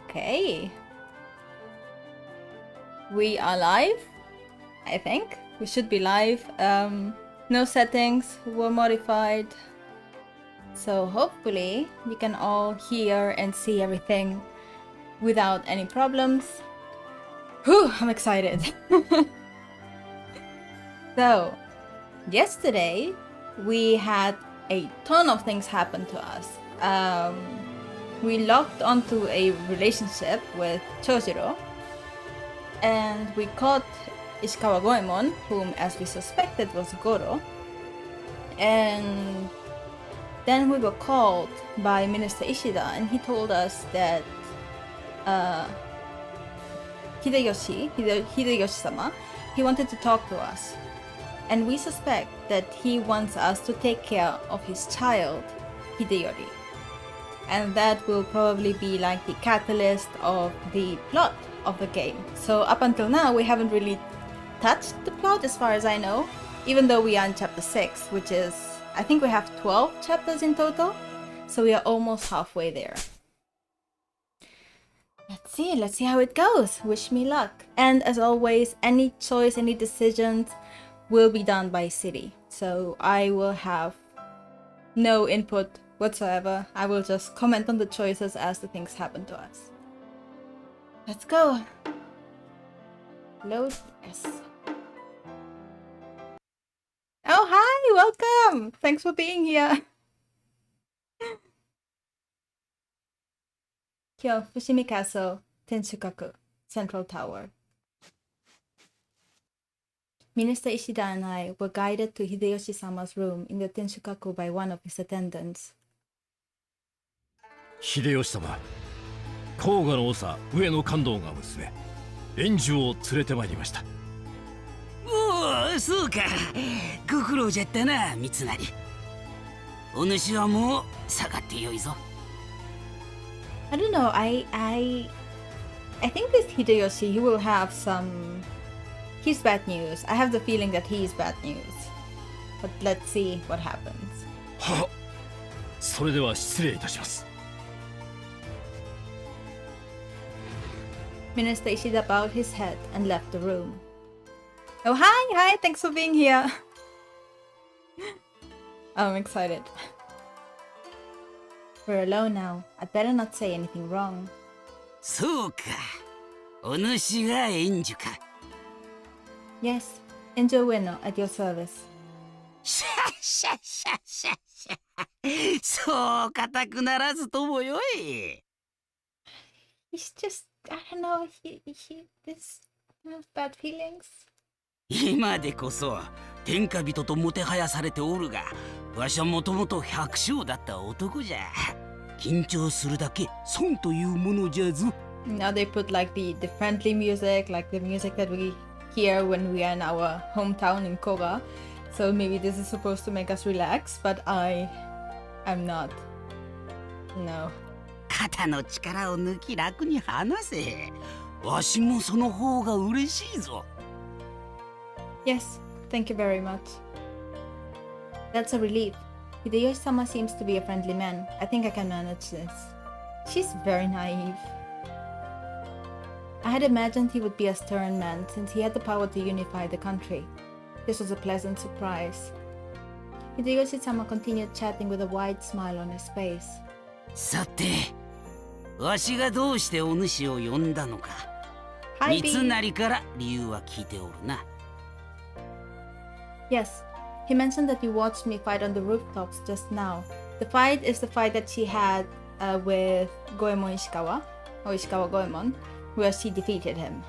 Okay. We are live, I think. We should be live. No settings were modified. So hopefully you can all hear and see everything without any problems. Whew, I'm excited. So, yesterday we had a ton of things happen to us. We locked onto a relationship with Chojiro, and we caught Ishikawa Goemon, whom as we suspected was Goro, and then we were called by Minister Ishida, and he told us that Hideyoshi-sama, he wanted to talk to us. And we suspect that he wants us to take care of his child, Hideyori. And that will probably be like the catalyst of the plot of the game. So up until now, we haven't really touched the plot as far as I know, even though we are in chapter 6, which is, I think we have 12 chapters in total. So we are almost halfway there. Let's see how it goes. Wish me luck. And as always, any choice, any decisions will be done by City. So I will have no input whatsoever. I will just comment on the choices as the things happen to us. Let's go. Load. Yes. Oh, hi. Welcome. Thanks for being here. Kyo, Fushimi Castle, Tenshukaku, Central Tower. Minister Ishida and I were guided to Hideyoshi-sama's room in the Tenshukaku by one of his attendants. 秀吉様、甲賀の長上野勘当が娘、円寿を連れてまいりました。おお、そうか。ご苦労じゃったな、三成。お主はもう下がってよいぞ。I don't know. I think this Hideyoshi, he will have some. He's bad news. I have the feeling that he is bad news. But let's see what happens. はっ、それでは失礼いたします。Minister Ishida bowed his head and left the room. Oh, hi! Thanks for being here. I'm excited. We're alone now. I'd better not say anything wrong. そうか。お主が円寿か。Yes, Enjo Ueno at your service. シャッシャッシャッシャッシャッ。そう固くならずともよい。He's just, I don't know, this bad feelings. 今でこそ天下人ともてはやされておるが、わしはもともと百姓だった男じゃ。緊張するだけ損というものじゃぞ。Now they put like the friendly music, like the music that we hear when we are in our hometown in Koga. So maybe this is supposed to make us relax, but I'm not. No. 肩の力を抜き楽に話せ。わしもその方が嬉しいぞ。Yes, thank you very much. That's a relief. Hideyoshi-sama seems to be a friendly man. I think I can manage this. She's very naive. I had imagined he would be a stern man since he had the power to unify the country. This was a pleasant surprise. Hideyoshi-sama continued chatting with a wide smile on his face. さて、わしがどうしてお主を呼んだのか。三成から理由は聞いておるな。Yes, he mentioned that you watched me fight on the rooftops just now. The fight is the fight that she had with Goemon Ishikawa, or Ishikawa Goemon, where she defeated him.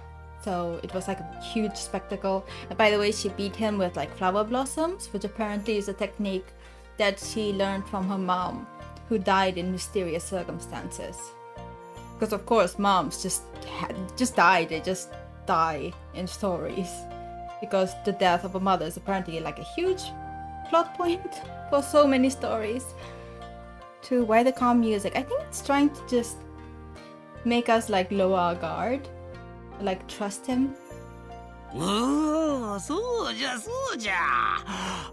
So it was like a huge spectacle. And by the way, she beat him with like flower blossoms, which apparently is a technique that she learned from her mom, who died in mysterious circumstances. Because of course, moms just die. They just die in stories. Because the death of a mother is apparently like a huge plot point for so many stories. To why the calm music? I think it's trying to just make us like lower our guard, like trust him. おお、そうじゃそうじゃ。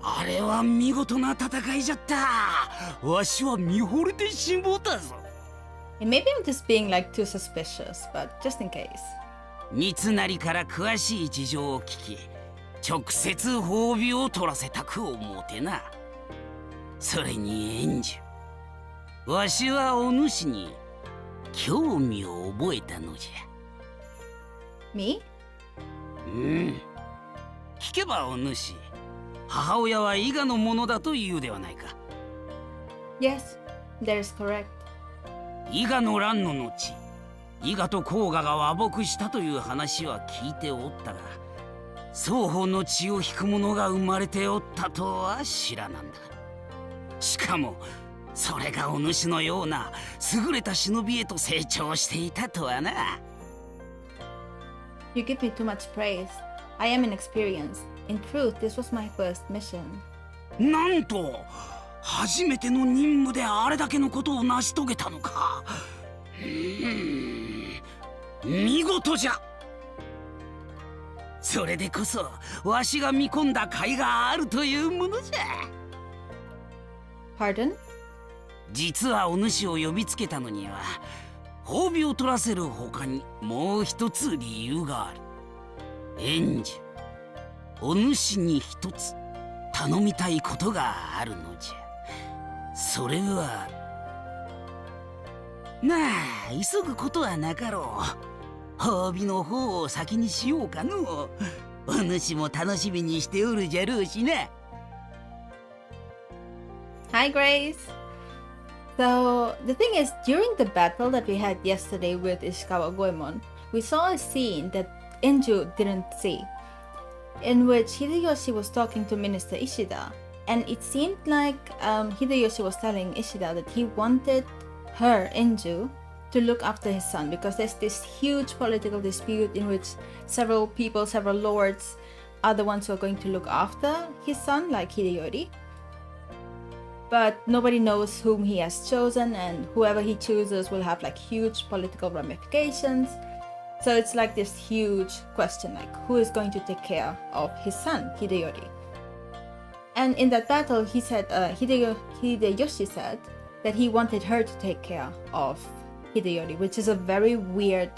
あれは見事な戦いじゃった。わしは見惚れてしもうたぞ。And maybe I'm just being like too suspicious, but just in case. 三成から詳しい事情を聞き、直接褒美を取らせたく思うてな。それに援助。わしはお主に興味を覚えたのじゃ。Me? 聞けばお主、母親は伊賀のものだというではないか。Yes, that is correct. 伊賀の乱の後、伊賀と甲賀が和睦したという話は聞いておったが、双方の血を引く者が生まれておったとは知らなんだ。しかもそれがお主のような優れた忍びへと成長していたとはな。You give me too much praise. I am inexperienced. In truth, this was my first mission. なんと初めての任務であれだけのことを成し遂げたのか。見事じゃ。それでこそわしが見込んだ甲斐があるというものじゃ。Pardon? 実はお主を呼びつけたのには褒美を取らせる他にもう一つ理由がある。援助。お主に一つ頼みたいことがあるのじゃ。それはなあ、急ぐことはなかろう。褒美の方を先にしようかの。お主も楽しみにしておるじゃろうしな。Hi, Grace. So, the thing is, during the battle that we had yesterday with Ishikawa Goemon, we saw a scene that Enju didn't see, in which Hideyoshi was talking to Minister Ishida, and it seemed like Hideyoshi was telling Ishida that he wanted her, Enju, to look after his son, because there's this huge political dispute in which several people, several lords, are the ones who are going to look after his son, like Hideyori. But nobody knows whom he has chosen, and whoever he chooses will have like huge political ramifications. So it's like this huge question, like who is going to take care of his son, Hideyori? And in that battle, he said, Hideyoshi said that he wanted her to take care of Hideyori, which is a very weird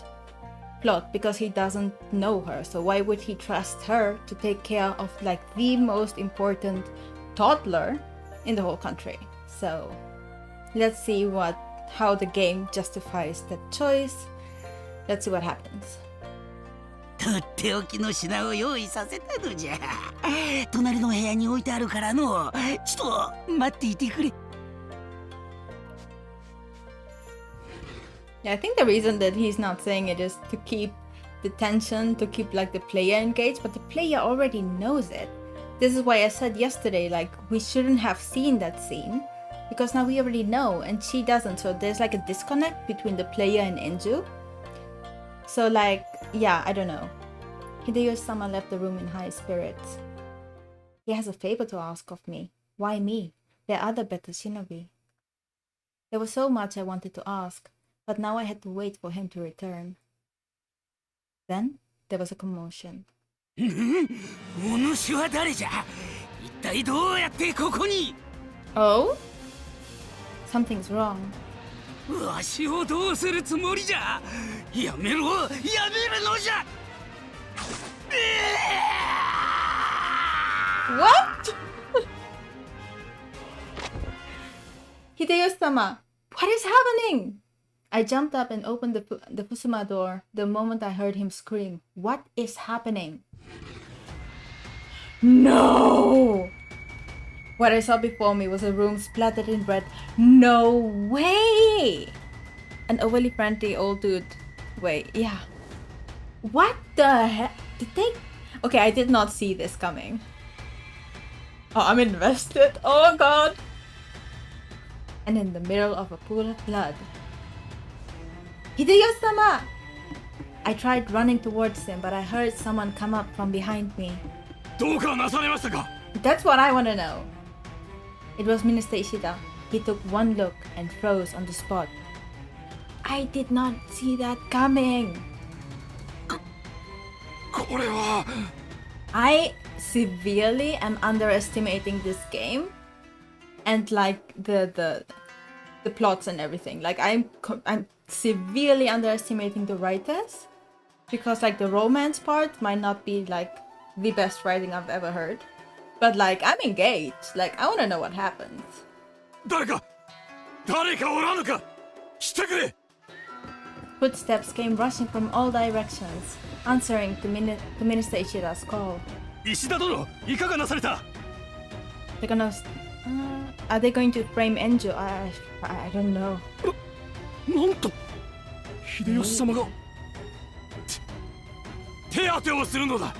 plot because he doesn't know her. So why would he trust her to take care of like the most important toddler in the whole country? So let's see how the game justifies that choice. Let's see what happens. とっておきの品を用意させたのじゃ。隣の部屋に置いてあるからの。ちょっと待っていてくれ。Yeah, I think the reason that he's not saying it is to keep the tension, to keep like the player engaged, but the player already knows it. This is why I said yesterday, like, we shouldn't have seen that scene, because now we already know, and she doesn't, so there's like a disconnect between the player and Enju. So like, yeah, I don't know. Hideyoshi-sama left the room in high spirits. He has a favor to ask of me. Why me? There are other better shinobi. There was so much I wanted to ask, but now I had to wait for him to return. Then there was a commotion. お主は誰じゃ。一体どうやってここに。 Oh? Something's wrong. わしをどうするつもりじゃ。やめろ、やめるのじゃ。What? Hideyoshi-sama, what is happening? I jumped up and opened the Fusuma door the moment I heard him scream. What is happening? No! What I saw before me was a room splattered in red. No way! An overly friendly old dude. Wait, yeah. What the heck? Did they... Okay, I did not see this coming. Oh, I'm invested. Oh god! And in the middle of a pool of blood. Hideyoshi-sama! I tried running towards him, but I heard someone come up from behind me. どうかなされましたか。 That's what I want to know. It was Minister Ishida. He took one look and froze on the spot. I did not see that coming. これは。 I severely am underestimating this game, and like the the plots and everything. Like I'm severely underestimating the writers because like the romance part might not be like the best writing I've ever heard. But like I'm engaged. Like I want to know what happens. 誰かおらぬか来てくれ Footsteps came rushing from all directions, answering to Minister Ishida's call. 石田殿いかがなされた They're gonna. Are they going to frame Enju? I don't know. なんと秀吉様が手当てをするのだ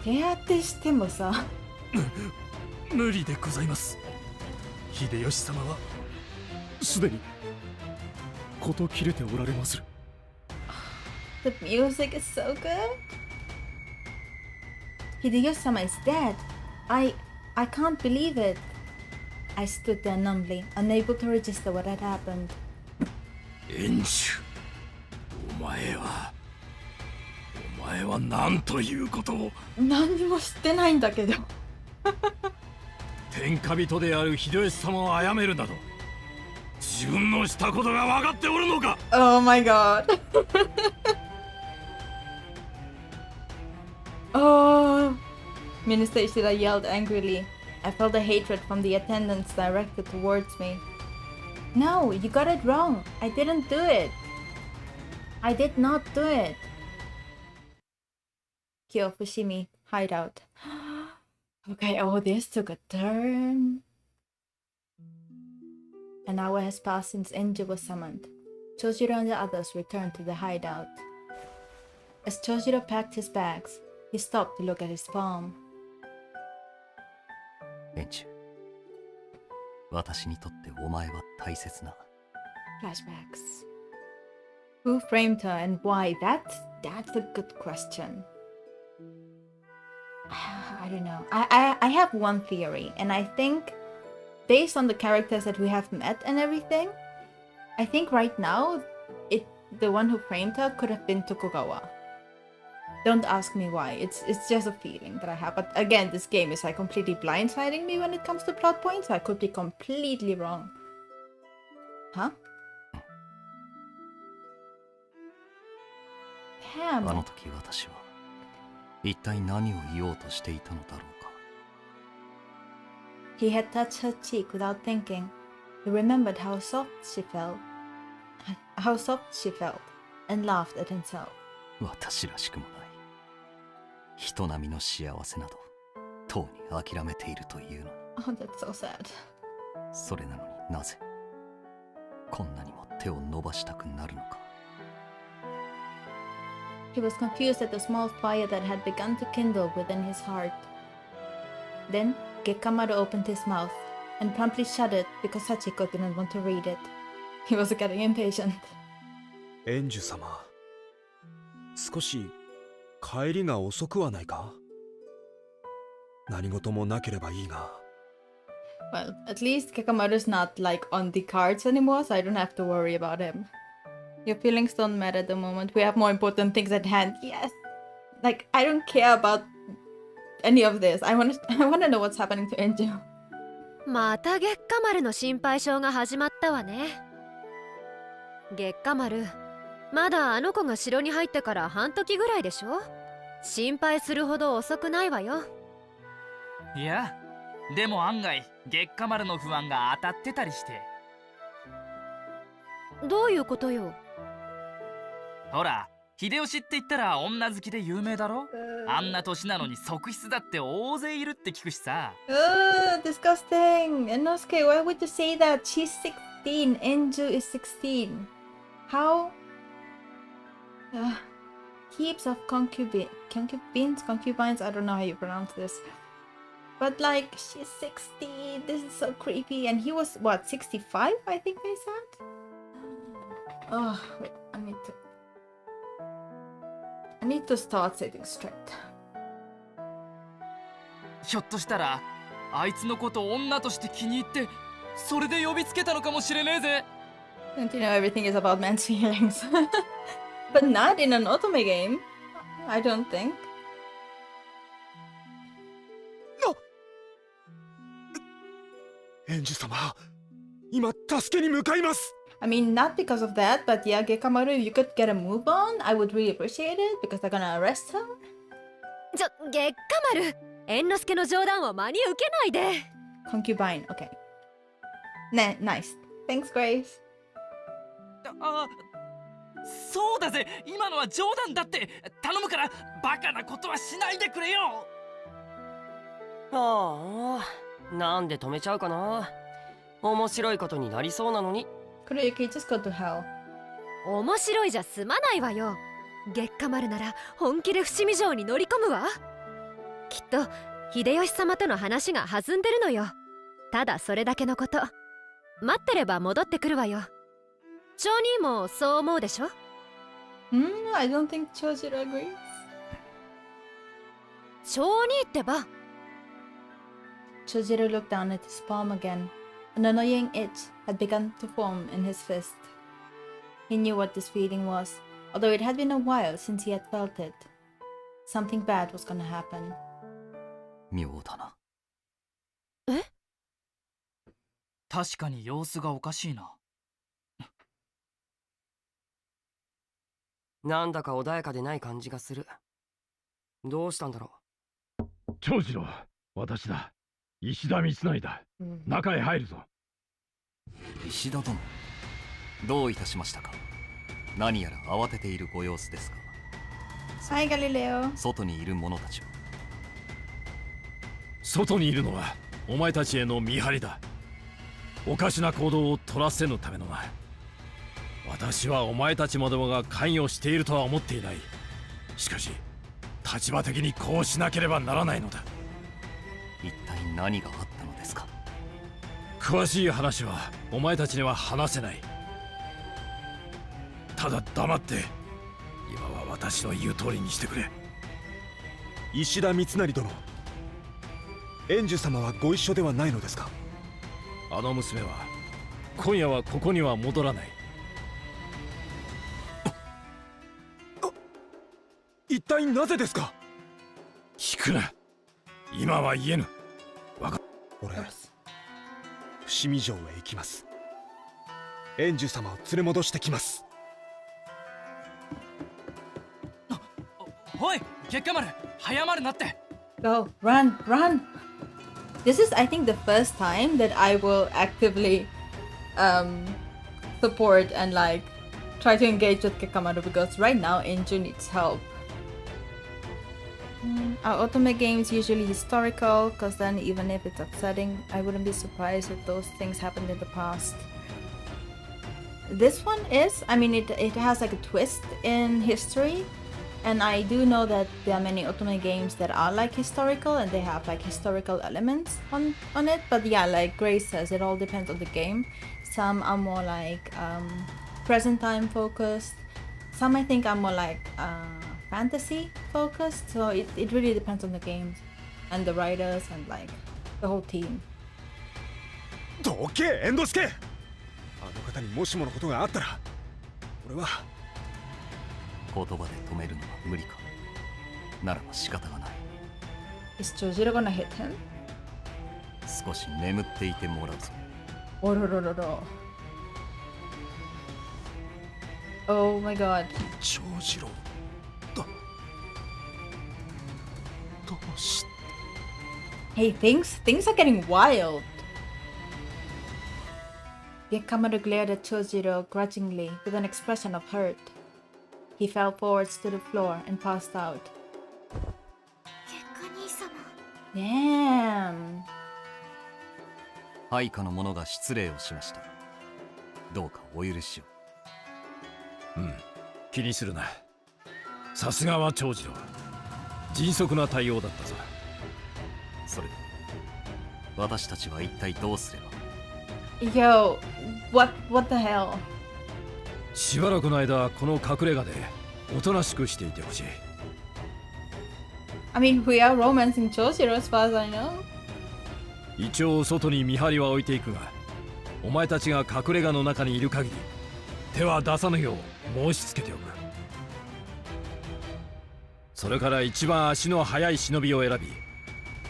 手当てしてもさ。無理でございます秀吉様はすでに事切れておられまする The music is so good. Hideyoshi-sama is dead. I can't believe it. I stood there numbly, unable to register what had happened. 円珠お前は何ということを何にも知ってないんだけど。天下人である秀吉様を殺めるなど自分のしたことが分かっておるのか Oh my god. Oh. Minister Ishida yelled angrily. I felt the hatred from the attendants directed towards me. No, you got it wrong. I didn't do it. I did not do it. Kyofushimi, hideout. Okay, oh, this took a turn. An hour has passed since Enju was summoned. Chojiro and the others returned to the hideout. As Chojiro packed his bags, he stopped to look at his palm. 連中私にとってお前は大切な Flashbacks. Who framed her and why? That's a good question. I don't know. I have one theory, and I think based on the characters that we have met and everything, I think right now the one who framed her could have been Tokugawa. Don't ask me why. It's just a feeling that I have. But again, this game is like completely blindsiding me when it comes to plot points. I could be completely wrong. Huh? あ Damn. の時私は一体何を言おうとしていたのだろうか He had touched her cheek without thinking. He remembered how soft she felt, and laughed at himself. 私らしくもない人並みの幸せなどとうに諦めているというのに Oh, that's so sad. それなのになぜこんなにも手を伸ばしたくなるのか He was confused at the small fire that had begun to kindle within his heart. Then, Gekkamaru opened his mouth and promptly shut it because Sachiko didn't want to read it. He was getting impatient. 円珠様少し帰りが遅くはないか何事もなければいいが Well, at least Gekkamaru's not like on the cards anymore, so I don't have to worry about him. Your feelings don't matter at the moment. We have more important things at hand. Yes. Like I don't care about any of this. I want to know what's happening to Enju. また月下丸の心配性が始まったわね。月下丸、まだあの子が城に入ってから半時ぐらいでしょ。心配するほど遅くないわよ。いや、でも案外月下丸の不安が当たってたりして。どういうことよ。ほら、秀吉って言ったら女好きで有名だろ。あんな年なのに側室だって大勢いるって聞くしさ。Disgusting. Inosuke, why would you say that? She's 16. Enju is 16. How? Heaps of concubines. I don't know how you pronounce this. But like, she's 16. This is so creepy. And he was, what, 65? I think they said? Oh, wait, I need to start sitting straight. ひょっとしたらあいつのことを女として気に入ってそれで呼びつけたのかもしれねえぜ。 Don't you know everything is about men's feelings? But not in an otome game. I don't think. 円珠様今助けに向かいます。 I mean, not because of that, but yeah, Gekamaru, if you could get a move on, I would really appreciate it because they're gonna arrest her. 月下丸、猿之助の冗談を真に受けないで。 Concubine, okay. Nice. Thanks, Grace. そうだぜ、今のは冗談だって。頼むからバカなことはしないでくれよ。ああ、なんで止めちゃうかな。面白いことになりそうなのに。Kuroyuki, just go to hell. 面白いじゃ済まないわよ。月下丸なら本気で伏見城に乗り込むわ。きっと秀吉様との話が弾んでるのよ。ただそれだけのこと。待ってれば戻ってくるわよ。町人もそう思うでしょ？ I don't think Chojiro agrees. 町人ってば。Chojiro looked down at his palm again. An annoying itch had begun to form in his fist. He knew what this feeling was, although it had been a while since he had felt it. Something bad was gonna happen. 妙だな。確かに様子がおかしいな。なんだか穏やかでない感じがする。どうしたんだろう。長次郎、私だ。石田三成だ。中へ入るぞ。石田殿、どういたしましたか。何やら慌てているご様子ですが。Hi, Galileo. 外にいる者たちは。外にいるのはお前たちへの見張りだ。おかしな行動を取らせぬためのな。私はお前たちまでもが関与しているとは思っていない。しかし立場的にこうしなければならないのだ。一体何があったのですか。詳しい話はお前たちには話せない。ただ黙って今は私の言う通りにしてくれ。石田三成殿、円寿様はご一緒ではないのですか。あの娘は今夜はここには戻らない。一体なぜですか。聞くな、今は言えぬ。俺、伏見城へ行きます。円寿様を連れ戻してきます。おい、月下丸、早まるなって。 Go, run, run. This is, I think, the first time that I will actively support and like try to engage with Gekamaru because right now Inju needs help. Our otome game is usually historical because then even if it's upsetting, I wouldn't be surprised if those things happened in the past. This one is, I mean, it has like a twist in history. And I do know that there are many otome games that are like historical and they have like historical elements on it. But yeah, like Grace says, it all depends on the game. Some are more like present time focused. Some I think are more like fantasy focused. So it really depends on the games and the writers and like the whole team. どけ、猿之助。あの方にもしものことがあったら、俺は。言葉で止めるのは無理か。ならば仕方がない。Is Chojiro gonna hit him? 少し眠っていてもらうぞ。おろろろろ。Oh my god. 長次郎だ。どうして。 Hey, things are getting wild. Gekamaru glared at Chojiro grudgingly with an expression of hurt. He fell forwards to the floor and passed out. Damn. 配下の者が失礼をしました。どうかお許しを。気にするな。さすがは長次郎。迅速な対応だったぞ。それで私たちは一体どうすれば。 Yo, what the hell? しばらくの間この隠れ家でおとなしくしていてほしい。I mean, we are romancing Chojiro as far as I know. 一応外に見張りは置いていくが、お前たちが隠れ家の中にいる限り手は出さぬよう申し付けておく。それから一番足の速い忍びを選び、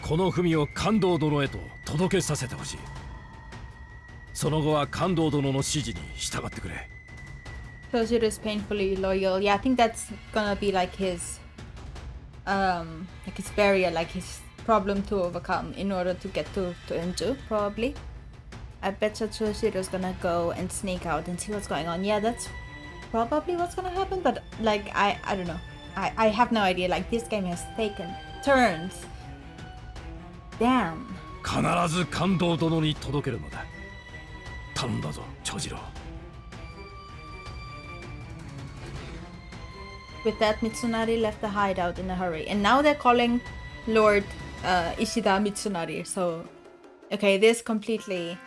この文を関東殿へと届けさせてほしい。その後は感動殿の指示に従ってくれ。 Toshiro is painfully loyal. Yeah, I think that's gonna be like his barrier, like his problem to overcome in order to get to Enju, probably. I bet you Toshiro's gonna go and sneak out and see what's going on. Yeah, that's probably what's gonna happen, but like I don't know. I have no idea. Like this game has taken turns. Damn. 必ず感動殿に届けるのだ。頼んだぞ、長次郎。 With that, Mitsunari left the hideout in a hurry, and now they're calling Lord Ishida Mitsunari. So, okay, this completely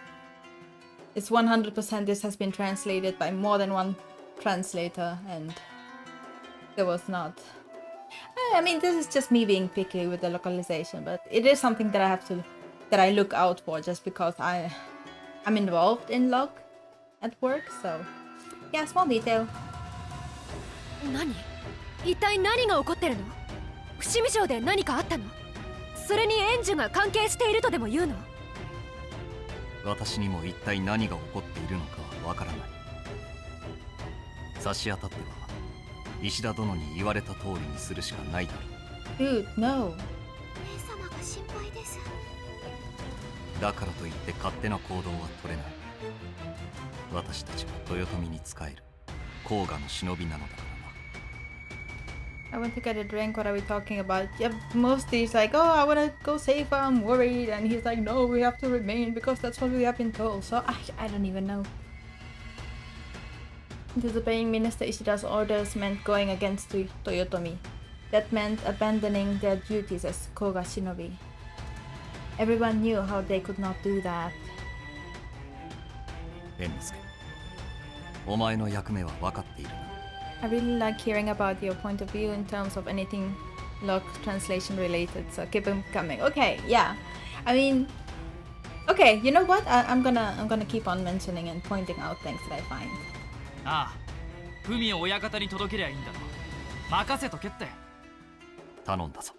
is 100%. This has been translated by more than one translator, and there was not. I mean, this is just me being picky with the localization, but it is something that I look out for just because I'm involved in log at work. So, yeah, small detail. 何？一体何が起こってるの？伏見城で何かあったの？それにエンジュが関係しているとでも言うの？私にも一体何が起こっているのかはわからない。差し当たっては石田殿に言われた通りにするしかないだろう。 Dude, no. 姉様が心配です。だからといって勝手な行動は取れない。私たちは豊臣に仕える甲賀の忍びなのだからな。 I went to get a drink. What are we talking about? Yeah, mostly he's like, oh, I want to go save her, I'm worried. And he's like, no, we have to remain because that's what we have been told. So I don't even know. Disobeying Minister Ishida's orders meant going against Toyotomi. That meant abandoning their duties as Koga shinobi. Everyone knew how they could not do that. 猿之助、お前の役目は分かっているな。 I really like hearing about your point of view in terms of anything log translation related, so keep them coming. Okay, yeah. I mean, okay, you know what? I'm gonna keep on mentioning and pointing out things that I find. ああ、文を親方に届けりゃいいんだろ。任せとけって。頼んだぞ。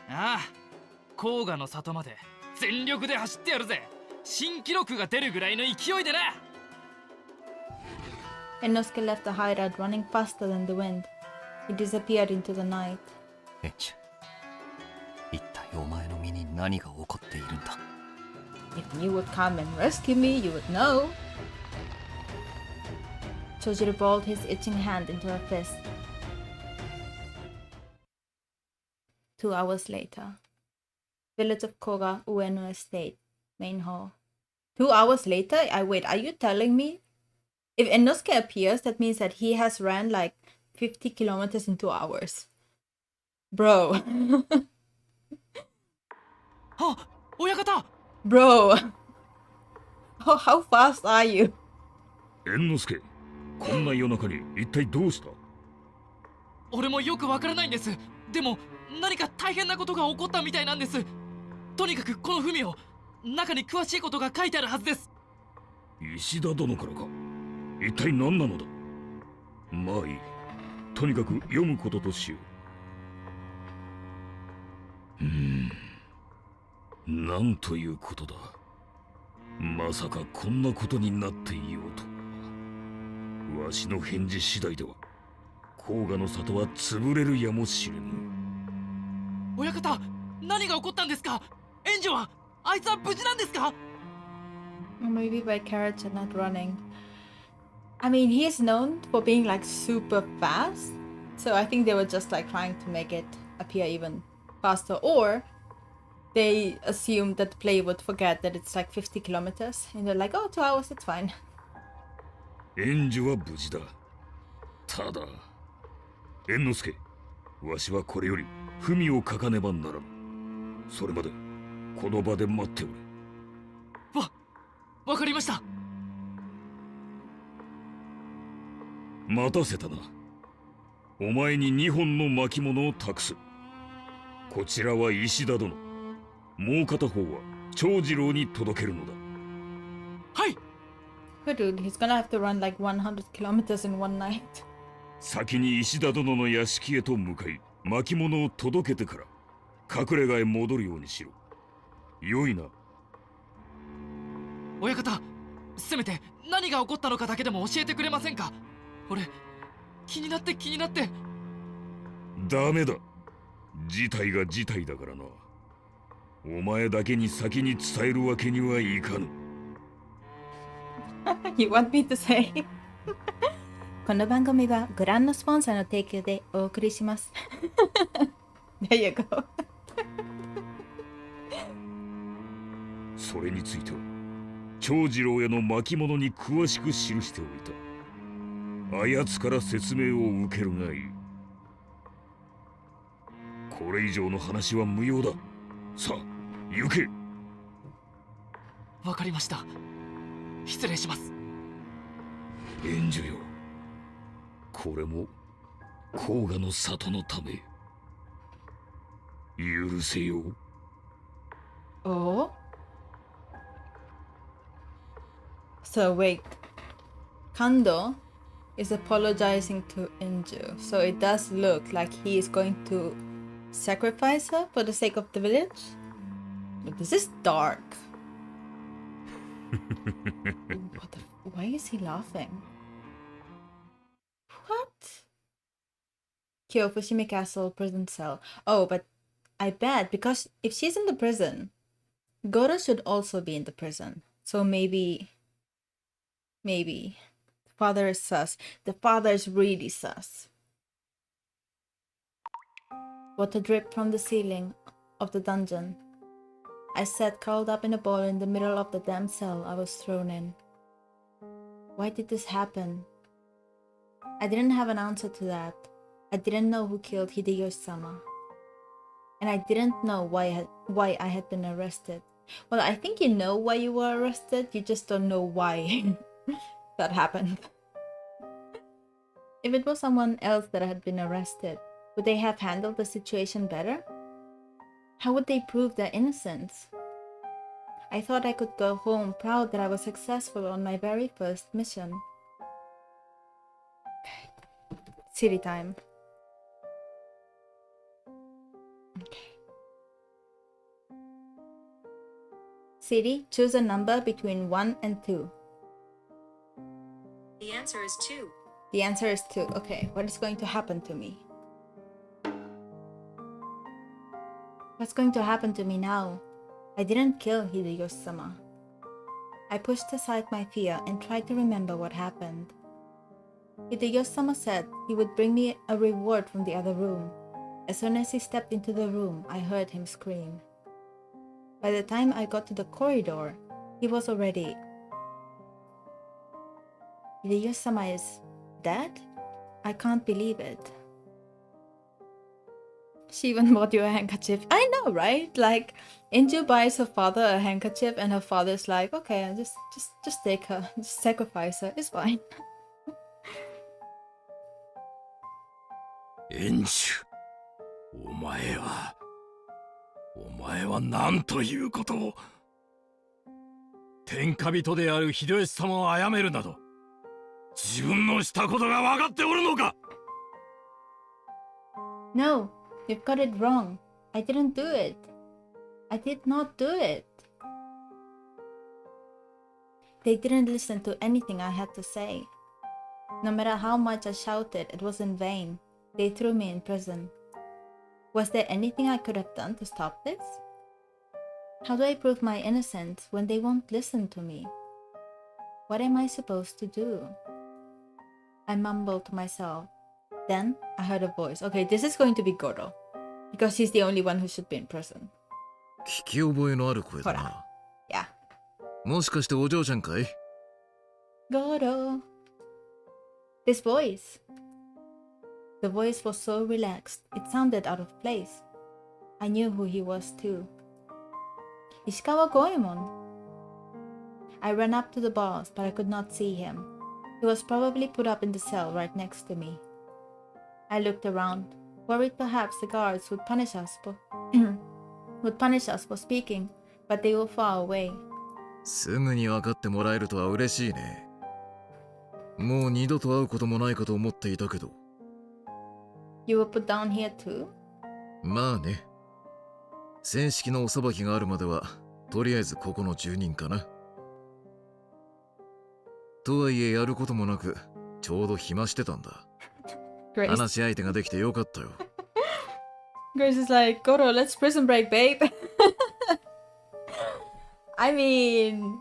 ああ、甲賀の里まで全力で走ってやるぜ。新記録が出るぐらいの勢いでな。 Inosuke left the hideout running faster than the wind. He disappeared into the night. エンジュ、一体お前の身に何が起こっているんだ。 If you would come and rescue me, you would know. Chojiro balled his itching hand into a fist. 2 hours later. Village of Koga, Ueno Estate. Main hall. 2 hours later? Wait, are you telling me? If Inosuke appears, that means that he has ran like 50 kilometers in 2 hours. Bro. あ、親方。 Bro. How fast are you? 猿之助、こんな夜中に一体どうした？俺もよくわからないんです。でも何か大変なことが起こったみたいなんです。とにかくこの文を中に詳しいことが書いてあるはずです。石田殿からか。一体何なのだ。まあいい。とにかく読むこととしよう。なんということだ。まさかこんなことになっていようと。わしの返事次第では甲賀の里は潰れるやもしれぬ。親方、何が起こったんですか？援助はあいつは無事なんですか？ Maybe by carrots and not running. I mean, he is known for being like super fast. So I think they were just like trying to make it appear even faster. Or they assumed that the player would forget that it's like 50 kilometers. And they're like, oh, 2 hours, it's fine. 援助は無事だ。ただ、猿之助、わしはこれより文を書かねばならぬ。それまでこの場で待っておれ。わかりました。待たせたな。お前に2本の巻物を託す。こちらは石田殿、もう片方は長次郎に届けるのだ。はい。But dude, he's gonna have to run like 100 kilometers in one night. 先に石田殿の屋敷へと向かい、巻物を届けてから隠れ家へ戻るようにしろ。よいな。親方、せめて何が起こったのかだけでも教えてくれませんか。俺気になって気になって。ダメだ。事態が事態だからな。お前だけに先に伝えるわけにはいかぬ。You want me to say? この番組はご覧のスポンサーの提供でお送りします。There you go. それについては長次郎への巻物に詳しく記しておいた。あやつから説明を受けるがいい。これ以上の話は無用だ。さあ行け。わかりました。失礼します。援助よ、これも甲賀の里のため許せよ。Oh? So wait, Kando is apologizing to Inju, so it does look like he is going to sacrifice her for the sake of the village? But this is dark. Why is he laughing? What? Kyofushimi Castle prison cell. Oh, but I bet because if she's in the prison, Goro should also be in the prison. So maybe the father is sus. The father is really sus. Water dripped from the ceiling of the dungeon. I sat curled up in a ball in the middle of the damn cell I was thrown in. Why did this happen? I didn't have an answer to that. I didn't know who killed Hideyoshi-sama. And I didn't know why I had been arrested. Well, I think you know why you were arrested, you just don't know why that happened. If it was someone else that had been arrested, would they have handled the situation better? How would they prove their innocence? I thought I could go home proud that I was successful on my very first mission. City time. Okay. City, choose a number between 1 and 2. The answer is 2. The answer is 2. Okay, what is going to happen to me? What's going to happen to me now? I didn't kill Hideyoshi-sama. I pushed aside my fear and tried to remember what happened. Hideyoshi-sama said he would bring me a reward from the other room. As soon as he stepped into the room, I heard him scream. By the time I got to the corridor, he was already... Hideyoshi-sama is dead? I can't believe it. She even bought you a handkerchief. I know, right? Like, Inju buys her father a handkerchief and her father's like, okay, just take her, just sacrifice her, it's fine. 援助、お前は何ということを。天下人である秀吉様を殺めるなど、自分のしたことが分かっておるのか。 No, you've got it wrong. I didn't do it. I did not do it. They didn't listen to anything I had to say. No matter how much I shouted, it was in vain. They threw me in prison. Was there anything I could have done to stop this? How do I prove my innocence when they won't listen to me? What am I supposed to do? I mumbled to myself. Then I heard a voice. Okay, this is going to be Goro. Because he's the only one who should be in prison. 聞き覚えのある声だな。Yeah. もしかしてお嬢ちゃんかい？ Goro. This voice. The voice was so relaxed, it sounded out of place. I knew who he was too. Ishikawa Goemon. I ran up to the boss, but I could not see him. He was probably put up in the cell right next to me. I looked around, worried perhaps the guards would punish us for speaking, but they were far away. すぐに分かってもらえるとは嬉しいね。もう二度と会うこともないかと思っていたけど。You were put down here too? まあね。正式なお裁きがあるまでは、とりあえずここの住人かな。とはいえやることもなくちょうど暇してたんだ。 Grace, 話し相手ができてよかったよ。 Grace is like, Goro, let's prison break, babe. I mean,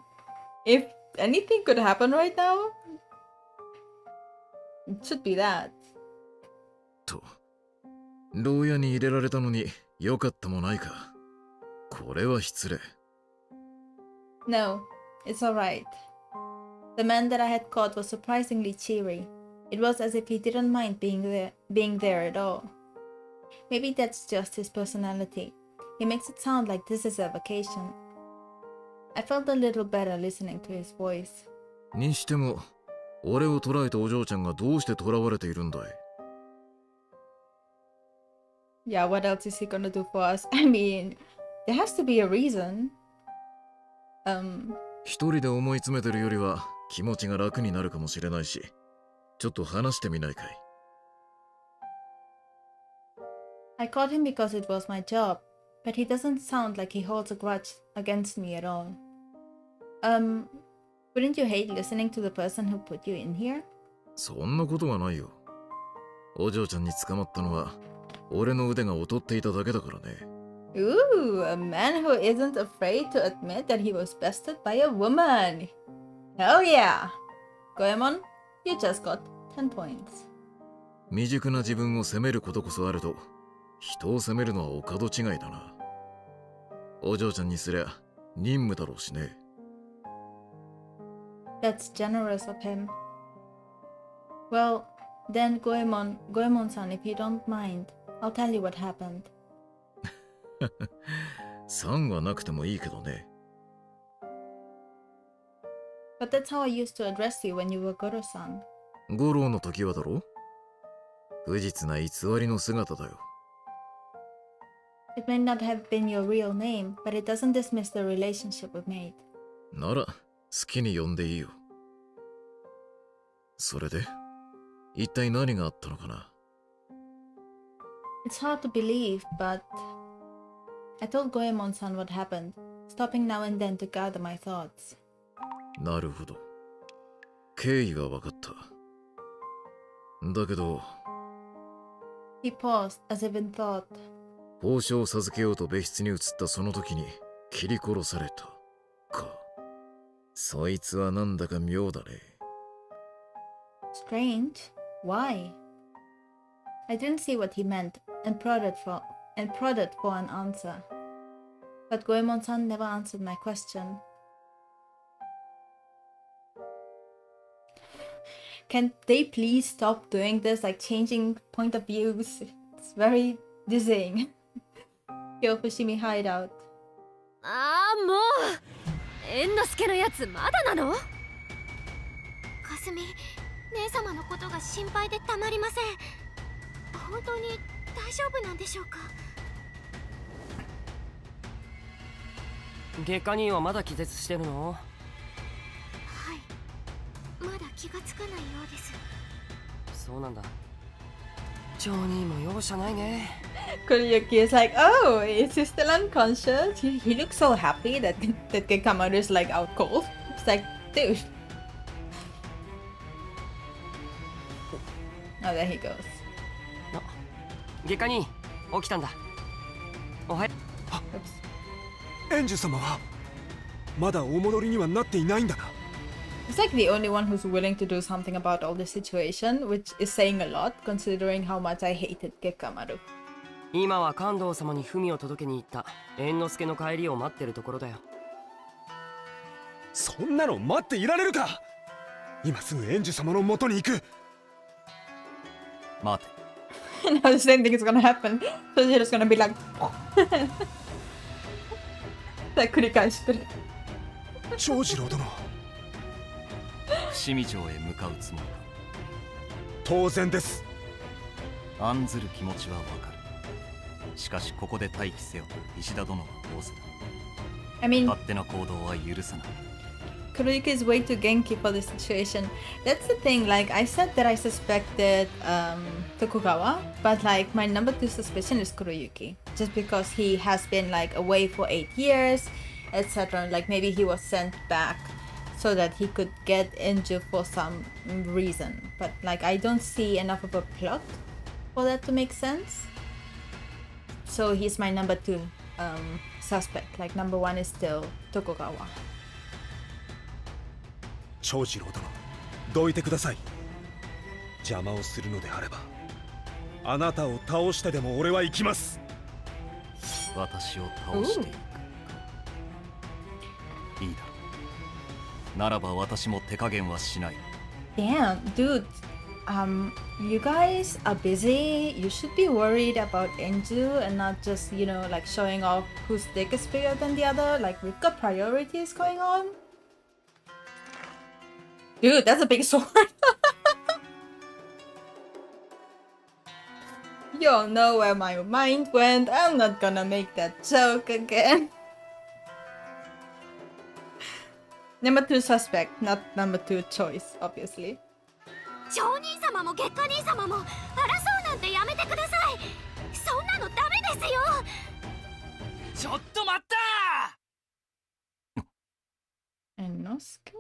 if anything could happen right now, it should be that. と牢屋に入れられたのによかったもないか。これは失礼。 No, it's alright. The man that I had caught was surprisingly cheery. It was as if he didn't mind being there at all. Maybe that's just his personality. He makes it sound like this is a vacation. I felt a little better listening to his voice. にしても俺を捕らえたお嬢ちゃんがどうして囚われているんだい。 Yeah, what else is he gonna do for us? I mean, there has to be a reason. 一人で思い詰めてるよりは気持ちが楽になるかもしれないし、ちょっと話してみないかい。 I caught him because it was my job, but he doesn't sound like he holds a grudge against me at all. Wouldn't you hate listening to the person who put you in here? そんなことはないよ。お嬢ちゃんに捕まったのは俺の腕が劣っていただけだからね。 Ooh, a man who isn't afraid to admit that he was bested by a woman. Hell yeah! Goemon, you just got 10 points. 未熟な自分を責めることこそあると、人を責めるのはお門違いだな。お嬢ちゃんにすりゃ任務だろうしね。 That's generous of him. Well, then Goemon-san, if you don't mind, I'll tell you what happened. 3はなくてもいいけどね。 But that's how I used to address you when you were Goro-san. 五郎の時はだろ。不実な偽りの姿だよ。 It may not have been your real name, but it doesn't dismiss the relationship we made. なら好きに呼んでいいよ。それで一体何があったのかな。 It's hard to believe, but I told Goemon-san what happened, stopping now and then to gather my thoughts. なるほど。経緯は分かった。だけど He paused, as if in thought. 報酬を授けようと別室に移ったその時に切り殺されたか。そいつはなんだか妙だね。 Strange? Why? I didn't see what he meant and prodded for an answer. But Goemon-san never answered my question. Can they please stop doing this, like changing point of views? It's very dizzying. Kyofushimi hideout. ああ、もう猿之助のやつまだなの？かすみ、姉様のことが心配でたまりません。本当に大丈夫なんでしょうか？月下人はまだ気絶してるの？はい、まだ気がつかないようです。そうなんだ。ジョニーも容赦ないね。Kuriyuki is like, oh, is he still unconscious? He looks so happy that Gekamaru is like out cold. It's like, dude. Oh, there he goes. 月下人、起きたんだ。おはよう。エンジュ様はまだお戻りにはなっていないんだな。 He's like the only one who's willing to do something about all this situation, which is saying a lot considering how much I hated Gekamaru. 今は関東様に文を届けに行った猿之助の帰りを待ってるところだよ。そんなの待っていられるか。今すぐエンジュ様の元に行く。待て。Now the same thing is gonna happen. So you're just gonna be like 繰り返しくる。長次郎殿。伏見城へ向かうつもりか。当然です。案ずる気持ちはわかる。しかしここで待機せよと石田殿は仰せだ。 I mean, 勝手な行動は許さない。 Kuroyuki is way too genki for this situation. That's the thing, like, I said that I suspected Tokugawa, but like, my number 2 suspicion is Kuroyuki. Just because he has been like away for 8 years, etc. Like, maybe he was sent back so that he could get Enju for some reason. But like I don't see enough of a plot for that to make sense. So he's my number 2 suspect. Like number 1 is still Tokugawa. 長次郎殿、どいてください。邪魔をするのであれば、あなたを倒してでも俺は行きます。私を倒していく。いいだ。ならば私も手加減はしない。Damn, dude. You guys are busy. You should be worried about Enju and not just, you know, like showing off whose dick is bigger than the other. Like, we've got priorities going on. Dude, that's a big sword. You all know where my mind went. I'm not gonna make that joke again. Number 2 suspect, not number 2 choice, obviously. 町人様も月下兄様も争うなんてやめてください。そんなのダメですよ。ちょっと待った Enosuke?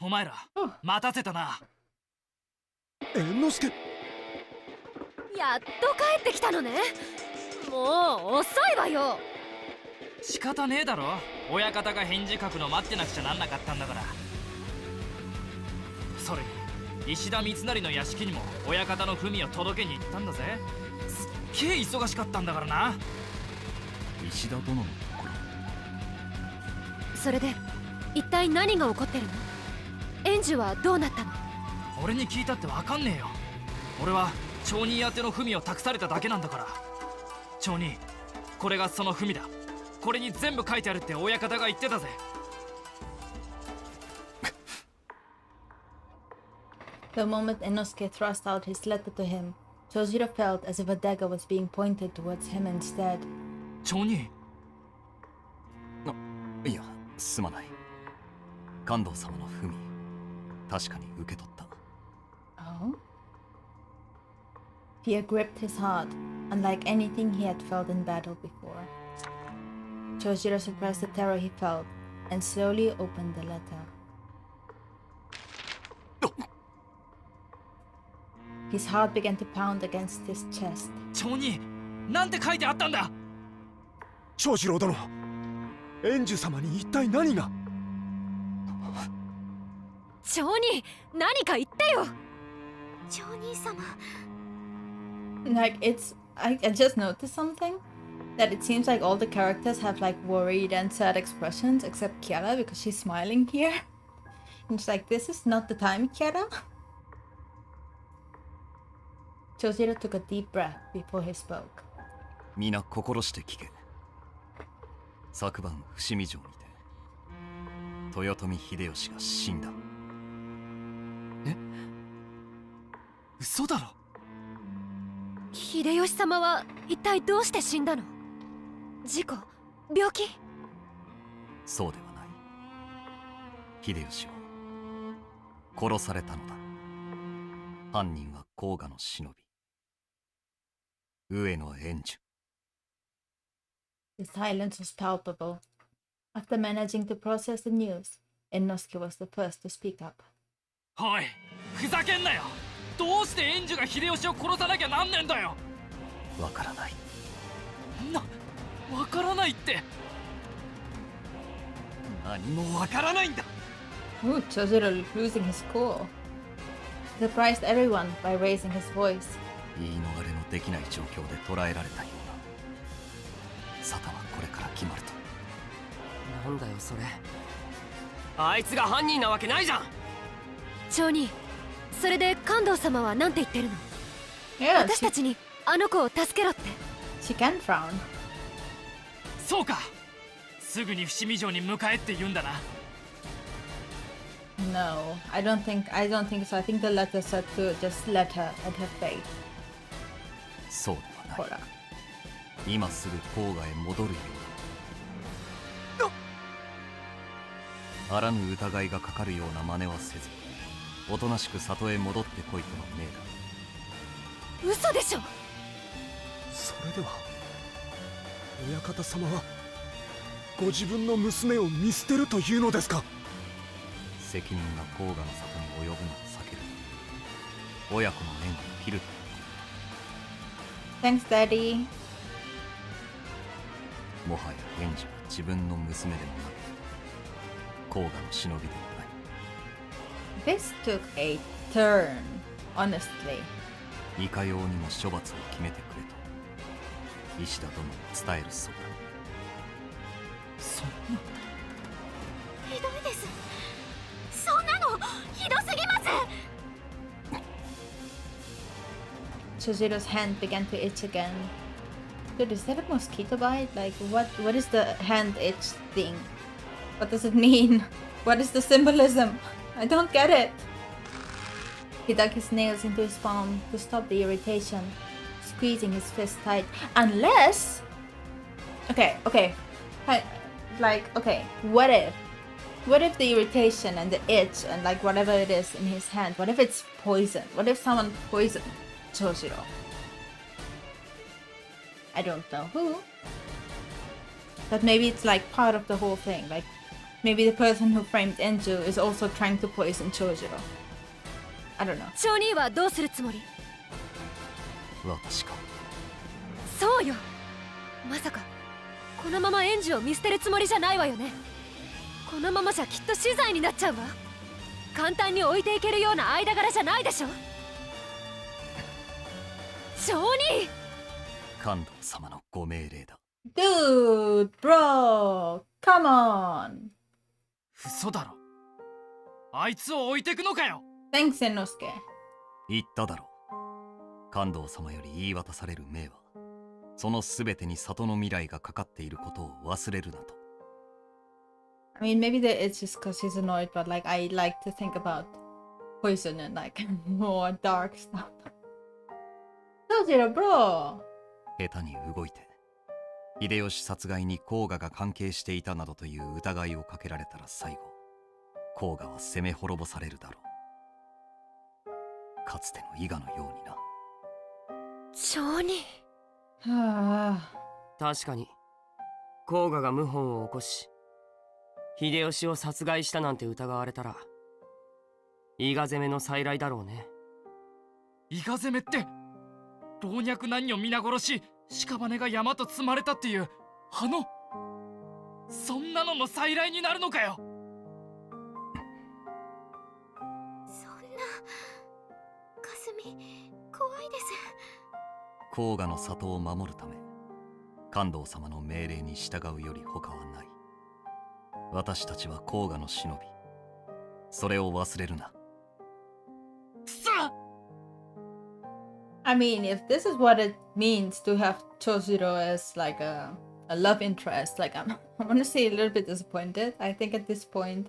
お前ら、待たせたな。猿之助。やっと帰ってきたのね。もう遅いわよ。仕方ねえだろ。親方が返事書くの待ってなくちゃなんなかったんだから。それに石田三成の屋敷にも親方の文を届けに行ったんだぜ。すっげえ忙しかったんだからな。石田殿のところ。それで一体何が起こってるの？エンジュはどうなったの？俺に聞いたってわかんねえよ。俺は町人宛ての文を託されただけなんだから。町人、これがその文だ。これに全部書いてあるって親方が言ってたぜ。The moment Enosuke thrust out his letter to him, Chojiro felt as if a dagger was being pointed towards him instead. 町人。いや、すまない。関東様の文、確かに受け取った。Oh? Fear gripped his heart, unlike anything he had felt in battle before. Chojiro suppressed the terror he felt and slowly opened the letter. His heart began to pound against his chest. 町人、なんて書いてあったんだ。長次郎殿、円寿様に一体何が？町人、何か言ってよ。町人様。Like I just noticed something. That it seems like all the characters have like worried and sad expressions except Kiara because she's smiling here. And it's like, this is not the time, Kiara. Chojiro took a deep breath before he spoke. 皆心して聞け。昨晩伏見城にて豊臣秀吉が死んだ。え？嘘だろ。秀吉様は一体どうして死んだの？事故？病気？そうではない。秀吉は殺されたのだ。犯人は甲賀の忍び、上野円寿。The silence was palpable. After managing to process the news, Enosuke was the first to speak up. おい、ふざけんなよ。どうして円寿が秀吉を殺さなきゃなんねんだよ。わからない。わからないって。何もわからないんだ。Ooh, Chojiro losing his cool. He surprised everyone by raising his voice. 言い逃れのできない状況で捕らえられたような。沙汰はこれから決まると。なんだよそれ。あいつが犯人なわけないじゃん。町人、それで関東様は何て言ってるの？ Yeah, 私たちにあの子を助けろって。she can frown. そうか。すぐに伏見城に迎えって言うんだな。No, I don't think so. I think the letter said to just let her at her fate. そうではない。ほら。今すぐ甲賀へ戻るように。あらぬ疑いがかかるような真似はせず、おとなしく里へ戻ってこいとの命だ。嘘でしょ。それでは親方様はご自分の娘を見捨てるというのですか？責任が甲賀の里に及ぶのを避ける。親子の縁を切る。 Thanks, Daddy. もはやエンジは自分の娘でもない。甲賀の忍びでもない。 This took a turn, honestly. いかようにも処罰を決めてくれと石田殿に伝えるそうだ。そんな。ひどいです。そんなのひどすぎます。 Chojiro's hand began to itch again. Dude, is that a mosquito bite? Like, what is the hand itch thing? What does it mean? What is the symbolism? I don't get it. He dug his nails into his palm to stop the irritation, squeezing his fist tight. Unless... Okay. What if? What if the irritation and the itch and like whatever it is in his hand, what if it's poison? What if someone poisoned Chojiro? I don't know who. But maybe it's like part of the whole thing. Like maybe the person who framed Enju is also trying to poison Chojiro. I don't know. 町人はどうするつもり？私か。そうよ。まさかこのままエンジを見捨てるつもりじゃないわよね。このままじゃきっと死罪になっちゃうわ。簡単に置いていけるような間柄じゃないでしょ。町人。関東様のご命令だ。Dude, bro, come on. 嘘だろ。あいつを置いてくのかよ。 Thanks, Inosuke. 言っただろう。関東様より言い渡される命は、そのすべてに里の未来がかかっていることを忘れるなと。I mean, maybe it's just because he's annoyed, but like I like to think about poison and like more dark stuff. Chojiro, bro. 下手に動いて、秀吉殺害に甲賀が関係していたなどという疑いをかけられたら最後、甲賀は攻め滅ぼされるだろう。かつての伊賀のようにな。町人。確かに甲賀が謀反を起こし秀吉を殺害したなんて疑われたら伊賀攻めの再来だろうね。伊賀攻めって老若男女皆殺し屍が山と積まれたっていうそんなのの再来になるのかよ。そんなかすみ怖いです。甲賀の里を守るため関東様の命令に従うより他はない。私たちは甲賀の忍び、それを忘れるな。I mean, if this is what it means to have Chojiro as like a love interest, like I'm honestly a little bit disappointed. I think at this point,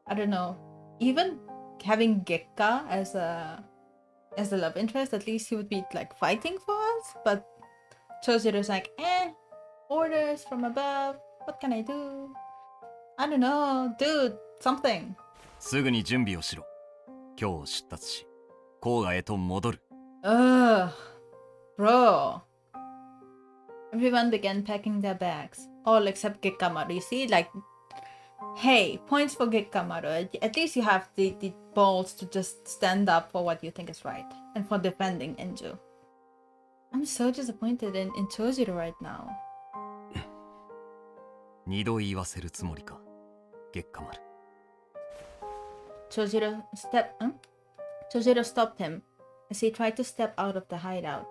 I don't know, even having Gekka as a love interest, at least he would be like fighting for us. But Chojiro's like, orders from above. What can I do? I don't know, dude, something. すぐに準備をしろ。今日出立し、甲賀へと戻る。Bro. Everyone began packing their bags, all except Gekkamaru. You see, like, hey, points for Gekkamaru. At least you have the balls to just stand up for what you think is right and for defending Enju. I'm so disappointed in Chojiro right now. 二度言わせるつもりか、月下丸。Chojiro stopped him as he tried to step out of the hideout.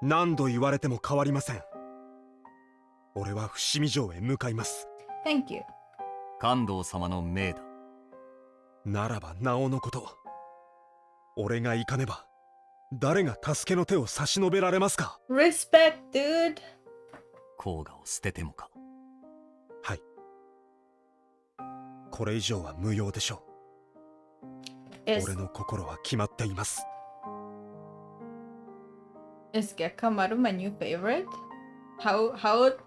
何度言われても変わりません。俺は伏見城へ向かいます。Thank you. 関東様の命だ。ならばなおのこと。俺が行かねば、誰が助けの手を差し伸べられますか？ Respect, dude. 甲賀を捨ててもか？はい。これ以上は無用でしょう。俺の心は決まっています。Is Gekkamaru my new favorite? How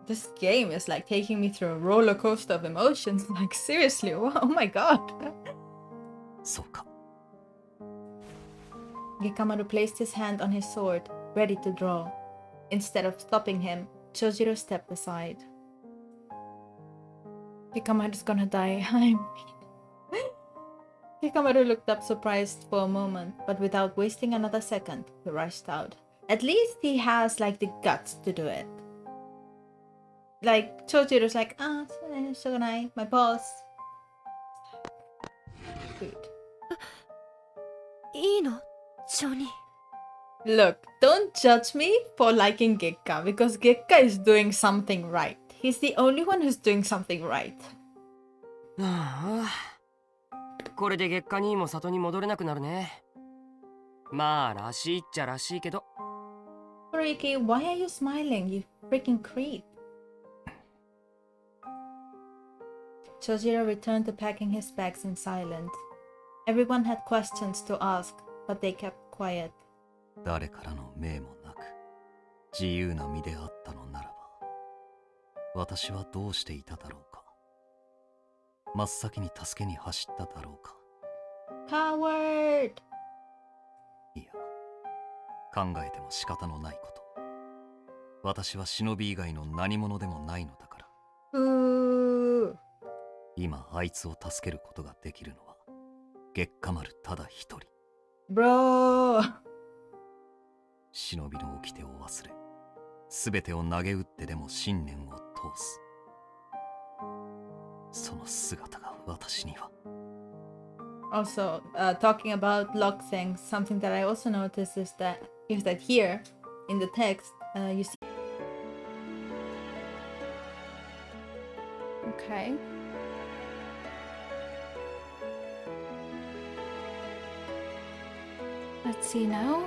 this game is like taking me through a roller coaster of emotions. Like seriously, oh my god. そうか。Gekkamaru placed his hand on his sword, ready to draw. Instead of stopping him, Chojiro stepped aside. Hikamaru's gonna die. Hikamaru looked up surprised for a moment, but without wasting another second, he rushed out. At least he has like the guts to do it. Like Chojiro's like, shogunai, my boss. Good. いいのジョニー Look, don't judge me for liking Gekka because Gekka is doing something right. He's the only one who's doing something right. ああ、これで月下にも里に戻れなくなるね。まあらしいっちゃらしいけど。 Riki, why are you smiling, you freaking creep? Chojiro returned to packing his bags in silence. Everyone had questions to ask, but they kept quiet. 誰からの命もなく自由な身であったのならば、私はどうしていただろうか。真っ先に助けに走っただろうか。 Coward! いや、考えても仕方のないこと。私は忍び以外の何者でもないのだから。今あいつを助けることができるのは月下丸ただ一人。 Bro! 忍びの掟を忘れ、すべてを投げ打ってでも信念を通す。その姿が私には。 Also, talking about lock things, something that I also noticed is that here in the text, you see. Okay. Let's see now.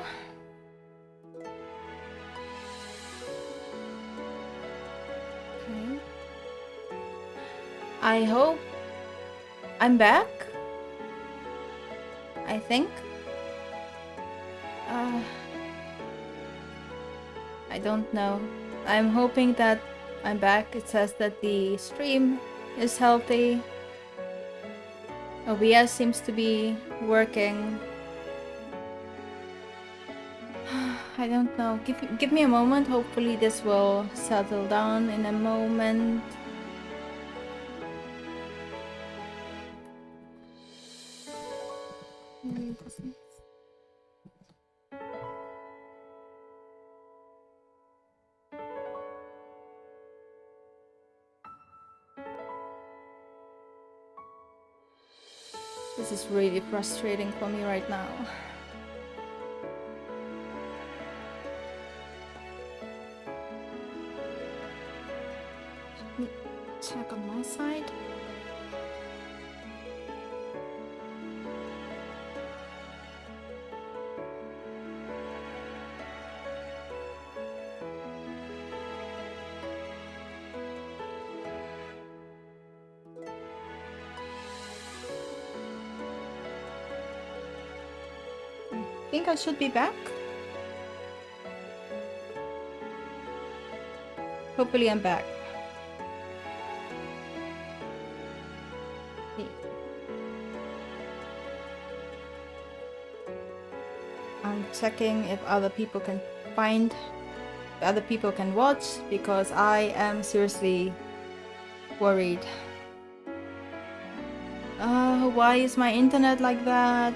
Okay. I hope I'm back. I think. I don't know. I'm hoping that I'm back. It says that the stream is healthy. OBS seems to be working. I don't know. Give me a moment. Hopefully this will settle down in a moment. This is really frustrating for me right now. Let me check on my side. I think I should be back. Hopefully I'm back. I'm checking if other people can watch because I am seriously worried. Why is my internet like that?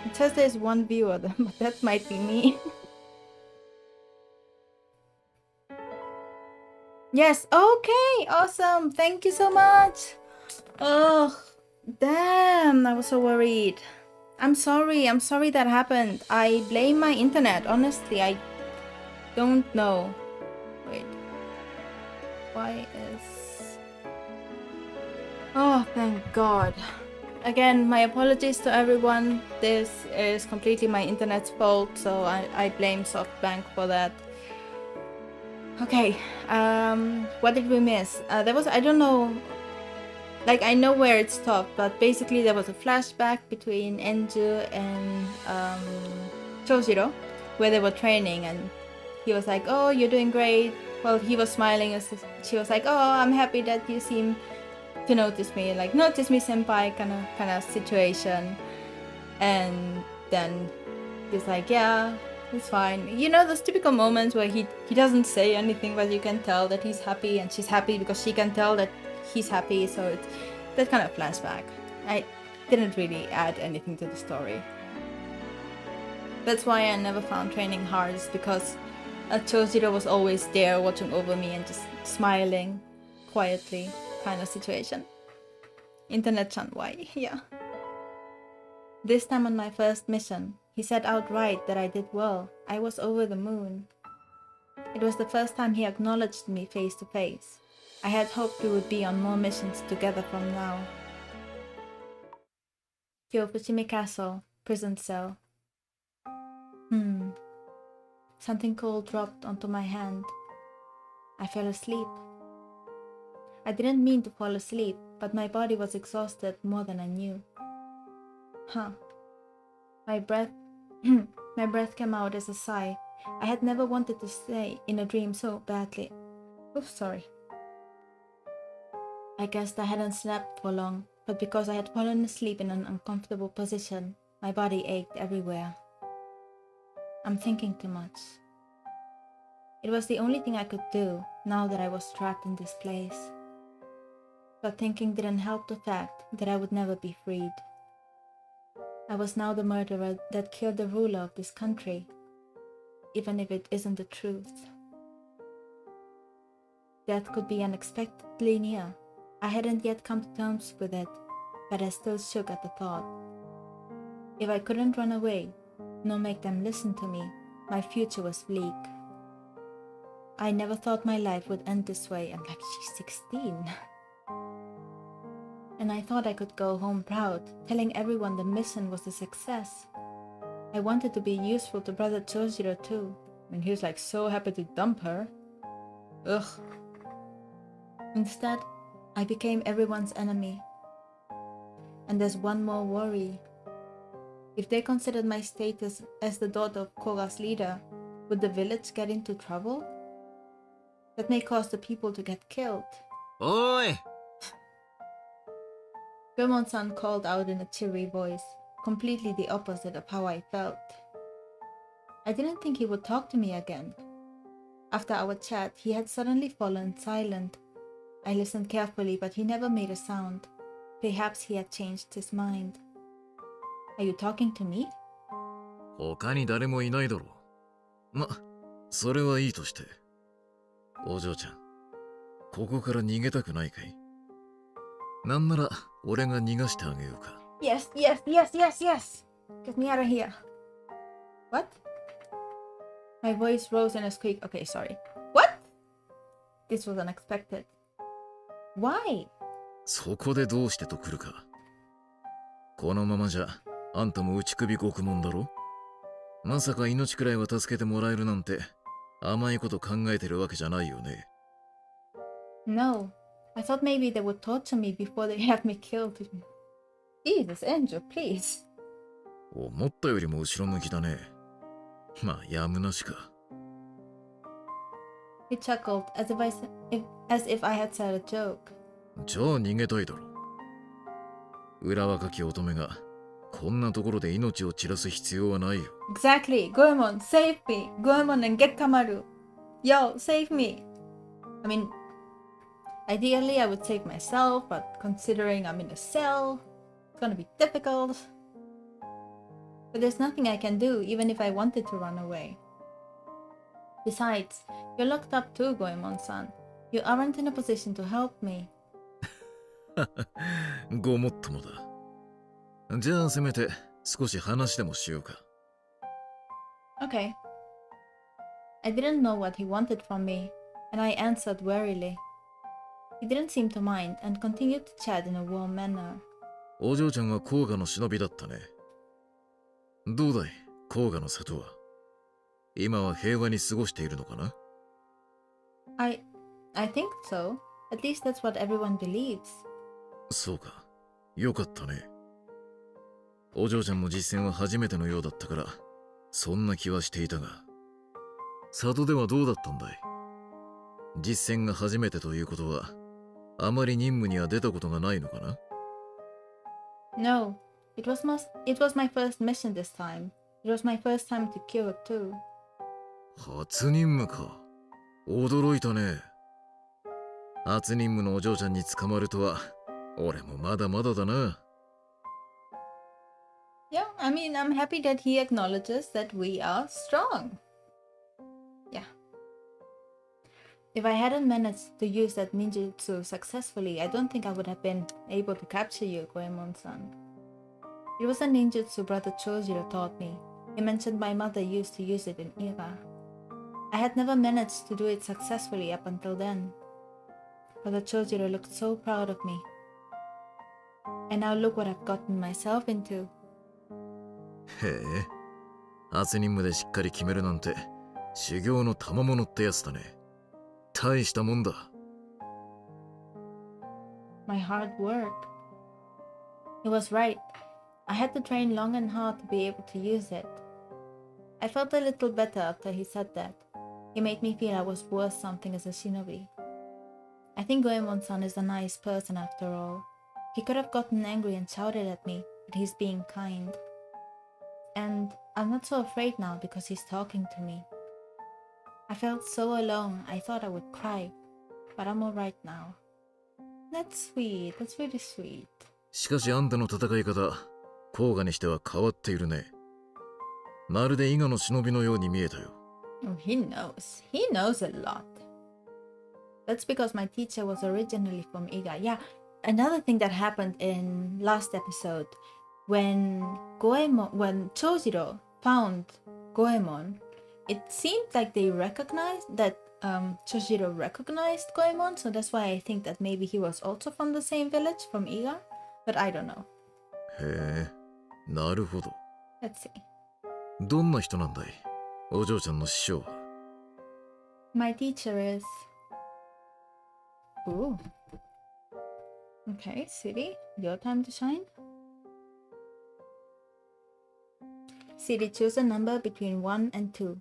It says there's one viewer, but that might be me. Yes, okay, awesome. Thank you so much. Oh, damn, I was so worried. I'm sorry that happened. I blame my internet, honestly. I don't know. Wait. Why is... Oh, thank God. Again, my apologies to everyone. This is completely my internet's fault, so I blame SoftBank for that. Okay, what did we miss? There was, I don't know, like I know where it stopped, but basically there was a flashback between Enju and Chojiro, where they were training, and he was like, oh, you're doing great. Well, he was smiling as she was like, oh, I'm happy that you seem to notice me, like notice me senpai kind of situation. And then he's like, yeah, It's fine. You know those typical moments where he doesn't say anything, but you can tell that he's happy, and she's happy because she can tell that he's happy. So it's that kind of flashback. I didn't really add anything to the story. That's why I never found training hard, is because Chojiro was always there watching over me and just smiling quietly, kind of situation. Internet-chan, why? Yeah. This time on my first mission, he said outright that I did well. I was over the moon. It was the first time he acknowledged me face to face. I had hoped we would be on more missions together from now. Kyofushimi Castle, prison cell. Something cold dropped onto my hand. I fell asleep. I didn't mean to fall asleep, but my body was exhausted more than I knew. My breath came out as a sigh. I had never wanted to stay in a dream so badly. Oops, sorry. I guessed I hadn't slept for long, but because I had fallen asleep in an uncomfortable position, my body ached everywhere. I'm thinking too much. It was the only thing I could do now that I was trapped in this place. But thinking didn't help the fact that I would never be freed. I was now the murderer that killed the ruler of this country, even if it isn't the truth. Death could be unexpectedly near. I hadn't yet come to terms with it, but I still shook at the thought. If I couldn't run away, nor make them listen to me, my future was bleak. I never thought my life would end this way, and like she's 16. And I thought I could go home proud, telling everyone the mission was a success. I wanted to be useful to brother Chojiro too, and he was like so happy to dump her. Ugh. Instead, I became everyone's enemy. And there's one more worry. If they considered my status as the daughter of Koga's leader, would the village get into trouble? That may cause the people to get killed. Oi! Goemon-san called out in a cheery voice, completely the opposite of how I felt. I didn't think he would talk to me again. After our chat, he had suddenly fallen silent. I listened carefully, but he never made a sound. Perhaps he had changed his mind. Are you talking to me? 他に誰もいないだろう。ま、それはいいとして。お嬢ちゃん、ここから逃げたくないかい？なんなら俺が逃がしてあげようか。Yes, yes, yes, yes, yes! Get me out of here. What? My voice rose in a squeak. Okay, sorry. What? This was unexpected. Why? そこでどうしてと来るか。このままじゃ、あんたも打ち首獄門だろ？まさか命くらいは助けてもらえるなんて、甘いこと考えてるわけじゃないよね。No. I thought maybe they would torture me before they have me killed. Jesus, Angel, please. 思ったよりも後ろ向きだね。まあ、やむなしか。He chuckled as if I had said a joke. じゃあ逃げたいだろ。裏若き乙女がこんなところで命を散らす必要はないよ。Exactly. Goemon, save me. Goemon and get Kamaru. Yo, save me. I mean, ideally I would save myself, but considering I'm in a cell, it's gonna be difficult. But there's nothing I can do, even if I wanted to run away. Besides, you're locked up too, Goemon-san. You aren't in a position to help me. ごもっともだ。じゃあせめて少し話でもしようか。Okay. I didn't know what he wanted from me, and I answered warily. He didn't seem to mind and continued to chat in a warm manner. お嬢ちゃんは甲賀の忍びだったね。どうだい、甲賀の里は。今は平和に過ごしているのかな？ I think so. At least that's what everyone believes. そうか。よかったね。お嬢ちゃんも実践は初めてのようだったから、そんな気はしていたが。里ではどうだったんだい？実践が初めてということは、あまり任務には出たことがないのかな？ No, it was my first mission this time. It was my first time to kill too. 初任務か。驚いたね。初任務のお嬢ちゃんに捕まるとは、俺もまだまだだな。Yeah, I mean, I'm happy that he acknowledges that we are strong. Yeah. If I hadn't managed to use that ninjutsu successfully, I don't think I would have been able to capture you, Goemon-san. It was a ninjutsu Brother Chojiro taught me. He mentioned my mother used to use it in Iga. I had never managed to do it successfully up until then. Brother Chojiro looked so proud of me. And now look what I've gotten myself into. へえ。初任務でしっかり決めるなんて、修行の賜物ってやつだね。大したもんだ。My hard work. He was right. I had to train long and hard to be able to use it. I felt a little better after he said that. He made me feel I was worth something as a shinobi. I think Goemon-san is a nice person after all. He could have gotten angry and shouted at me, but he's being kind. And I'm not so afraid now because he's talking to me. I felt so alone, I thought I would cry, but I'm alright now. That's sweet, that's really sweet. しかしあんたの戦い方、甲賀にしては変わっているね。まるで伊賀の忍びのように見えたよ。Oh, he knows a lot. That's because my teacher was originally from Iga. Yeah, another thing that happened in last episode, when Chojiro found Goemon, it seemed like they recognized that Chojiro recognized Goemon, so that's why I think that maybe he was also from the same village, from Iga, but I don't know. へえ、なるほど。Let's see. どんな人なんだい、お嬢ちゃんの師匠は。My teacher is... Ooh. Okay, City, your time to shine. City, choose a number between 1 and 2.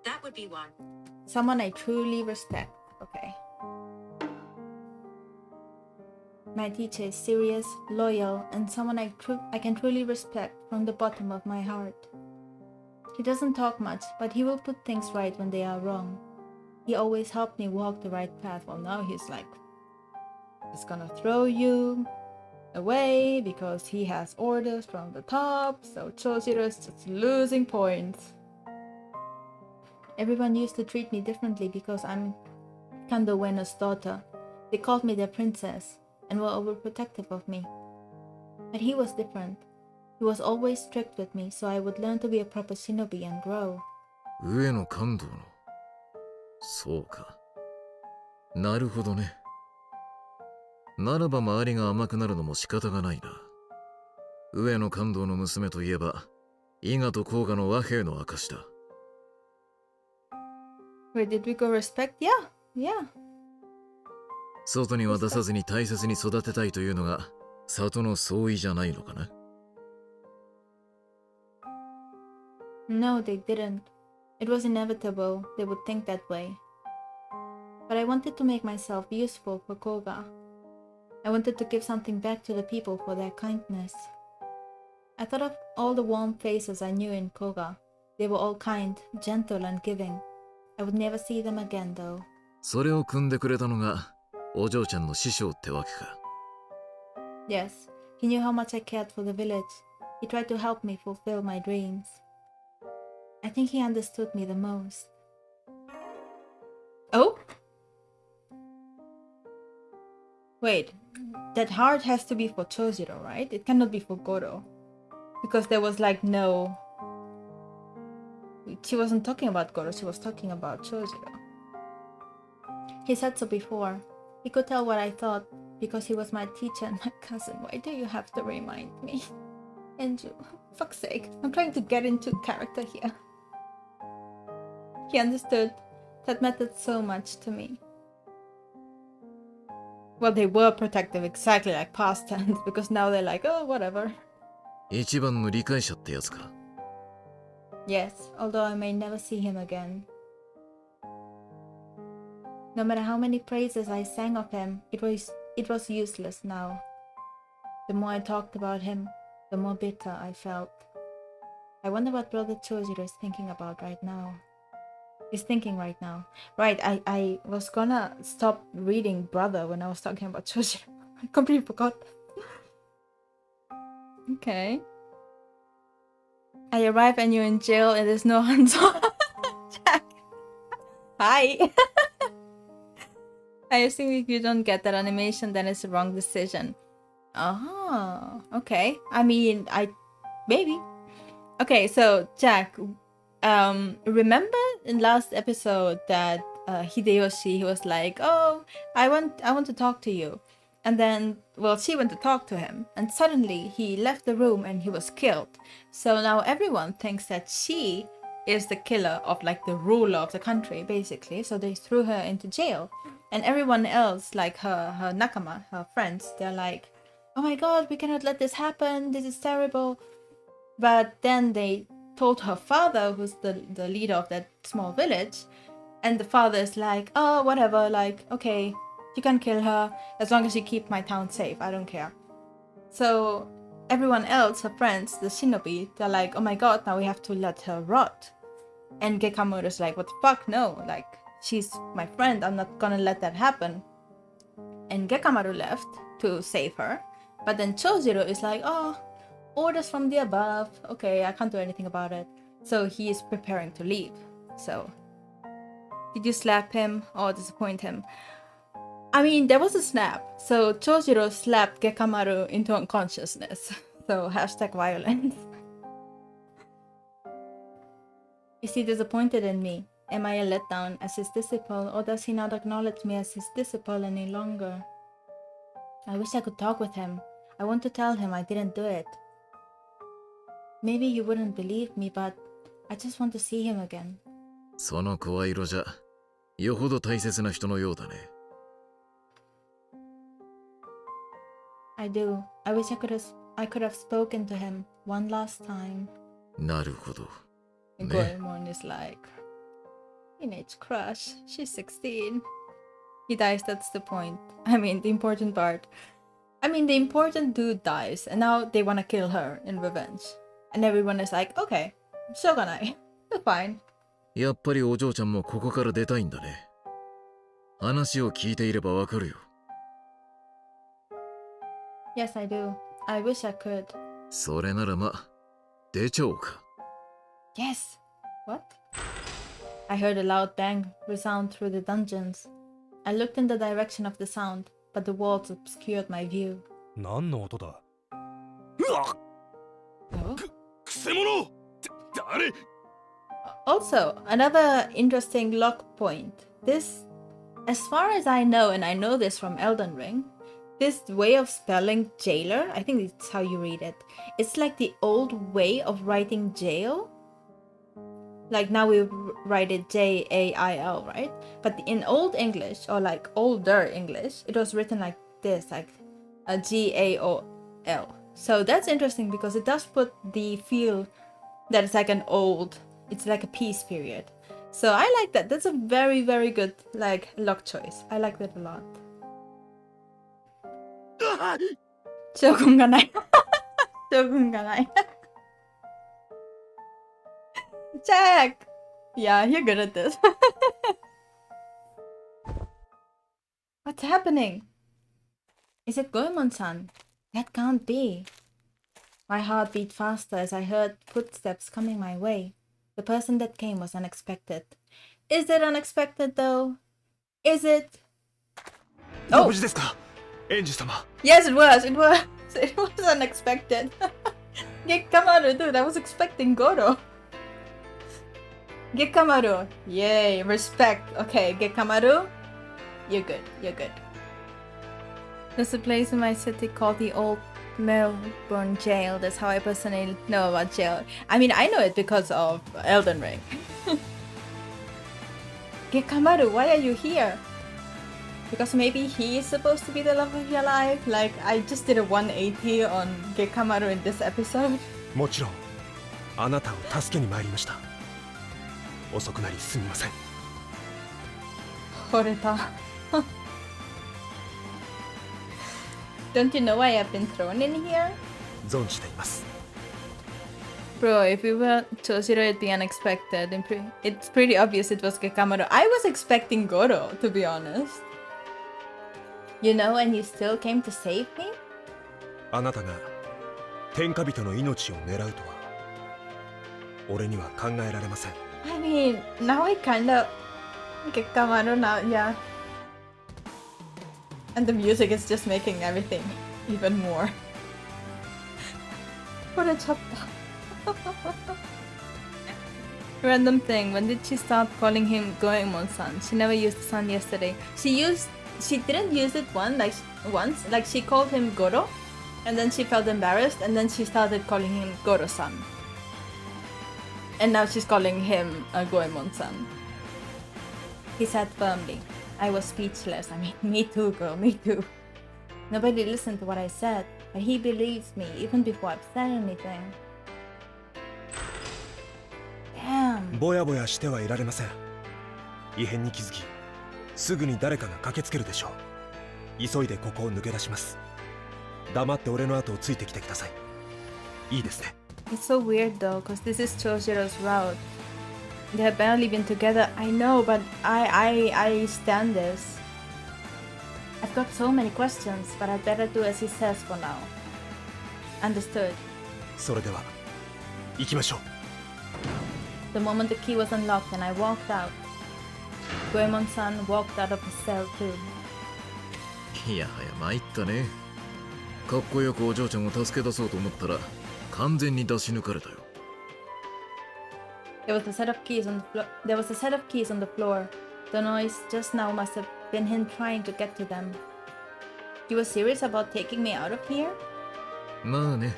That would be 1. Someone I truly respect. Okay. My teacher is serious, loyal, and someone I can truly respect from the bottom of my heart. He doesn't talk much, but he will put things right when they are wrong. He always helped me walk the right path. Well, now he's like, he's gonna throw you away because he has orders from the top, so Chojiro is just losing points. Everyone used to treat me differently because I'm Kando Ueno's daughter. They called me their princess and were overprotective of me. But he was different. He was always strict with me, so I would learn to be a proper shinobi and grow. 上野感動の。そうか。なるほどね。ならば周りが甘くなるのも仕方がないな。上野感動の娘といえば、伊賀と甲賀の和平の証だ。Where did we go respect? Yeah, yeah. 外には出さずに大切に育てたいというのが里の総意じゃないのかな。No, they didn't. It was inevitable they would think that way. But I wanted to make myself useful for Koga. I wanted to give something back to the people for their kindness. I thought of all the warm faces I knew in Koga. They were all kind, gentle, and giving. I would never see them again, though. それを組んでくれたのがお嬢ちゃんの師匠ってわけか。Yes, he knew how much I cared for the village. He tried to help me fulfill my dreams. I think he understood me the most. Oh? Wait, that heart has to be for Chojiro, right? It cannot be for Goro. Because there was like no... She wasn't talking about Goro, she was talking about Chojiro. He said so before. He could tell what I thought because he was my teacher and my cousin. Why do you have to remind me? Enju, fuck's sake. I'm trying to get into character here. He understood. That mattered so much to me. Well, they were protective, exactly like past tense, because now they're like, oh, whatever. 一番の理解者ってやつか。Yes, although I may never see him again. No matter how many praises I sang of him, it was useless now. The more I talked about him, the more bitter I felt. I wonder what brother Chojiro is thinking about right now. He's thinking right now. Right, I was gonna stop reading brother when I was talking about Chojiro. I completely forgot. Okay. I arrive and you're in jail and there's no hands-on. Jack. Hi. I assume if you don't get that animation, then it's the wrong decision. Okay. I mean, maybe. Okay, so Jack, remember in last episode that Hideyoshi, he was like, "Oh, I want to talk to you," and then, well, she went to talk to him, and suddenly he left the room and he was killed. So now everyone thinks that she is the killer of like the ruler of the country, basically. So they threw her into jail, and everyone else, like her nakama, her friends, they're like, "Oh my God, we cannot let this happen. This is terrible." But then they told her father, who's the leader of that small village, and the father is like, "Oh, whatever, like, okay, you can kill her as long as you keep my town safe. I don't care." So everyone else, her friends, the shinobi, they're like, "Oh my God, now we have to let her rot." And Gekamaru's like, "What the fuck? No, like, she's my friend. I'm not gonna let that happen." And Gekamaru left to save her. But then Chojiro is like, "Oh, orders from the above. Okay, I can't do anything about it." So he is preparing to leave. So, did you slap him or disappoint him? I mean, there was a slap. So Chojiro slapped Gekamaru into unconsciousness. So #violence. Is he disappointed in me? Am I a letdown as his disciple, or does he not acknowledge me as his disciple any longer? I wish I could talk with him. I want to tell him I didn't do it. Maybe he wouldn't believe me, but I just want to see him again. その声色じゃ、よほど大切な人のようだね。I do. I wish I could have spoken to him one last time. なるほど。 And Goemon is like, teenage crush. She's 16. He dies, that's the point. I mean, the important part. I mean, the important dude dies, and now they want to kill her in revenge. And everyone is like, okay, shogunai. That's fine. やっぱりお嬢ちゃんもここから出たいんだね。話を聞いていればわかるよ。Yes, I do. I wish I could. それならま、出ちゃおうか。Yes! What? I heard a loud bang resound through the dungeons. I looked in the direction of the sound, but the walls obscured my view. 何の音だ？ Oh? くせ者！誰？ Also, another interesting lock point. This, as far as I know, and I know this from Elden Ring, this way of spelling jailer, I think it's how you read it. It's like the old way of writing jail. Like now we write it Jail, right? But in Old English, or like older English, it was written like this, like a Gaol. So that's interesting because it does put the feel that it's like it's like a peace period. So I like that. That's a very, very good like lock choice. I like that a lot. Shogun ga nai. Shogun ga nai. Jack! Yeah, you're good at this. What's happening? Is it Goemon-san? That can't be. My heart beat faster as I heard footsteps coming my way. The person that came was unexpected. Is it unexpected though? Is it? Oh! 無事ですか？エンジュ様。 Yes, it was. It was unexpected. Gekamaru, dude, I was expecting Goro. Gekamaru. Yay, respect. Okay, Gekamaru. You're good. You're good. There's a place in my city called the Old Melbourne Jail. That's how I personally know about jail. I mean, I know it because of Elden Ring. Gekamaru, why are you here? Because maybe he is supposed to be the love of your life? Like, I just did a 180 on Gekamaru in this episode. もちろん、あなたを助けに参りました。遅くなりすみません。惚れた。Don't you know I have been thrown in here? 存じています。Bro, if we were Toshiro, it'd be unexpected. It's pretty obvious it was Gekamaru. I was expecting Goro, to be honest. You know, and you still came to save me? あなたが天下人の命を狙うとは俺には考えられません。 I mean, now I kinda Gekamaru now, yeah. And the music is just making everything even more. What a chapter. Random thing, when did she start calling him Goemon-san? She never used the san yesterday. She didn't use it once, like she called him Goro, and then she felt embarrassed, and then she started calling him Goro-san. And now she's calling him Goemon-san. He said firmly. I was speechless. I mean, me too, girl, me too. Nobody listened to what I said, but he believes me even before I've said anything. Damn. ぼやぼやしてはいられません。異変に気づき、すぐに誰かが駆けつけるでしょう。急いでここを抜け出します。黙って俺の後をついてきてください。いいですね。It's so weird though, because this is Choshiro's route. They have barely been together. I know, but I stand this. I've got so many questions, but I'd better do as he says for now. Understood. それでは行きましょう。 The moment the key was unlocked and I walked out, Goemon-san walked out of his cell too. いやはや参ったね。かっこよくお嬢ちゃんを助け出そうと思ったら完全に出し抜かれたよ。There was a set of keys on the floor. The noise just now must have been him trying to get to them. You were serious about taking me out of here? まあね、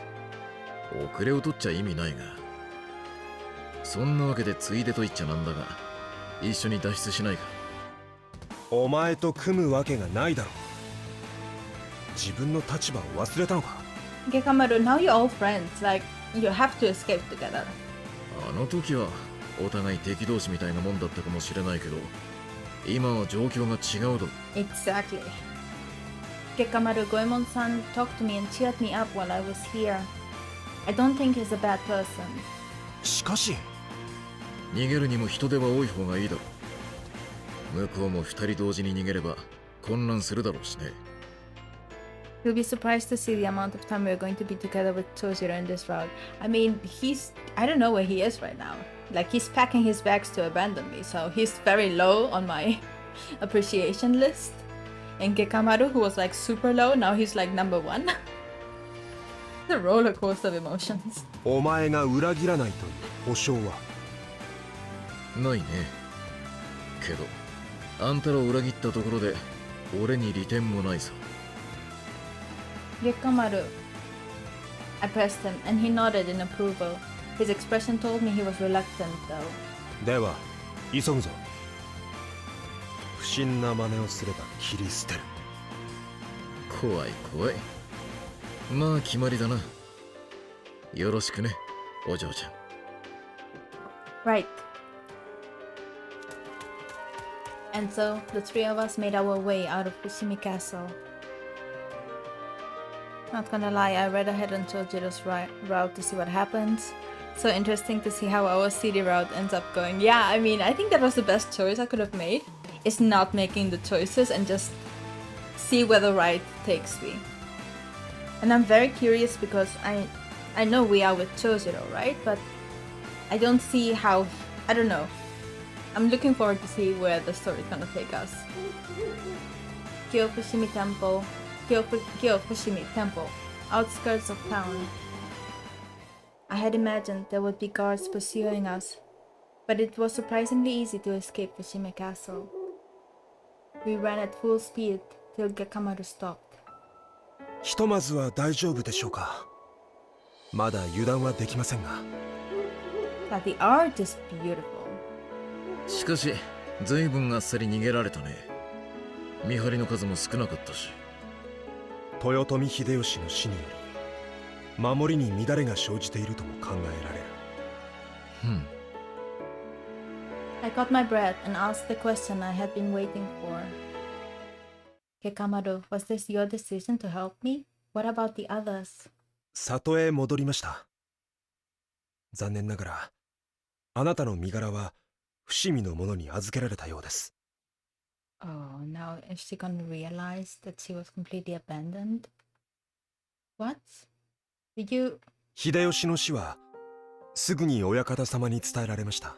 遅れを取っちゃ意味ないが。そんなわけでついでと言っちゃなんだが、一緒に脱出しないか。お前と組むわけがないだろう。自分の立場を忘れたのか。 Gekamaru, now you're all friends. Like, you have to escape together. あの時はお互い敵同士みたいなもんだったかもしれないけど、今は状況が違うだろ。 Exactly. Gekamaru, Goemon-san talked to me and cheered me up while I was here. I don't think he's a bad person. しかし逃げるにも人手は多い方がいいだろう。向こうも二人同時に逃げれば混乱するだろうしね。You'll be surprised to see the amount of time we're going to be together with Toshiro in this route. I mean, I don't know where he is right now. Like, he's packing his bags to abandon me, so he's very low on my appreciation list. And Gekamaru, who was like super low, now he's like number 1. The roller coaster of emotions. お前が裏切らないという保証はないね。けどあんたらを裏切ったところで俺に利点もないさ。Gekamaru. I pressed him, and he nodded in approval. His expression told me he was reluctant, though. では急ぐぞ。不審な真似をすれば切り捨てる。怖い怖い。まあ決まりだな。よろしくね、お嬢ちゃん。Right. And so, the three of us made our way out of Fushimi Castle. Not gonna lie, I read ahead on Chojiro's route to see what happens. So interesting to see how our city route ends up going. Yeah, I mean, I think that was the best choice I could have made. Is not making the choices and just see where the ride takes me. And I'm very curious because I know we are with Chojiro, right? But I don't see how, I don't know. I'm looking forward to see where the story is gonna take us. Kyofushimi Temple, outskirts of town. I had imagined there would be guards pursuing us, but it was surprisingly easy to escape Fushimi Castle. We ran at full speed till Gekamaru stopped. ひとまずは大丈夫でしょうか。まだ油断はできませんが。But the art is beautiful. しかし随分あっさり逃げられたね。見張りの数も少なかったし。豊臣秀吉の死により守りに乱れが生じているとも考えられる。I caught my breath and asked the question I had been waiting for. Gekamaru, was this your decision to help me? What about the others? 里へ戻りました。残念ながらあなたの身柄は伏見の者に預けられたようです。 Oh, now is she gonna realize that she was completely abandoned? What? Did you... 秀吉の死はすぐに親方様に伝えられました。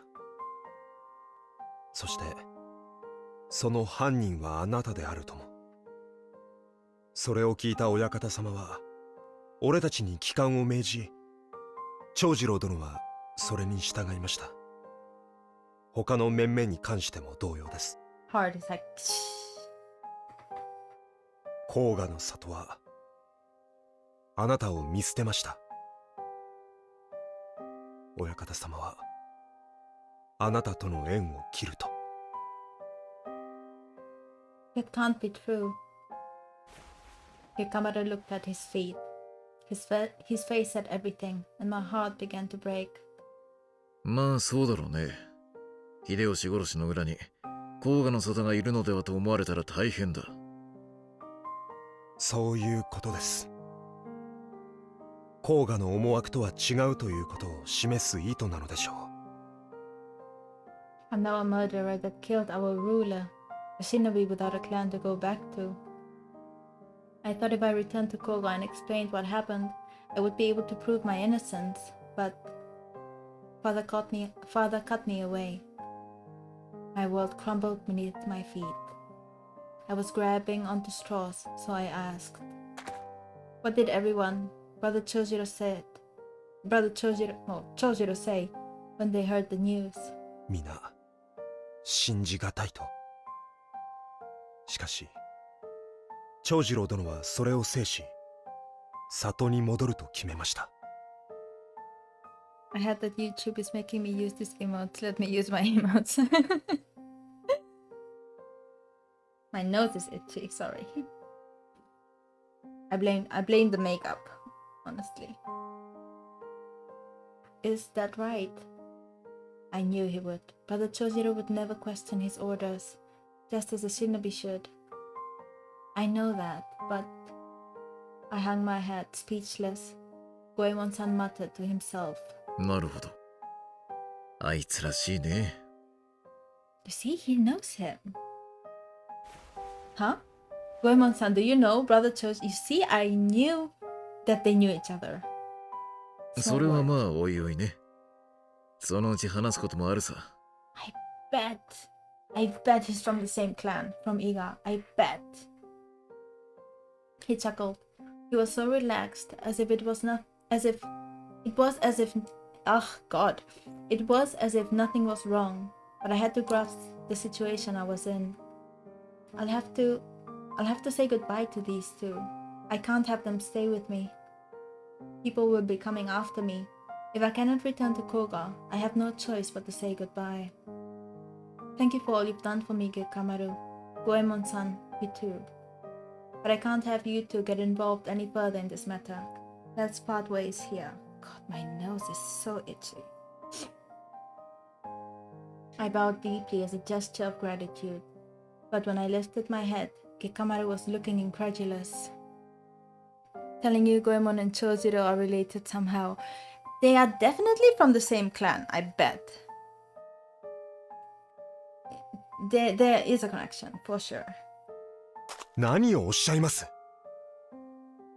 そしてその犯人はあなたであるとも。それを聞いた親方様は俺たちに帰還を命じ、長次郎殿はそれに従いました。他の面々に関しても同様です。 Heart is like... 甲賀の里はあなたを見捨てました。親方様はあなたとの縁を切ると。 It can't be true. Hikamada looked at his feet. His face said everything, and my heart began to break. まあそうだろうね。秀吉殺しの裏に甲賀の里がいるのではと思われたら大変だ。そういうことです。甲賀の思惑とは違うということを示す意図なのでしょう。 I'm now a murderer that killed our ruler, a shinobi without a clan to go back to. I thought if I returned to Koga and explained what happened, I would be able to prove my innocence, but father cut me away. My world crumbled beneath my feet. I was grabbing onto straws, so I asked, what did everyone, Brother Chojiro say when they heard the news? 皆信じがたいと。しかし長次郎殿はそれを制し里に戻ると決めました。 I heard that YouTube is making me use these emotes. Let me use my emotes. My nose is itchy, sorry. I blame the makeup, honestly. Is that right? I knew he would. Brother Chojiro would never question his orders, just as a shinobi should. I know that, but... I hung my head, speechless. Goemon-san muttered to himself. なるほど。あいつらしいね。You see, he knows him. Huh? Goemon-san, do you know Brother Choji? You see, I knew that they knew each other. それはまあおいおいね。そのうち話すこともあるさ。I bet he's from the same clan, from Iga. I bet. He chuckled. He was so relaxed, as if it was nothing was wrong. But I had to grasp the situation I was in. I'll have to say goodbye to these two. I can't have them stay with me. People will be coming after me. If I cannot return to Koga, I have no choice but to say goodbye. Thank you for all you've done for me, Gekamaru. Goemon-san, you too. But I can't have you two get involved any further in this matter. Let's part ways here. God, my nose is so itchy. I bowed deeply as a gesture of gratitude. But when I lifted my head, Gekamaru was looking incredulous. Telling you Goemon and Chojiro are related somehow. They are definitely from the same clan, I bet. There is a connection, for sure. 何をおっしゃいます。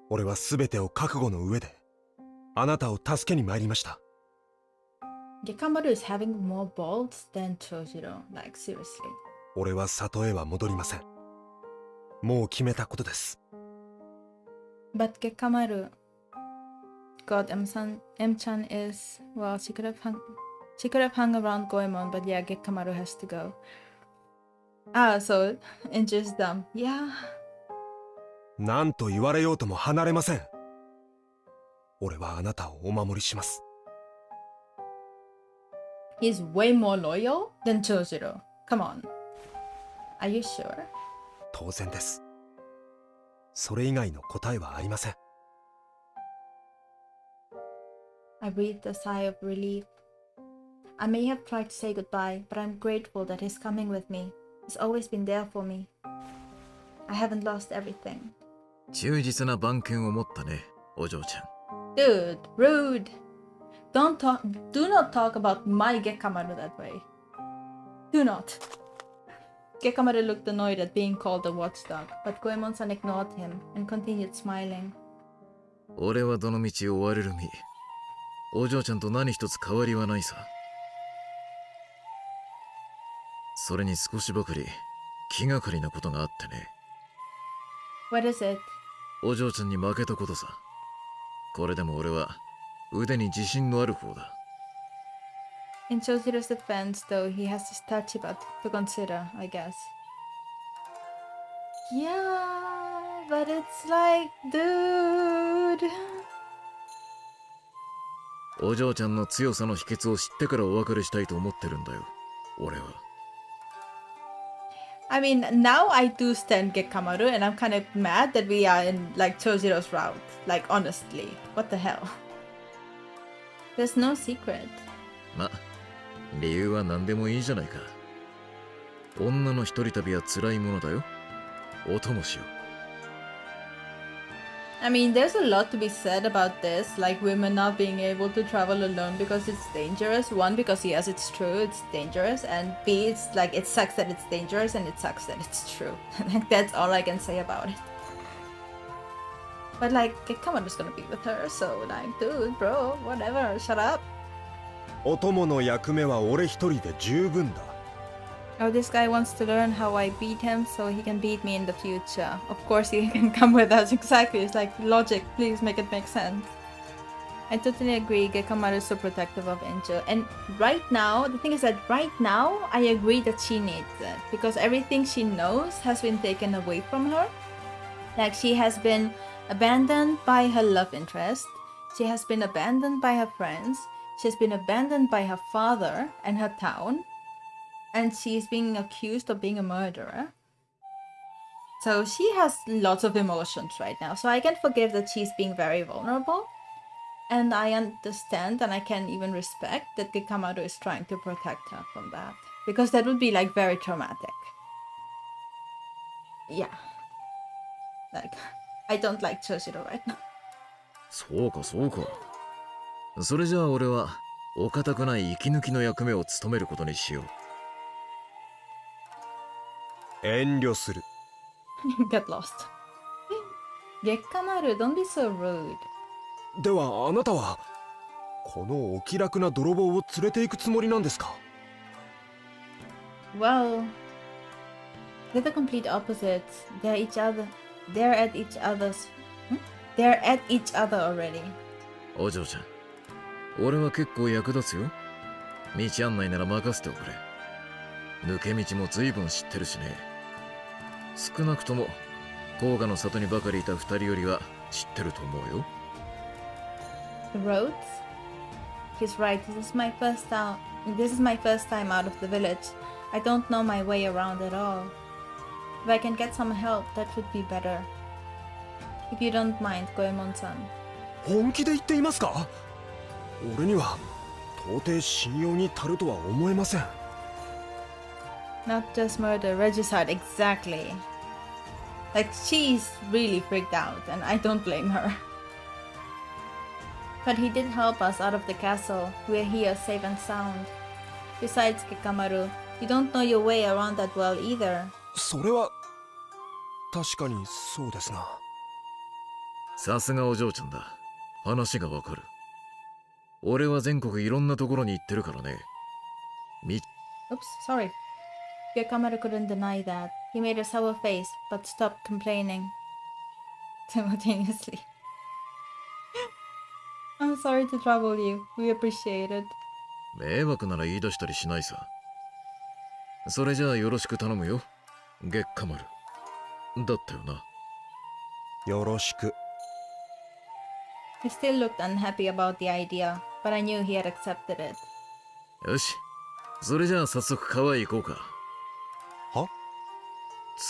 俺は全てを覚悟の上であなたを助けに参りました。 Gekamaru is having more balls than Chojiro, like seriously. 俺は里へは戻りません。もう決めたことです。 But Gekamaru, God, M-chan is, well, she could have hung around Goemon, but yeah, Gekamaru has to go. Ah, so, and just dumb. Yeah. 何と言われようとも離れません。俺はあなたをお守りします。 He's way more loyal than Chojiro. Come on. Are you sure? 当然です。それ以外の答えはありません。 I breathed a sigh of relief. I may have tried to say goodbye, but I'm grateful that he's coming with me. He's always been there for me. I haven't lost everything. 忠実な番犬を持ったね、お嬢ちゃん。Dude, rude. Do not talk about my Gekamaru that way. Do not. Gekamaru looked annoyed at being called a watchdog, but Goemon-san ignored him and continued smiling. 俺はどの道を追われる身。お嬢ちゃんと何一つ変わりはないさ。それに少しばかり気がかりなことがあってね。What is it? お嬢ちゃんに負けたことさ。これでも俺は腕に自信のある方だ。In Chojiro's defense, though, he has his Tachiba to consider, I guess. Yeah, but it's like, dude. お嬢ちゃんの強さの秘訣を知ってからお別れしたいと思ってるんだよ。俺は。I mean, now I do stand Gekamaru, and I'm kind of mad that we are in, like, Chojiro's route. Like, honestly. What the hell? There's no secret. ま、理由は何でもいいじゃないか。女の一人旅は辛いものだよ。お供しよう。I mean, there's a lot to be said about this, like women not being able to travel alone because it's dangerous. One, because yes, it's true, it's dangerous, and B, it's like it sucks that it's dangerous and it sucks that it's true. Like that's all I can say about it. But like, Gekamaru's gonna be with her, so like, dude, bro, whatever, shut up. お供の役目は俺一人で十分だ。Oh, this guy wants to learn how I beat him so he can beat me in the future. Of course he can come with us, exactly. It's like logic, please make it make sense. I totally agree, Gekamaru is so protective of Angel. And right now, the thing is that right now, I agree that she needs it. Because everything she knows has been taken away from her. Like she has been abandoned by her love interest. She has been abandoned by her friends. She has been abandoned by her father and her town. And she's being accused of being a murderer. So she has lots of emotions right now. So I can forgive that she's being very vulnerable. And I understand and I can even respect that Gekamaru is trying to protect her from that. Because that would be like very traumatic. Yeah. Like, I don't like Chojiro right now. そうかそうか。それじゃあ俺はお堅くない息抜きの役目を務めることにしよう。遠慮する。Get lost. Gekamaru, don't be so rude. ではあなたはこのお気楽な泥棒を連れて行くつもりなんですか？ Well, they're the complete opposites. They're at each other's. They're at each other already. お嬢ちゃん、俺は結構役立つよ。道案内なら任せておくれ。抜け道も随分知ってるしね。少なくとも甲賀の里にばかりいた二人よりは知ってると思うよ。The roads? He's right. This is my first time out of the village. I don't know my way around at all. If I can get some help, that would be better. If you don't mind, Goemon-san. 本気で言っていますか？俺には到底信用に足るとは思えません。Not just murder, regicide, exactly. Like, she's really freaked out, and I don't blame her. But he did help us out of the castle. We're here safe and sound. Besides, Gekamaru, you don't know your way around that well either. それは確かにそうですな。さすがお嬢ちゃんだ。話がわかる。俺は全国いろんなところに行ってるからね。Oops, sorry. Gekamaru couldn't deny that. He made a sour face, but stopped complaining. Simultaneously. I'm sorry to trouble you. We appreciate it. 迷惑なら言い出したりしないさ。それじゃあよろしく頼むよ。月下丸。だったよな。よろしく。He still looked unhappy about the idea, but I knew he had accepted it. よし。それじゃあ早速川へ行こうか。は？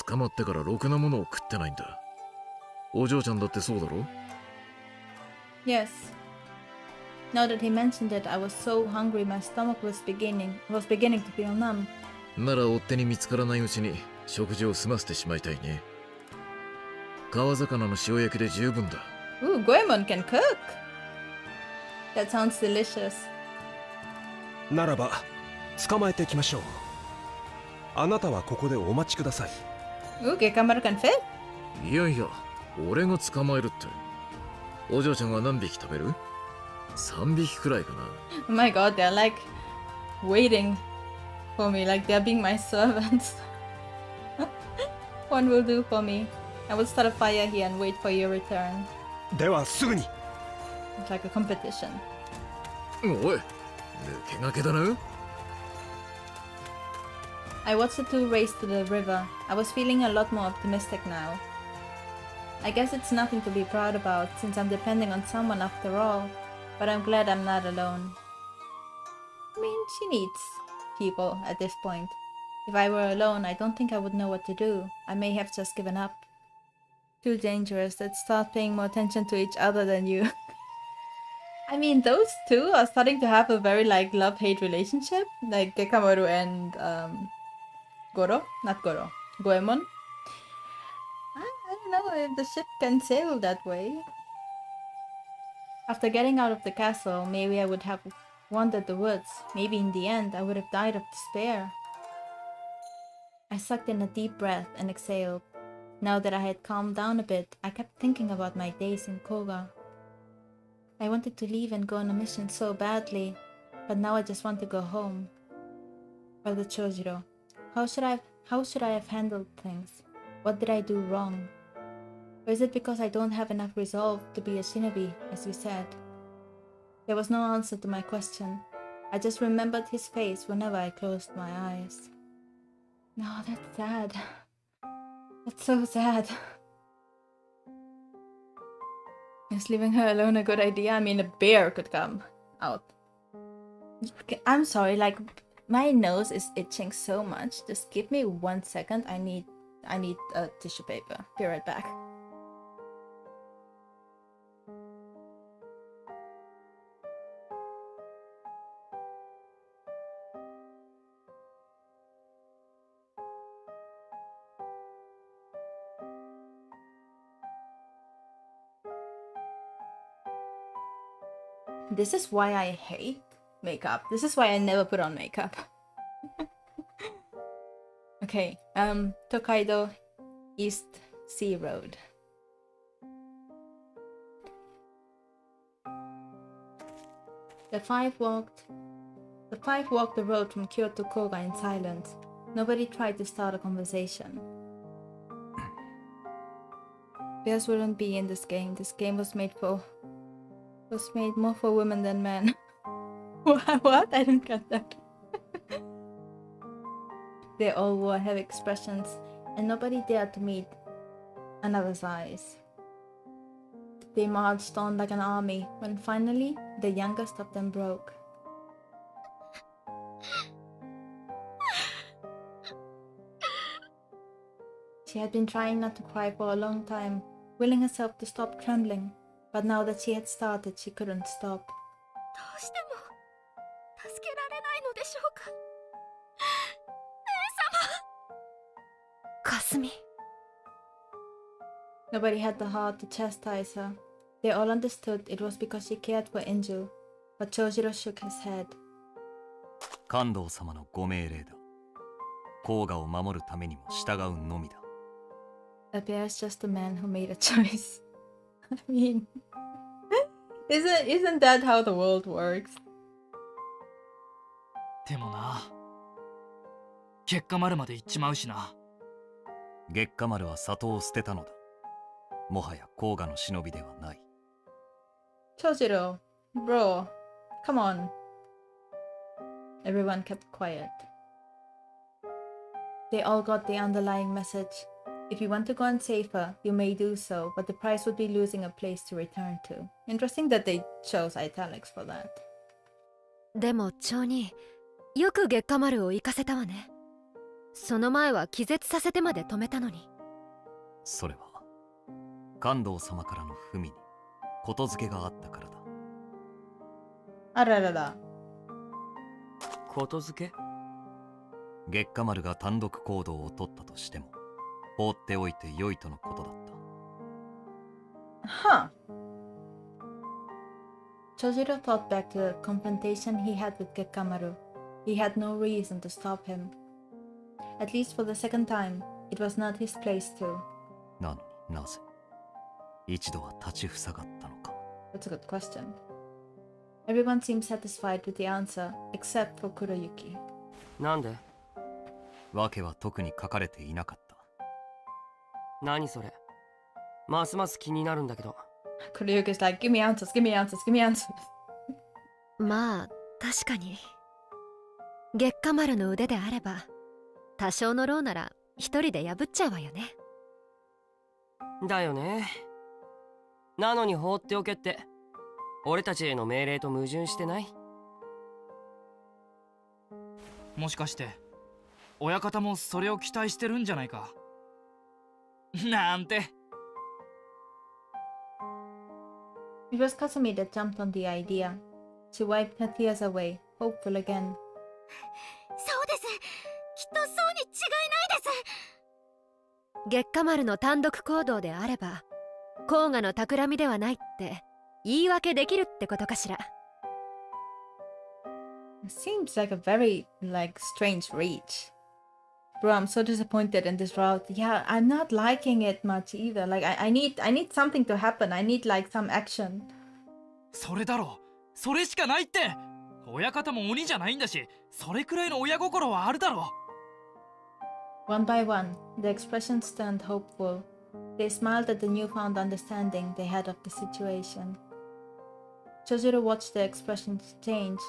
捕まってからろくなものを食ってないんだ。お嬢ちゃんだってそうだろ？ Yes. Now that he mentioned it, I was so hungry my stomach was beginning to feel numb. なら追っ手に見つからないうちに食事を済ませてしまいたいね。川魚の塩焼きで十分だ。Ooh, Goemon can cook! That sounds delicious. ならば捕まえてきましょう。あなたはここでお待ちください。 Ooh, Gekamaru can fit? いやいや、俺が捕まえるって。お嬢ちゃんは何匹食べる？ 3 匹くらいかな。 Oh my god, they're like waiting for me, like they're being my servants. One will do for me. I will start a fire here and wait for your return. ではすぐに。 It's like a competition. おい、抜け駆けだな。 I watched the two race to the river. I was feeling a lot more optimistic now. I guess it's nothing to be proud about since I'm depending on someone after all, but I'm glad I'm not alone. I mean, she needs people at this point. If I were alone, I don't think I would know what to do. I may have just given up. Too dangerous. Let's start paying more attention to each other than you. I mean, those two are starting to have a very like love-hate relationship, like Gekamaru and Goro, not Goro, Goemon. I don't know if the ship can sail that way. After getting out of the castle, maybe I would have wandered the woods. Maybe in the end, I would have died of despair. I sucked in a deep breath and exhaled. Now that I had calmed down a bit, I kept thinking about my days in Koga. I wanted to leave and go on a mission so badly, but now I just want to go home. Brother Chojiro, how should I have handled things? What did I do wrong? Or is it because I don't have enough resolve to be a shinobi, as you said? There was no answer to my question. I just remembered his face whenever I closed my eyes. No, that's sad. That's so sad. Is leaving her alone a good idea? I mean, a bear could come out. I'm sorry, like, my nose is itching so much. Just give me 1 second. I need a tissue paper. Be right back. This is why I hate makeup. This is why I never put on makeup. Okay, Tokaido East Sea Road. The five walked the road from Kyoto to Koga in silence. Nobody tried to start a conversation. Bears wouldn't be in this game. This game was made more for women than men. What? I didn't get that. They all wore heavy expressions, and nobody dared to meet another's eyes. They marched on like an army, when finally, the youngest of them broke. She had been trying not to cry for a long time, willing herself to stop trembling, but now that she had started, she couldn't stop. どうしても助けられないのでしょうか。姉様。かすみ。 Nobody had the heart to chastise her. They all understood it was because she cared for Inju, but Chojiro shook his head. 関東様のご命令だ。甲賀を守るためにも従うのみだ。A bear is just a man who made a choice. I mean, isn't that how the world works? でもな、結果丸まで行っちまうしな。月下丸は里を捨てたのだ。もはや甲賀の忍びではない。Chojiro, bro, come on. Everyone kept quiet. They all got the underlying message. If you want to go and save her, you may do so, but the price would be losing a place to return to. Interesting that they chose italics for that. でも町によく月下丸を行かせたわね。その前は気絶させてまで止めたのに。それは関東様からの文にことづけがあったからだ。あららら。ことづけ？月下丸が単独行動を取ったとしても放っておいて良いとのことだった。Huh. Chojiro thought back to the confrontation he had with Gekamaru. He had no reason to stop him. At least for the second time, it was not his place to. なのになぜ一度は立ちふさがったのか。 That's a good question. Everyone seemed satisfied with the answer, except for Kuroyuki. なんで？訳は特に書かれていなかった。何それ？ますます気になるんだけど。Kuroyuki's like, give me answers, give me answers, give me answers. まあ確かに月下丸の腕であれば多少のローなら一人で破っちゃうわよね。だよね。なのに放っておけって俺たちへの命令と矛盾してない？もしかして親方もそれを期待してるんじゃないか。なんて。It was Kasumi that jumped on the idea. She wiped her tears away, hopeful again. そうです。きっとそうに違いないです。月下丸の単独行動であれば甲賀の企みではないって言い訳できるってことかしら。It seems like a very, strange reach. Bro, I'm so disappointed in this route. Yeah, I'm not liking it much either. I need something to happen. I need, some action. それだろう。それしかないって。親方も鬼じゃないんだし、それくらいの親心はあるだろう。One by one, the expressions turned hopeful. They smiled at the newfound understanding they had of the situation. Chojiro watched their expressions change,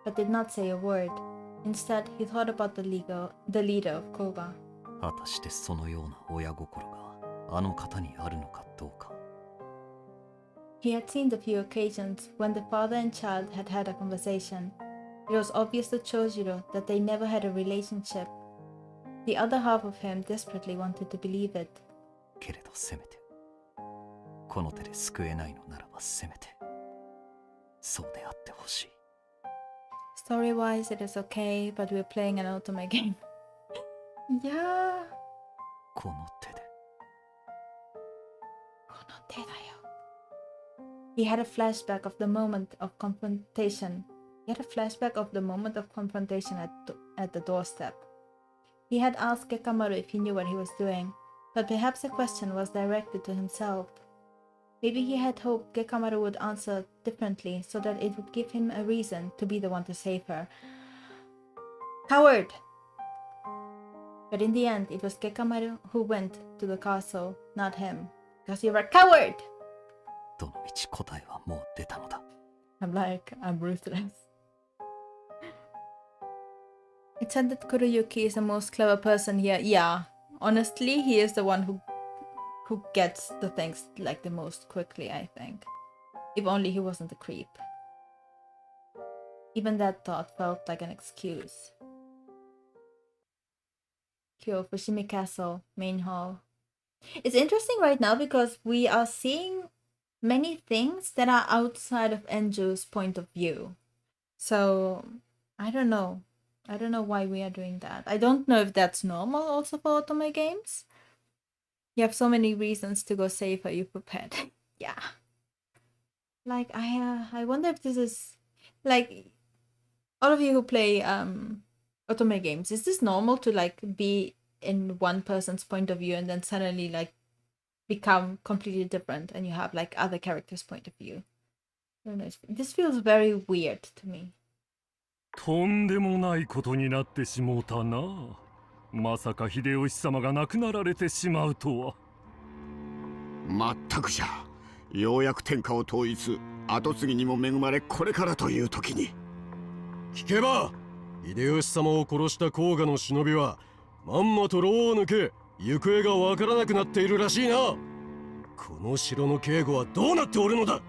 but did not say a word. Instead, he thought about the leader of Koga. 果たしてそのような親心があの方にあるのかどうか。He had seen the few occasions when the father and child had had a conversation. It was obvious to Chojiro that they never had a relationship. The other half of him desperately wanted to believe it. けれどせめてこの手で救えないのならばせめてそうであってほしい。Story-wise, it is okay, but we're playing an OTOME game. Yeah. この手で。この手だよ。He had a flashback of the moment of confrontation. He had a flashback of the moment of confrontation at the doorstep. He had asked Gekamaru if he knew what he was doing, but perhaps the question was directed to himself. Maybe he had hoped Gekamaru would answer differently so that it would give him a reason to be the one to save her. Coward! But in the end, it was Gekamaru who went to the castle, not him. Because you're a coward! どのみち答えはもう出たのだ。I'm ruthless. It said that Kuroyuki is the most clever person here. Yeah, honestly, he is the one who gets the things the most quickly, I think. If only he wasn't a creep. Even that thought felt like an excuse. Kyo Fushimi Castle, main hall. It's interesting right now because we are seeing many things that are outside of Enju's point of view. So, I don't know. I don't know why we are doing that. I don't know if that's normal also for OTOME games. You have so many reasons to go save her, you prepared. Yeah. I wonder if this is, all of you who play OTOME games, is this normal to, be in one person's point of view and then suddenly, become completely different and you have, other characters' point of view? I don't know. This feels very weird to me. とんでもないことになってしもうたな。まさか秀吉様が亡くなられてしまうとは。まったくじゃ。ようやく天下を統一、跡継ぎにも恵まれこれからという時に。聞けば、秀吉様を殺した甲賀の忍びはまんまと牢を抜け行方がわからなくなっているらしいな。この城の警護はどうなっておるのだ。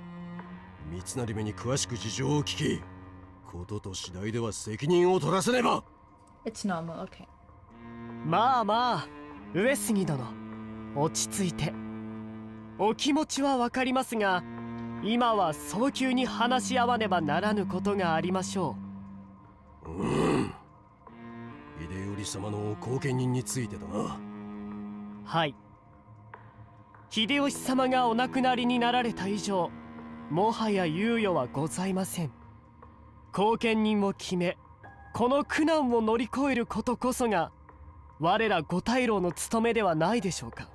三成めに詳しく事情を聞き、ことと次第では責任を取らせねば。It's normal, okay. まあまあ、上杉殿、落ち着いて。お気持ちはわかりますが、今は早急に話し合わねばならぬことがありましょう。秀頼様の後見人についてだな。はい。秀吉様がお亡くなりになられた以上、もはや猶予はございません。後見人を決め、この苦難を乗り越えることこそが我ら五大老の務めではないでしょうか。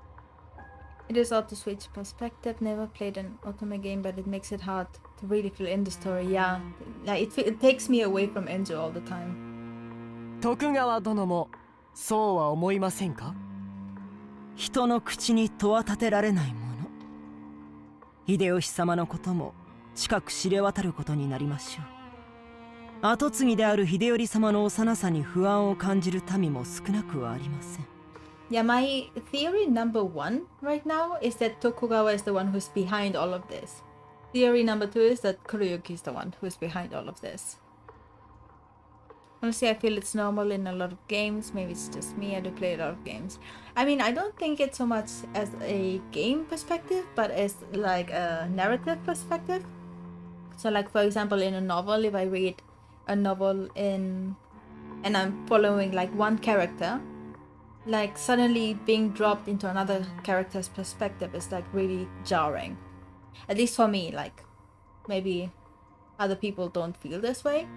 It is odd to switch perspective. Never played an otome game, but it makes it hard to really feel in the story. Yeah, it takes me away from Enjo all the time. 徳川殿もそうは思いませんか？人の口に戸は立てられないもの。秀吉様のことも近く知れ渡ることになりましょう。跡継ぎである秀頼様の幼さに不安を感じる民も少なくはありません。Yeah, my theory number 1 right now is that Tokugawa is the one who's behind all of this. Theory number 2 is that Kuruyuki is the one who's behind all of this. Honestly, I feel it's normal in a lot of games. Maybe it's just me. I do play a lot of games. I mean, I don't think it's so much as a game perspective, but as like a narrative perspective. So like, for example, in a novel, if I read a novel and I'm following like one character, like suddenly being dropped into another character's perspective is like really jarring. At least for me, like maybe other people don't feel this way,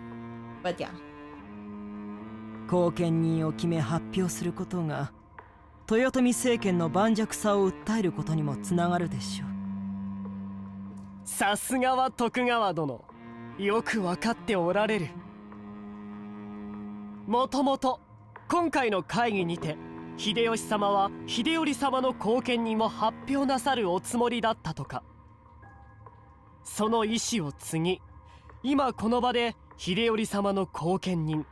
but yeah. 後見人を決め発表することが豊臣政権の盤石さを訴えることにもつながるでしょう。さすがは徳川殿、よくわかっておられる。もともと今回の会議にて秀吉様は秀頼様の後見人を発表なさるおつもりだったとか。その意思を継ぎ、今この場で秀頼様の後見人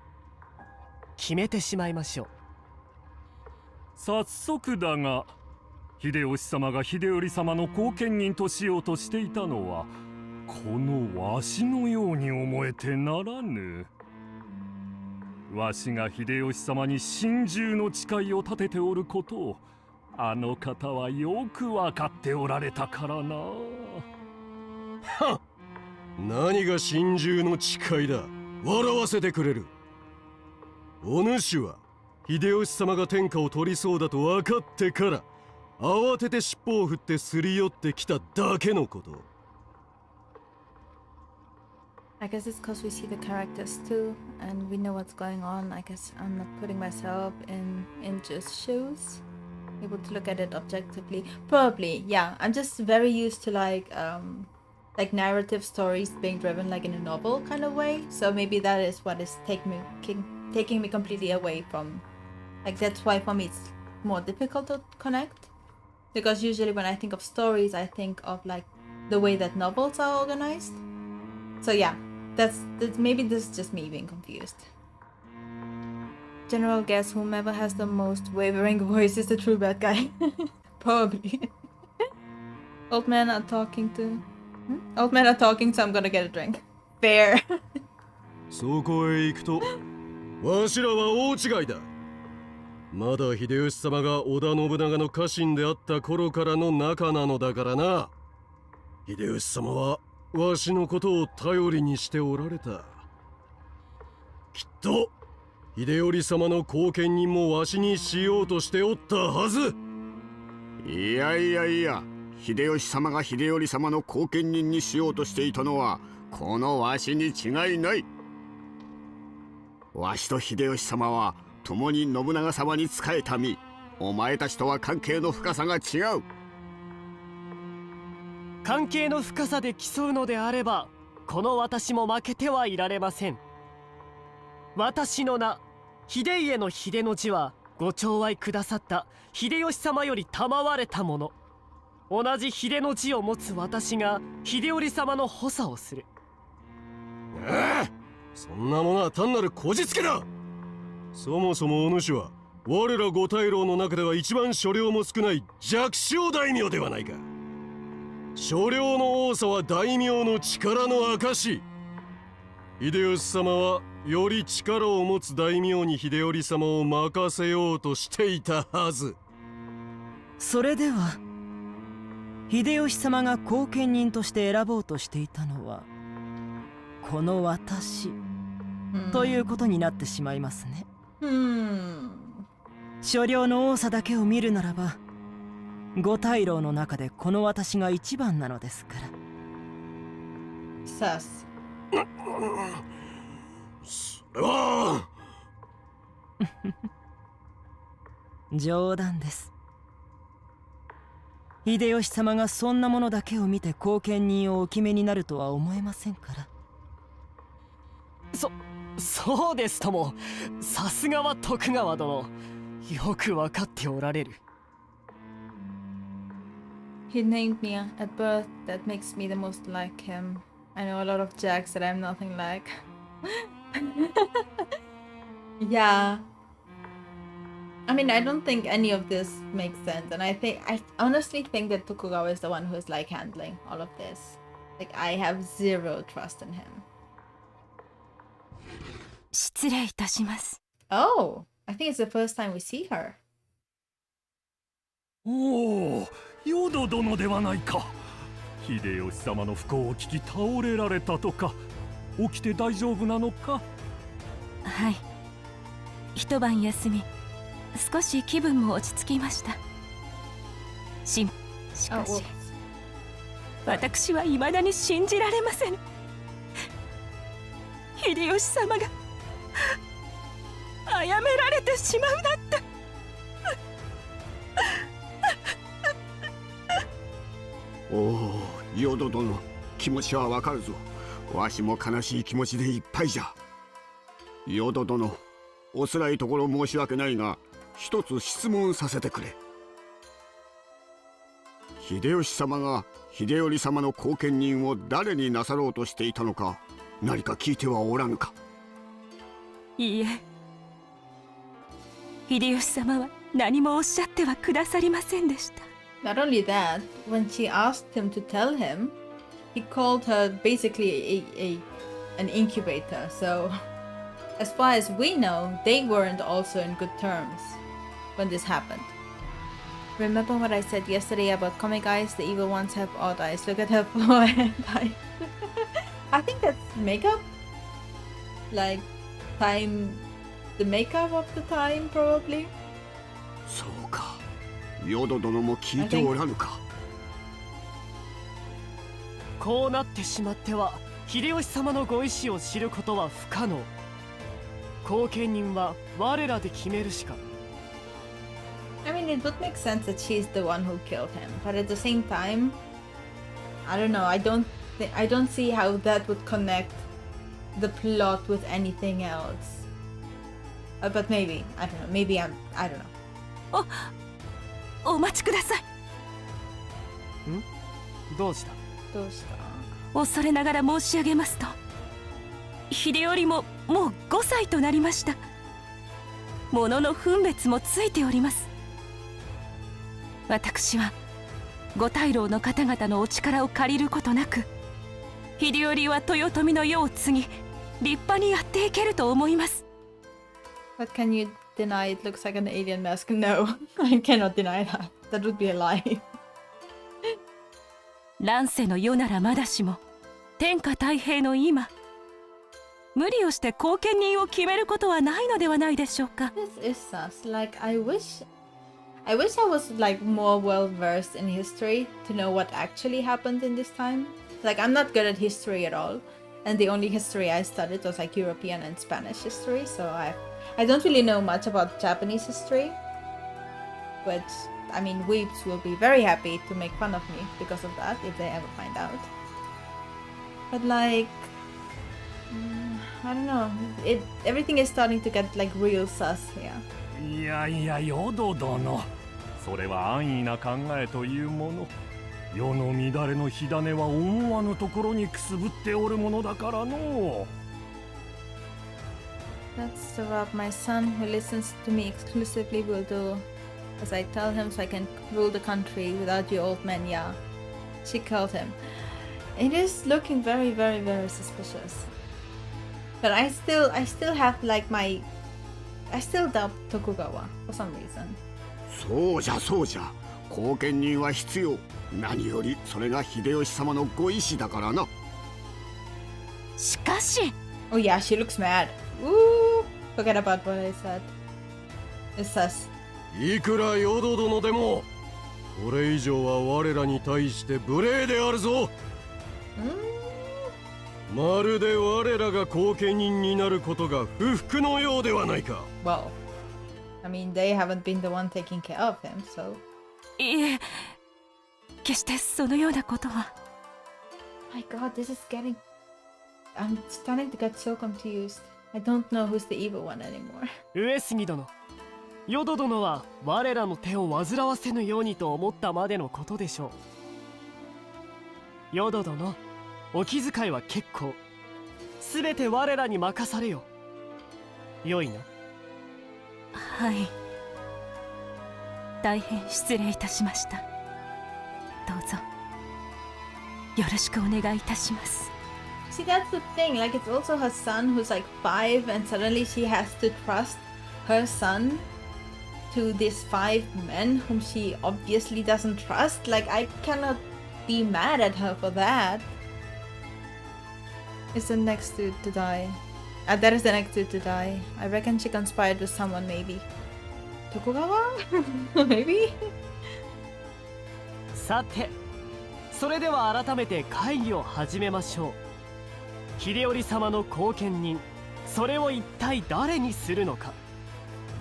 決めてしまいましょう。早速だが、秀吉様が秀頼様の後見人としようとしていたのはこのわしのように思えてならぬ。わしが秀吉様に心中の誓いを立てておることをあの方はよく分かっておられたからな。はっ、何が心中の誓いだ。笑わせてくれる。お主は秀吉様が天下を取りそうだと分かってから慌てて尻尾を振ってすり寄ってきただけのこと。I guess it's because we see the characters too, and we know what's going on. I guess I'm not putting myself in just shoes, able to look at it objectively. Probably, yeah. I'm just very used to like narrative stories being driven like in a novel kind of way. So maybe that is what is taking me completely away from. Like that's why for me it's more difficult to connect, because usually when I think of stories, I think of like the way that novels are organized. So yeah. That's maybe this is just me being confused. General guess whomever has the most wavering voice is the true bad guy. Probably. Old men are talking, so I'm gonna get a drink. Fair. そこへ行くとわしらは大違いだ。まだ秀吉様が織田信長の家臣であった頃からの仲なのだからな。秀吉様はわしのことを頼りにしておられた。きっと秀頼様の後見人もわしにしようとしておったはず。いやいやいや、秀吉様が秀頼様の後見人にしようとしていたのはこのわしに違いない。わしと秀吉様は共に信長様に仕えた身。お前たちとは関係の深さが違う。関係の深さで競うのであれば、この私も負けてはいられません。私の名、秀家の秀の字はご寵愛くださった秀吉様より賜れたもの。同じ秀の字を持つ私が秀頼様の補佐をする。そんなものは単なるこじつけだ。そもそもお主は我ら五大老の中では一番所領も少ない弱小大名ではないか。所領の多さは大名の力の証。秀吉様はより力を持つ大名に秀頼様を任せようとしていたはず。それでは秀吉様が後見人として選ぼうとしていたのはこの私ということになってしまいますね。所領の多さだけを見るならば五大老の中でこの私が一番なのですから。Sus. それは冗談です。秀吉様がそんなものだけを見て後見人をお決めになるとは思えませんから。そうですとも。さすがは徳川殿、よく分かっておられる。He named me at birth. That makes me the most like him. I know a lot of jacks that I'm nothing like. Yeah. I mean, I don't think any of this makes sense, and I honestly think that Tokugawa is the one who is like handling all of this. Like, I have zero trust in him. 失礼いたします。 Oh, I think it's the first time we see her. おお、淀殿ではないか。秀吉様の不幸を聞き倒れられたとか。起きて大丈夫なのか。はい。一晩休み、少し気分も落ち着きました。しかし、私は未だに信じられませぬ。秀吉様が殺められてしまうなんて。おお、淀殿、気持ちはわかるぞ。わしも悲しい気持ちでいっぱいじゃ。淀殿、おつらいところ申し訳ないが、一つ質問させてくれ。秀吉様が秀頼様の後見人を誰になさろうとしていたのか、何か聞いてはおらぬか。いいえ、秀吉様は何もおっしゃってはくださりませんでした。Not only that, when she asked him to tell him, he called her basically an incubator. So, as far as we know, they weren't also in good terms when this happened. Remember what I said yesterday about comic eyes? The evil ones have odd eyes. Look at her forehead. I think that's makeup. Like, time, the makeup of the time, probably. そうか。淀殿も聞いておらぬか。こうなってしまっては秀吉様のご意志を知ることは不可能。後見人は我らで決めるしか。I mean, it would make sense that she's the one who killed him, but at the same time, I don't know. I don't see how that would connect the plot with anything else. But maybe, I don't know. Maybe I don't know. お待ちください。どうした？恐れながら申し上げますと、秀頼ももう5歳となりました。物の分別もついております。私は五大老の方々のお力を借りることなく、秀頼は豊臣の世を継ぎ立派にやっていけると思います。 But can you deny it looks like an alien mask? No, I cannot deny that. That would be a lie. 乱世の世ならまだしも天下太平の今、無理をして後見人を決めることはないのではないでしょうか。 This is sus. Like, I wish I was like more well versed in history to know what actually happened in this time. Like, I'm not good at history at all, and the only history I studied was like European and Spanish history, so I don't really know much about Japanese history. But I mean, weeps will be very happy to make fun of me because of that if they ever find out. But like, I don't know. Everything is starting to get like real sus here. いやいや、淀殿、それは安易な考えというもの。世の乱れの火種は思わぬところにくすぶっておるものだからの。That's the rub. My son, who listens to me exclusively, will do as I tell him, so I can rule the country without you old men. Yeah, she killed him. It is looking very, very, very suspicious. But I still have like I still doubt Tokugawa for some reason. そうじゃそうじゃ。後見人は必要。何よりそれが秀吉様のご意志だからな。しかし。Oh yeah, she looks mad. Ooh, forget about what I said. It's sus. いくら淀殿でもこれ以上は我らに対して無礼であるぞ。まるで我らが後見人になることが不服のようではないか。Well, I mean, they haven't been the one taking care of him, so. いえ、決してそのようなことは。My God, this is getting. I'm starting to get so confused. I don't know who's the evil one anymore. 上杉殿、淀殿は我らの手を煩わせぬようにと思ったまでのことでしょう。淀殿、お気遣いは結構。すべて我らに任されよ。よいな。はい。大変失礼いたしました。どうぞよろしくお願いいたします。See, that's the thing. Like, it's also her son who's like 5, and suddenly she has to trust her son to these 5 men whom she obviously doesn't trust. Like, I cannot be mad at her for that. Is the next dude to die? That is the next dude to die. I reckon she conspired with someone, maybe. Tokugawa? Maybe? さて、それでは改めて会議を始めましょう。秀頼様の後見人、それを一体誰にするのか。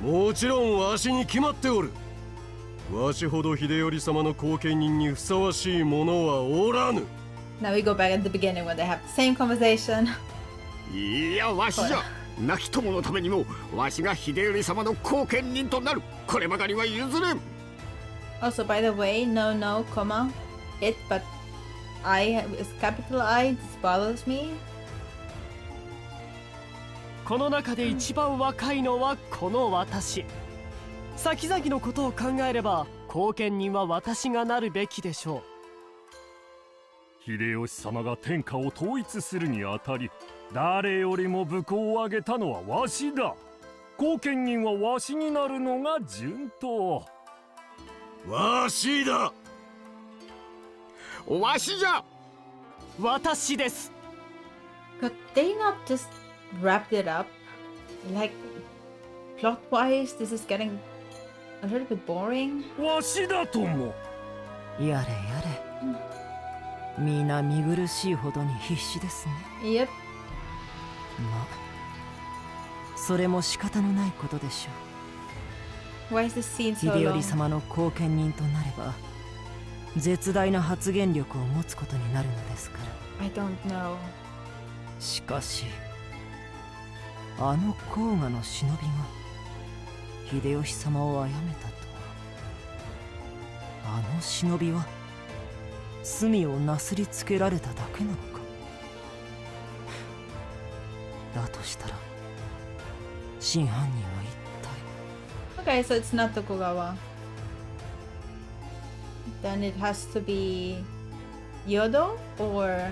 もちろんわしに決まっておる。わしほど秀頼様の後見人にふさわしい者はおらぬ。Now we go back at the beginning when they have the same conversation. いや、わしじゃ。亡き友のためにもわしが秀頼様の後見人となる。こればかりは譲れん。Also, by the way, no, comma, it, but I is capital I. This bothers me. この中で一番若いのはこの私。先々のことを考えれば後見人は私がなるべきでしょう。秀吉様が天下を統一するにあたり、誰よりも武功を挙げたのはわしだ。後見人はわしになるのが順当。わしだ。わしじゃ。私です。Could they not just wrap it up? Like, plot-wise, this is getting a little bit boring. わしだとも。やれやれ。皆見苦しいほどに必死ですね。Yep. ま、それも仕方のないことでしょう。Why is this scene so 秀 long? 頼様の後見人となれば絶大な発言力を持つことになるのですから。 I don't know. しかしあの甲賀の忍びが秀吉様を殺めたとは、あの忍びは罪をなすりつけられただけなのか。だとしたら真犯人は一体。 Okay, so it's not Tokugawa. Then it has to be Yodo or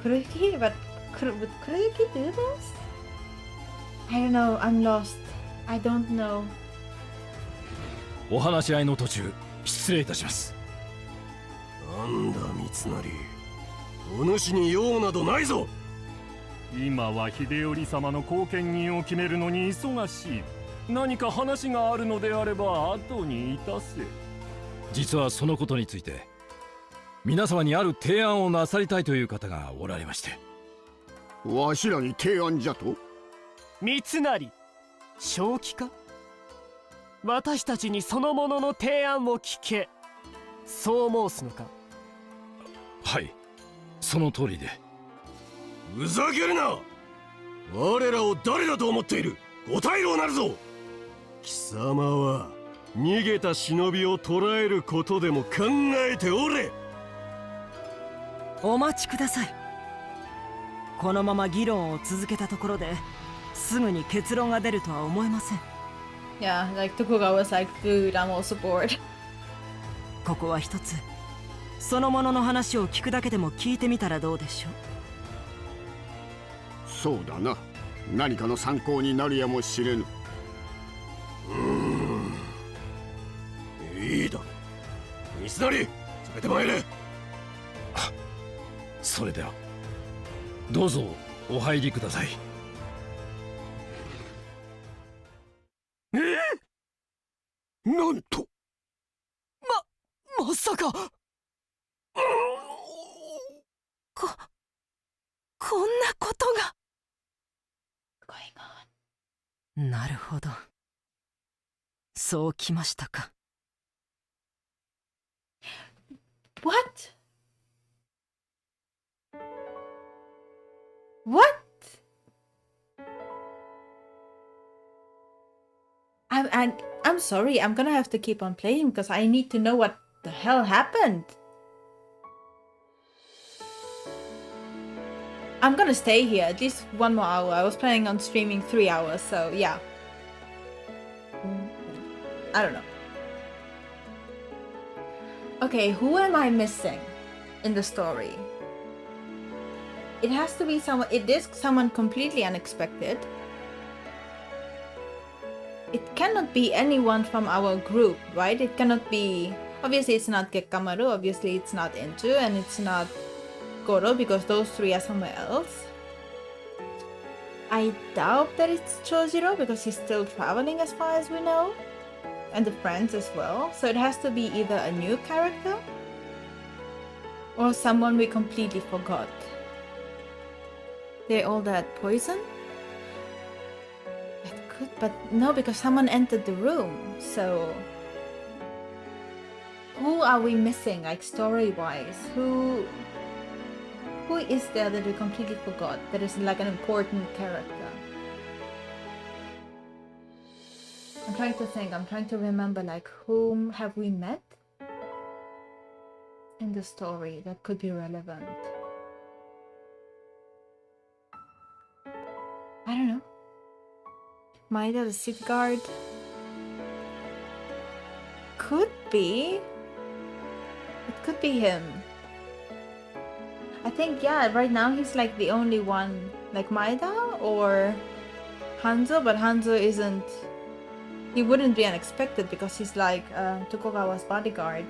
Kuroyuki? But would Kuroyuki do this? I don't know. I'm lost. I don't know. お話し合いの途中、失礼いたします。なんだ三成、お主に用などないぞ。今は秀頼様の後見人を決めるのに忙しい。何か話があるのであれば後にいたせ。実はそのことについて皆様にある提案をなさりたいという方がおられまして。わしらに提案じゃと？三成、正気か？私たちにそのものの提案を聞け、そう申すのか？はい、その通りで。ふざけるな。我らを誰だと思っている。答えろなるぞ。貴様は逃げた忍びを捕らえることでも考えておれ。お待ちください。このまま議論を続けたところですぐに結論が出るとは思えません。Yeah, like Tokugawa was like, dude, I'm also bored. ここは一つそのものの話を聞くだけでも聞いてみたらどうでしょう。そうだな。何かの参考になるやもしれぬ。いいだ。三成、連れて参れ。それではどうぞお入りください。なんと。まさか。こんなことが。なるほど。そうきましたか。What? What? I'm sorry. I'm gonna have to keep on playing because I need to know what the hell happened. I'm gonna stay here at least 1 more hour. I was planning on streaming 3 hours, so yeah. I don't know. Okay, who am I missing in the story? It has to be someone. It is someone completely unexpected. It cannot be anyone from our group, right? It cannot be. Obviously, it's not Gekkamaru. Obviously, it's not Enju, and it's not Goro because those three are somewhere else. I doubt that it's Chojiro because he's still traveling as far as we know. And the friends as well. So it has to be either a new character or someone we completely forgot. They all died poison? It could, but no, because someone entered the room. So who are we missing, like story-wise? Who is there that we completely forgot that is like an important character? I'm trying to think, I'm trying to remember like whom have we met in the story that could be relevant. I don't know. Maida the city guard? Could be. It could be him. I think, yeah, right now he's like the only one, like Maida or Hanzo, but Hanzo isn't. He wouldn't be unexpected because he's like Tokugawa's bodyguard.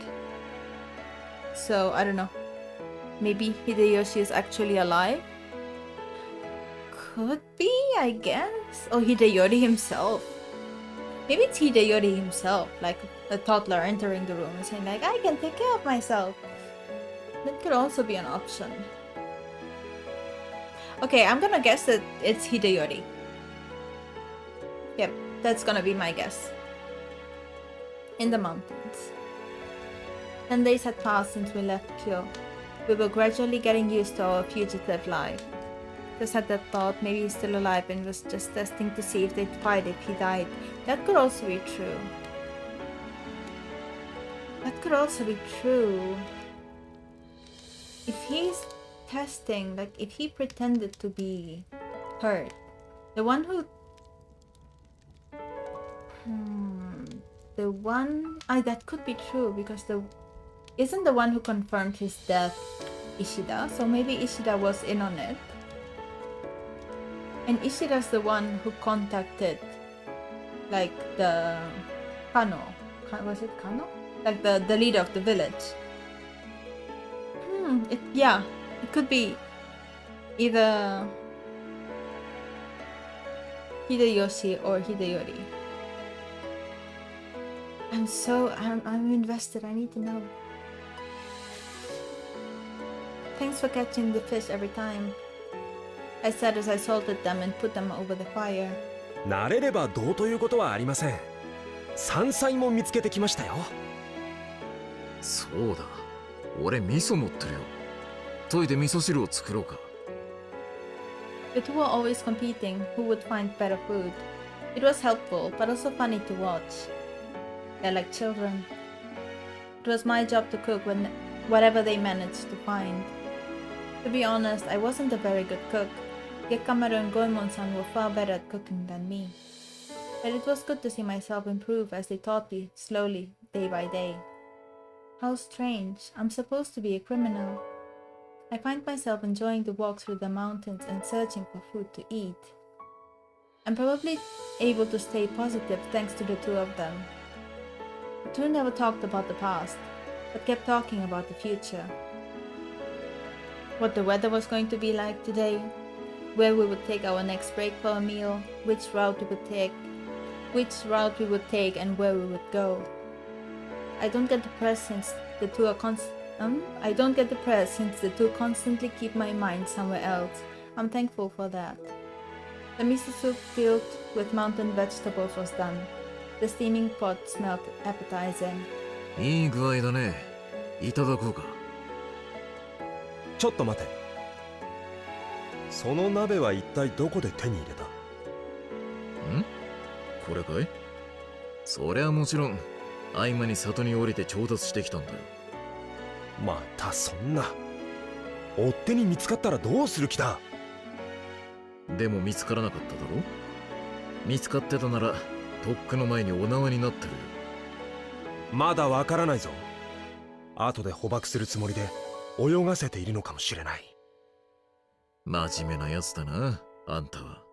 So, I don't know. Maybe Hideyoshi is actually alive? Could be, I guess. Or Hideyori himself. Maybe it's Hideyori himself, like a toddler entering the room and saying like, I can take care of myself. That could also be an option. Okay, I'm gonna guess that it's Hideyori. Yep. That's gonna be my guess. In the mountains. 10 days had passed since we left Kyo. We were gradually getting used to our fugitive life. Just had that thought, maybe he's still alive and was just testing to see if they'd fight if he died. That could also be true. That could also be true. If he's testing, like if he pretended to be hurt, the one who the one that could be true because isn't the one who confirmed his death Ishida, so maybe Ishida was in on it. And Ishida's the one who contacted like the Kano. Was it Kano? Like the leader of the village. It could be either Hideyoshi or Hideyori. I'm invested. I need to know. Thanks for catching the fish every time. I said as I salted them and put them over the fire. 慣れればどうということはありません。山菜も見つけてきましたよ。そうだ。俺味噌持ってるよ。研いで味噌汁を作ろうか。The two were always competing who would find better food. It was helpful, but also funny to watch. They're like children. It was my job to cook whatever they managed to find. To be honest, I wasn't a very good cook. Gekkamaru and Goemon-san were far better at cooking than me. But it was good to see myself improve as they taught me slowly, day by day. How strange. I'm supposed to be a criminal. I find myself enjoying the walk through the mountains and searching for food to eat. I'm probably able to stay positive thanks to the two of them. The two never talked about the past, but kept talking about the future. What the weather was going to be like today, where we would take our next break for a meal, which route we would take and where we would go. I don't get depressed since the two constantly keep my mind somewhere else. I'm thankful for that. The miso soup filled with mountain vegetables was done. The steaming pot smelled appetizing. いい具合だね。いただこうか。ちょっと待て。その鍋は一体どこで手に入れた？ん？これかい？そりゃもちろん合間に里に降りて調達してきたんだよ。またそんな。追っ手に見つかったらどうする気だ？でも見つからなかっただろ？見つかってたならとっくの前にお縄になってるよ。まだわからないぞ。後で捕獲するつもりで泳がせているのかもしれない。真面目なやつだな、あんたは。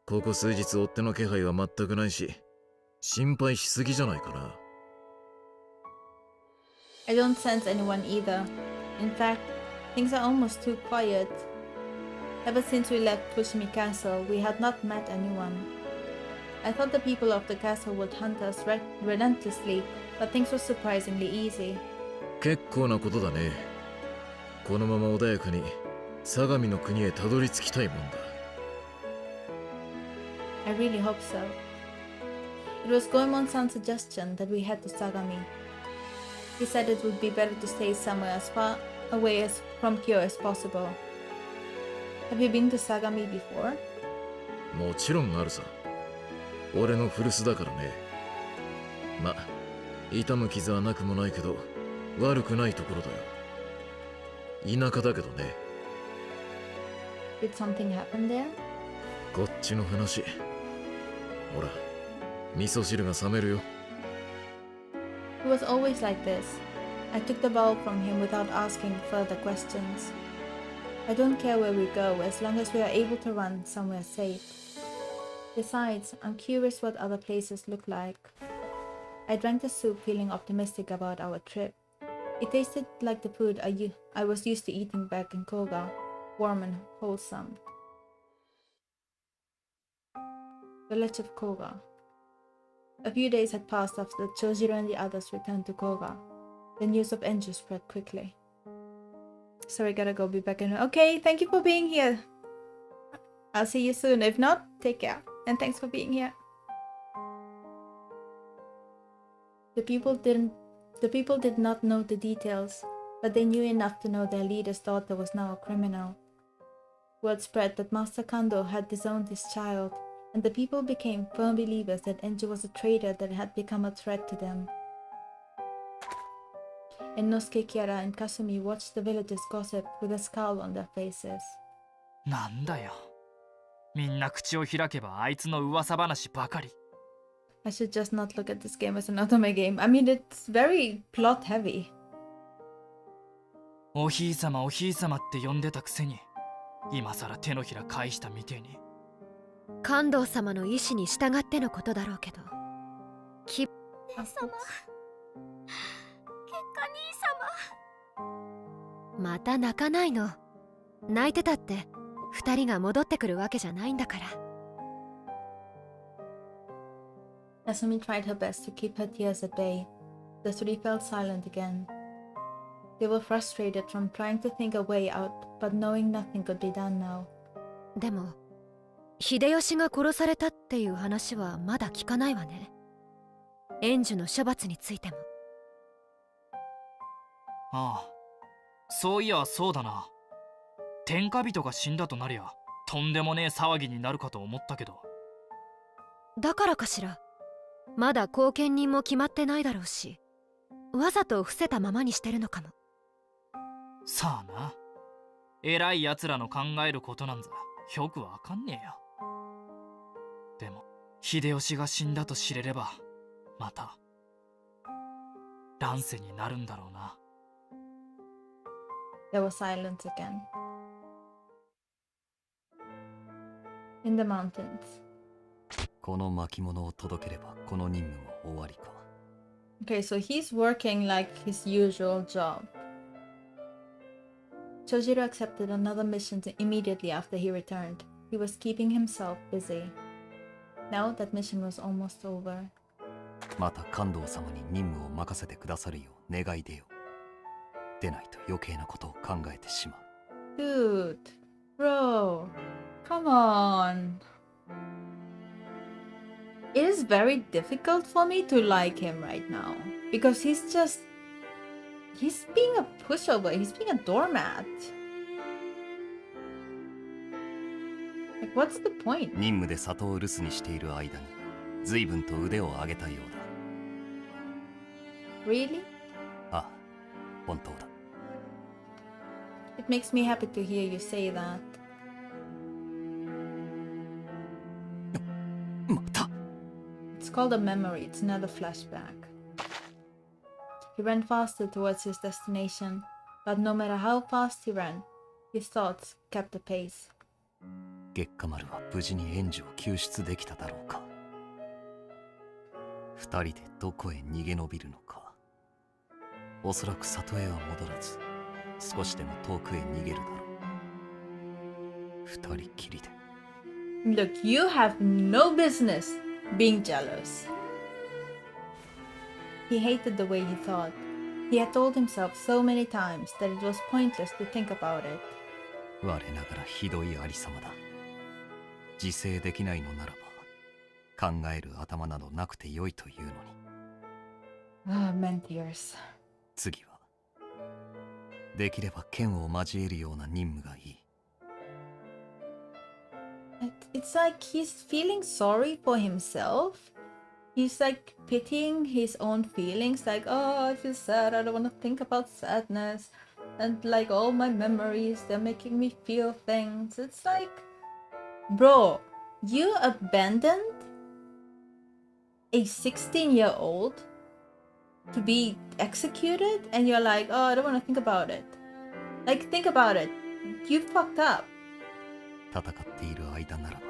ここ数日追っ手の気配は全くないし、心配しすぎじゃないかな。I don't sense anyone either. In fact, things are almost too quiet. Ever since we left Fushimi Castle, we had not met anyone. I thought the people of the castle would hunt us relentlessly, but things were surprisingly easy. 結構なことだね。このまま穏やかに相模の国へたどり着きたいもんだ。I really hope so. It was Goemon-san's suggestion that we head to Sagami. He said it would be better to stay somewhere as far away from here as possible. Have you been to Sagami before? もちろんあるさ。俺の古巣だからね。ま、痛む傷はなくもないけど、悪くないところだよ。田舎だけどね。Did something happen there? こっちの話。ほら、味噌汁が冷めるよ。It was always like this. I took the bowl from him without asking further questions. I don't care where we go as long as we are able to run somewhere safe. Besides, I'm curious what other places look like. I drank the soup feeling optimistic about our trip. It tasted like the food I was used to eating back in Koga, warm and wholesome. Village of Koga. A few days had passed after Chojiro and the others returned to Koga. The news of Enju spread quickly. Sorry, gotta go, be back in. Okay, thank you for being here. I'll see you soon. If not, take care. And thanks for being here. The people did not know the details, but they knew enough to know their leader's daughter was now a criminal. Word spread that Master Kando had disowned his child, and the people became firm believers that Enju was a traitor that had become a threat to them. Inosuke, Kiara, and Kasumi watched the villagers gossip with a scowl on their faces. なんだよ。みんな口を開けばあいつの噂話ばかり。I should just not look at this game as an otome game. I mean, it's very plot heavy. おひいさまおひいさまって呼んでたくせに、今さら手のひら返したみてえに。感動様の意志に従ってのことだろうけど。姉様。また泣かないの。泣いてたって二人が戻ってくるわけじゃないんだから。Asumi tried her best to keep her tears at bay. The three fell silent again. They were frustrated from trying to think a way out, but knowing nothing could be done now. でも、秀吉が殺されたっていう話はまだ聞かないわね。援助の処罰についても。ああ、そういやそうだな。天下人が死んだとなりゃとんでもねえ騒ぎになるかと思ったけど。だからかしら。まだ後見人も決まってないだろうし、わざと伏せたままにしてるのかも。さあな。偉い奴らの考えることなんざよくわかんねえよ。でも秀吉が死んだと知れればまた乱世になるんだろうな。There was silence again. In the mountains. この巻物を届ければこの任務も終わりか。Okay, so he's working like his usual job. Chojiro accepted another mission immediately after he returned. He was keeping himself busy. Now that mission was almost over. また感動様に任務を任せてくださるよう願い出よう。でないと余計なことを考えてしまう。Dude, Bro, come on. It is very difficult for me to like him right now because he's being a pushover, he's being a doormat. Like, what's the point? 任務で里を留守にしている間に随分と腕を上げたよう Really? だ。ああ、本当だ。 It makes me happy to hear you say that. また。 It's called a memory, it's not a flashback. He ran faster towards his destination, but no matter how fast he ran, his thoughts kept the pace. 月下丸は無事に援助を救出できただろうか。二人でどこへ逃げ延びるのか。おそらく里へは戻らず、少しでも遠くへ逃げるだろう。二人きりで。Look, you have no business being jealous. He hated the way he thought. He had told himself so many times that it was pointless to think about it. 我ながらひどいありさまだ。自制できないのならば、考える頭などなくてよいというのに。Ah, Mentiers. 次は、できれば剣を交えるような任務がいい。It's like he's feeling sorry for himself. He's like pitying his own feelings, like, oh, I feel sad, I don't want to think about sadness. And like all my memories, they're making me feel things. It's like, bro, you abandoned a 16-year-old to be executed and you're like, oh, I don't want to think about it. Like, think about it. You fucked up. 戦っている間ならば、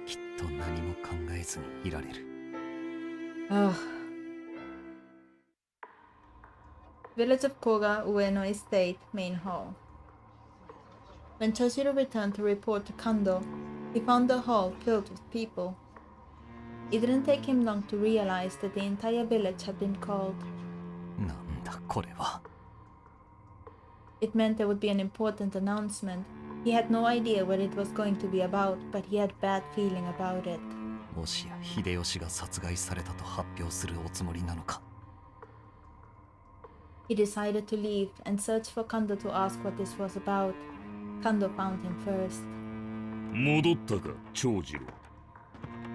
きっと何も考えずにいられる。Ugh. Village of Koga, Ueno Estate, main hall. When Toshiro returned to report to Kando, he found the hall filled with people. It didn't take him long to realize that the entire village had been called. なんだこれは。It meant there would be an important announcement. He had no idea what it was going to be about, but he had bad feeling about it. もしや秀吉が殺害されたと発表するおつもりなのか。He decided to leave and search for Kando to ask what this was about. Kando found him first. 戻ったか、長次郎。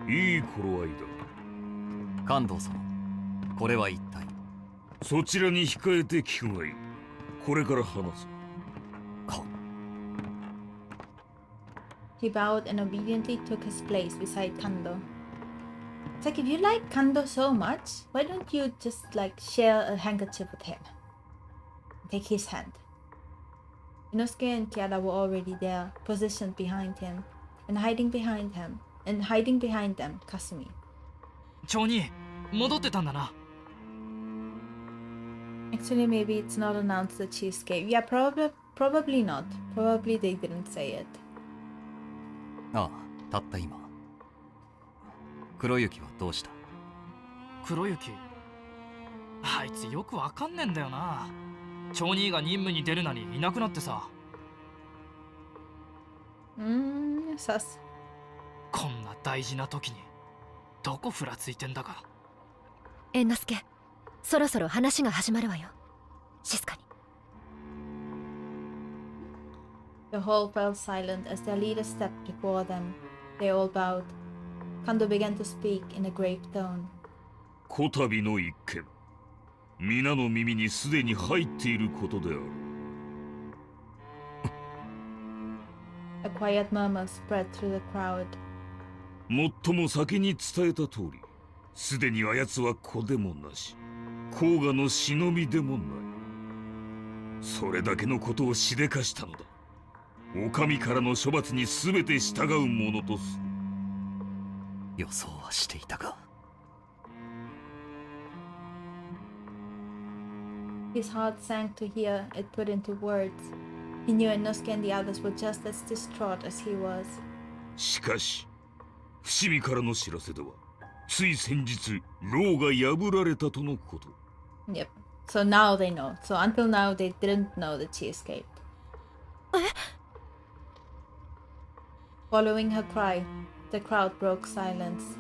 いい頃合いだ。関東様、これは一体。そちらに控えて聞くがいい。これから話す。He bowed and obediently took his place beside Kando. It's like, if you like Kando so much, why don't you just like share a handkerchief with him? Take his hand. Inosuke and Kiara were already there, positioned behind him, and hiding behind them, Kasumi. 町に戻ってたんだな。Actually, maybe it's not announced that she escaped. Yeah, probably not. Probably they didn't say it. ああ、たった今。黒雪はどうした？黒雪、あいつよくわかんねえんだよな。町兄が任務に出るなりいなくなってさ。さす。こんな大事な時にどこふらついてんだか。猿之助、そろそろ話が始まるわよ。静かに。The hall fell silent as their leader stepped before them. They all bowed. Kando began to speak in a grave tone. こたびの一件、皆の耳にすでに入っていることである。A quiet murmur spread through the crowd. もっとも先に伝えた通り、すでにあやつは子でもなし、甲賀の忍びでもない。それだけのことをしでかしたのだ。お上からの処罰に全て従うものとす。予想はしていたが。His heart sank to hear it put into words. He knew Inosuke and the others were just as distraught as he was. しかし、伏見からの知らせでは、つい先日、牢が破られたとのこと。Yep. So now they know. So until now they didn't know that she escaped. え、Following her cry, the crowd broke silence.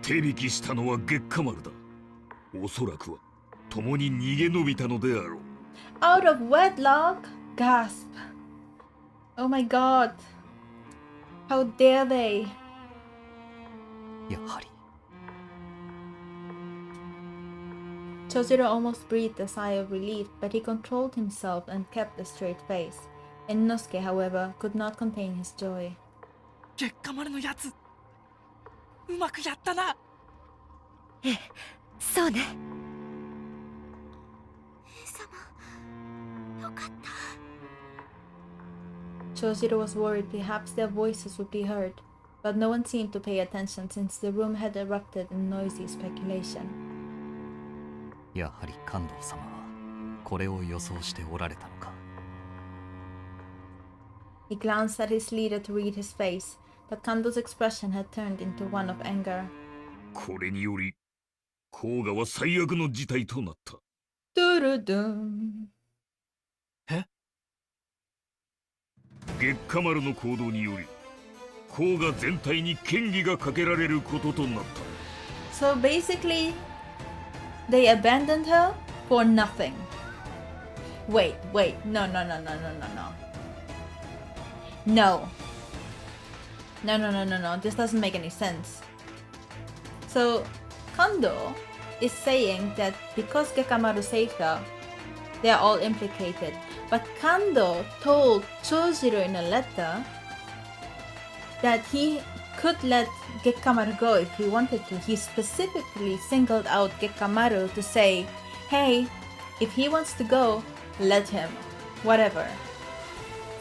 手引きしたのは月下丸だ。おそらくは共に逃げ延びたのであろう。Out of wedlock? Gasp. Oh my god. How dare they? やはり。Chojiro almost breathed a sigh of relief, but he controlled himself and kept a straight face. Inosuke, however, could not contain his joy. 月下丸のやつ、うまくやったな。ええ、そうね。よかった。 Chojiro was worried perhaps their voices would be heard, but no one seemed to pay attention since the room had erupted in noisy speculation. やはり感動様はこれを予想しておられたのか。He glanced at his leader to read his face, but Kando's expression had turned into one of anger. これにより甲賀は最悪の事態となった。ドゥルドゥン。え？月下丸の行動により甲賀全体に嫌疑がかけられることとなった。 So basically, they abandoned her for nothing. Wait, no. No, this doesn't make any sense. So, Kando is saying that because Gekamaru saved her, they are all implicated. But Kando told Chojiro in a letter that he could let Gekamaru go if he wanted to. He specifically singled out Gekamaru to say, hey, if he wants to go, let him. Whatever.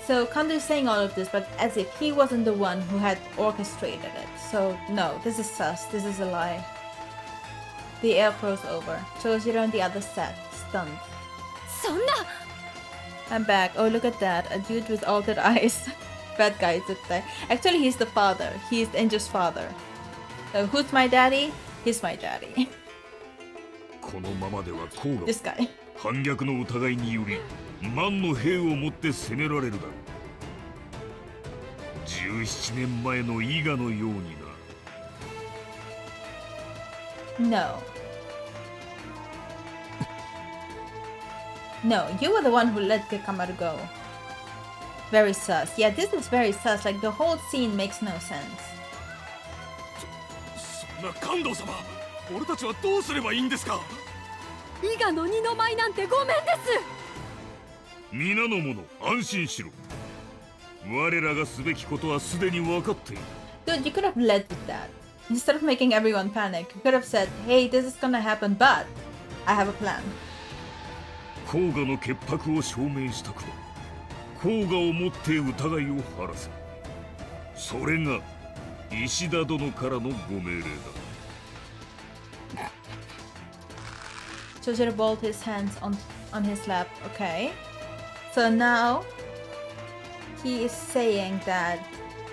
So Kando is saying all of this, but as if he wasn't the one who had orchestrated it. So no, this is sus. This is a lie. The air froze over. Chojiro and the others sat, stunned. そんな! I'm back. Oh, look at that. A dude with altered eyes. Bad guy, actually, he's the father. He's Enjo's father. So who's my daddy? He's my daddy. このままでは甲賀 This guy. 反逆の疑いにより万の兵をもって攻められるだろう。17年前の伊賀のようにな。 No. No, you were the one who let Gekamaru go. Very sus. Yeah, this is very sus. Like, the whole scene makes no sense. そんな感動様、俺たちはどうすればいいんですか。伊賀の二の舞なんてごめんです。皆の者、安心しろ。我らがすべきことはすでに分かっている。 Dude, you could have led with that. Instead of making everyone panic, you could have said, hey, this is gonna happen, but I have a plan. 甲賀の潔白を証明したくは甲賀をもって疑いを晴らせ。それが石田殿からのご命令だ。 Chojiro balled his hands on his lap. Okay. So now he is saying that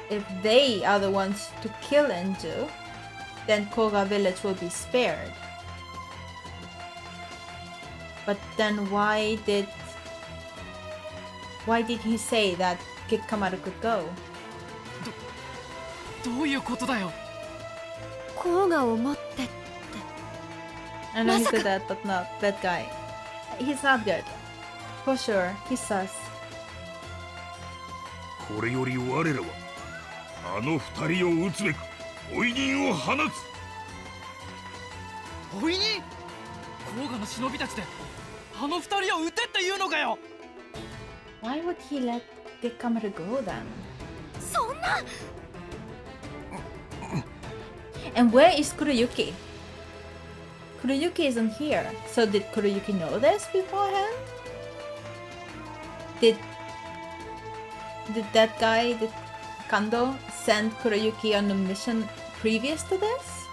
if they are the ones to kill Enju, then Koga village will be spared. But then why did he say that Gekamaru could go? どういうことだよ。甲賀を持ってって。 I know he said that, but not that guy. He's not good. For sure, he's sus. これより我らはあの二人を撃つべく追い人を放つ。追い人？甲賀の忍びたちであの二人を撃てって言うのかよ。 Why would he let Gekamaru go then? そんな! And where is Kuroyuki? Kuroyuki isn't here. So did Kuroyuki know this beforehand? Did that guy, did Kando send Kuroyuki on a mission previous to this?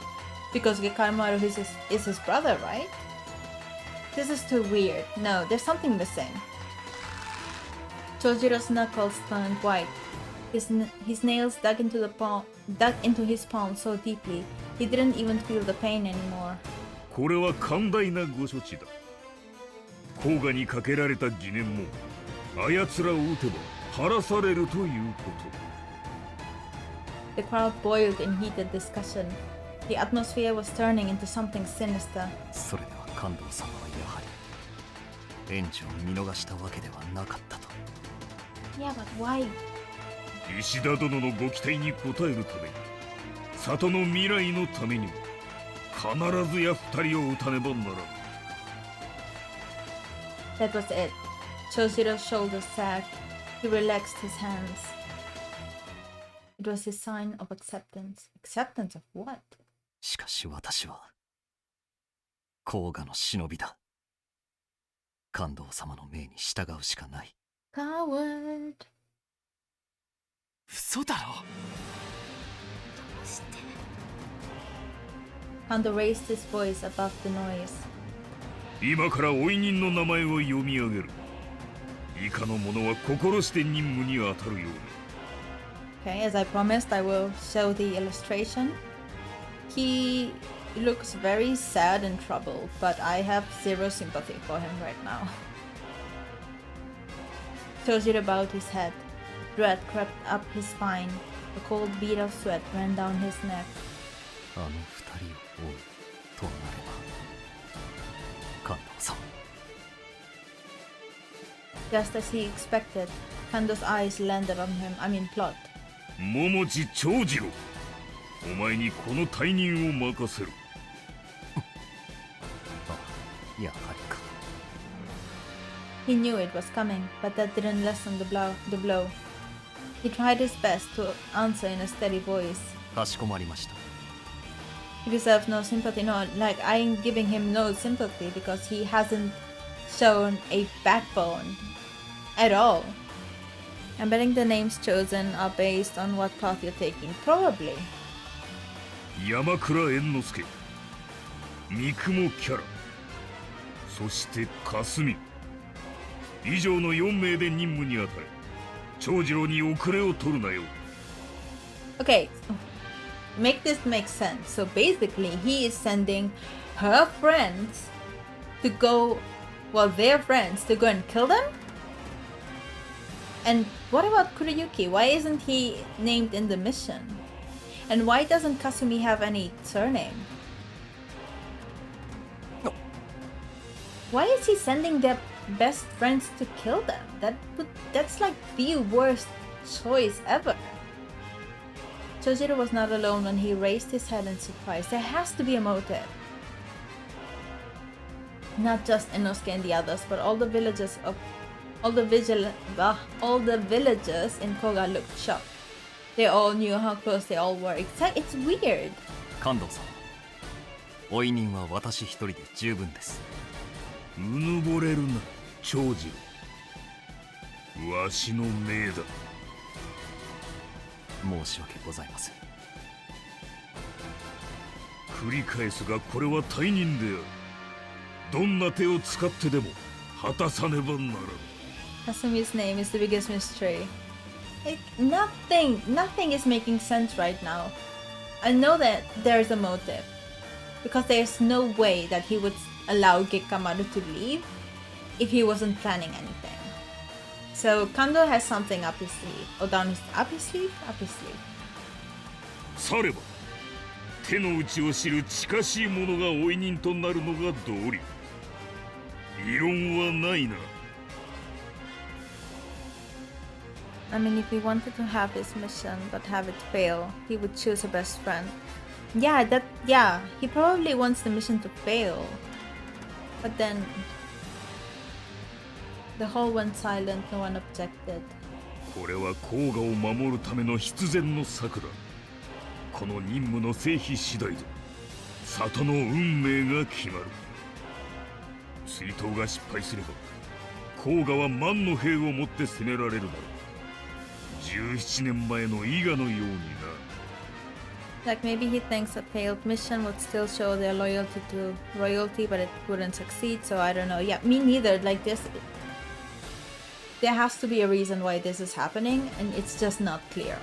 Because Gekamaru is his brother, right? This is too weird. No, there's something missing. Chojiro's knuckles turned white. His nails dug into his palm so deeply, he didn't even feel the pain anymore. これは寛大なご処置だ。甲賀にかけられた疑念もあやつらを撃てば晴らされるというこ The crowd boiled in heated discussion. The atmosphere was turning into something sinister. それでは感動様はやはり援助を見逃したわけではなかったと。 Yeah, but why? 石田殿のご期待に応えるために、里の未来のためにも必ずや二人を撃たねばならん。 That was it. Choshiro's shoulders sagged. He relaxed his hands. It was his sign of acceptance. Acceptance of what? しかし私は甲賀の忍びだ。感動様の命に従うしかない。 Coward. 嘘だろ。どうして。 Kando raised his voice above the noise. 今から追い人の名前を読み上げる。以下の者は心して任務に当たるように。 Okay, as I promised, I will show the illustration. He looks very sad and troubled, but I have zero sympathy for him right now. Chojiro bowed his head. Dread crept up his spine. A cold bead of sweat ran down his neck. あの二人を追うとなれば、感動様。 Just as he expected, Kando's eyes landed on him. Plot. 桃地長次郎、お前にこの大任を任せる。あ、やはりか。 He knew it was coming, but that didn't lessen the blow. He tried his best to answer in a steady voice. かしこまりました。 He deserves no sympathy. No, like I'm giving him no sympathy because he hasn't shown a backbone at all. I'm betting the names chosen are based on what path you're taking. Probably. 山倉猿之助、三雲キャラ、そして霞。以上の4名で任務に当たれ。長次郎に遅れを取るなよ。 Okay, make this make sense. So basically, he is sending her friends to go, well, their friends to go and kill them? And what about Kuriyuki? Why isn't he named in the mission? And why doesn't Kasumi have any surname? Why is he sending their best friends to kill them? That's like the worst choice ever. Chojiro was not alone when he raised his head in surprise. There has to be a motive. Not just Inosuke and the others, but all the villagers in Koga looked shocked. They all knew how close they all were. It's weird. 感動様、追い人は私一人で十分です。うぬぼれるな、長次郎。わしの命だ。申し訳ございません。繰り返すがこれは大任である。どんな手を使ってでも果たさねばならぬ。 Kasumi's name is the biggest mystery. Nothing is making sense right now. I know that there's a motive, because there's no way that he would allow Gekamaru to leave if he wasn't planning anything. So Kando has something up his sleeve. Or down his up his sleeve? Up his sleeve. されば手の内を知る近しい者が追い人となるのが道理。異論はないな。I mean, if he wanted to have his mission but have it fail, he would choose a best friend. Yeah, he probably wants the mission to fail. But then the whole went silent, no one objected. これは甲賀を守るための必然の策だ。この任務の成否次第で里の運命が決まる。追討が失敗すれば甲賀は万の兵をもって攻められるだろう。17年前の伊賀のようにな。 Like maybe he thinks a failed mission would still show their loyalty to royalty, but it wouldn't succeed, so I don't know. Yeah, me neither. Like this, there has to be a reason why this is happening, and it's just not clear.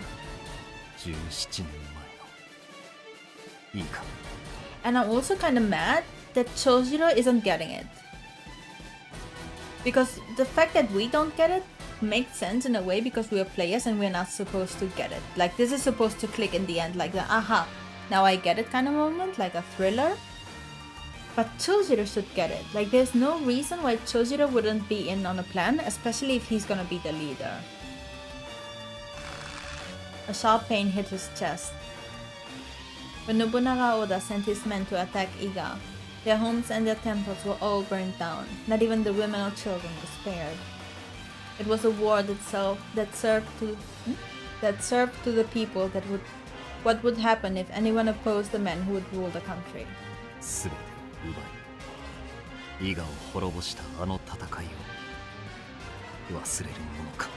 17年前の伊賀。 And I'm also kind of mad that Chojiro isn't getting it. Because the fact that we don't get it makes sense in a way because we are players and we're not supposed to get it. Like this is supposed to click in the end, like the aha, now I get it kind of moment, like a thriller. But Chojiro should get it. Like there's no reason why Chojiro wouldn't be in on a plan, especially if he's gonna be the leader. A sharp pain hit his chest. When Nobunaga Oda sent his men to attack Iga, their homes and their temples were all burned down. Not even the women or children were spared. It was a war that served to the people what would happen if anyone opposed the men who would rule the country. 全てを奪い、伊賀を滅ぼしたあの戦いを忘れるものか。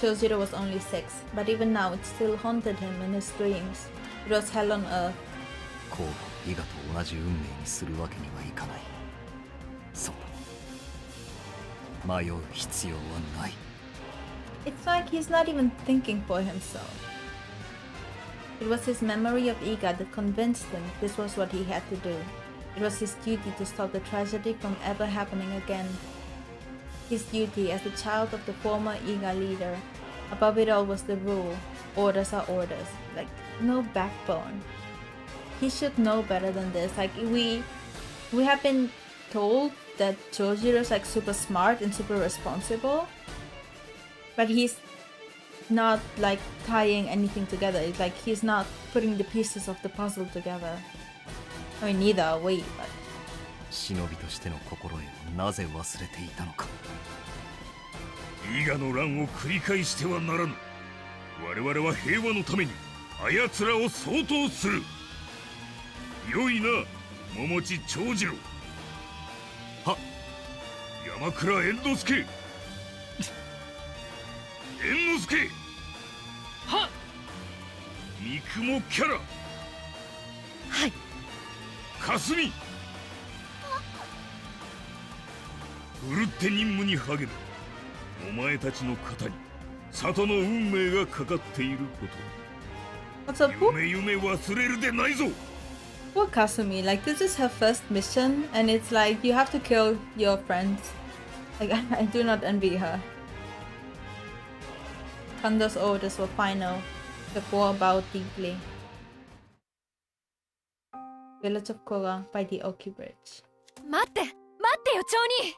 Chojiro was only 6, but even now it still haunted him in his dreams. It was hell on earth. こう伊賀と同じ運命にするわけにはいかない。そうだ。迷う必要はない。It's like he's not even thinking for himself. It was his memory of Iga that convinced him this was what he had to do. It was his duty to stop the tragedy from ever happening again. His duty as the child of the former Iga leader. Above it all was the rule. Orders are orders. Like, no backbone. He should know better than this. Like, we have been told that Chojiro's like super smart and super responsible. But he's not like tying anything together. It's like he's not putting the pieces of the puzzle together. I mean, neither are we, but... 忍びとしての心得をなぜ忘れていたのか。伊賀の乱を繰り返してはならぬ。我々は平和のためにあやつらを掃討する。良いな、桃地長次郎。は、山倉猿之助。猿之助。はっ。三雲キャラ。はい。霞。ふるって任務に励む。お前たちの肩に里の運命がかかっていること。夢忘れるでないぞ。Poor Kasumi, like this is her first mission and it's like you have to kill your friends. Like I do not envy her. Kando's orders were final. The war bowed deeply. Village of Koga by the Oki Bridge. 待ってよ、町人。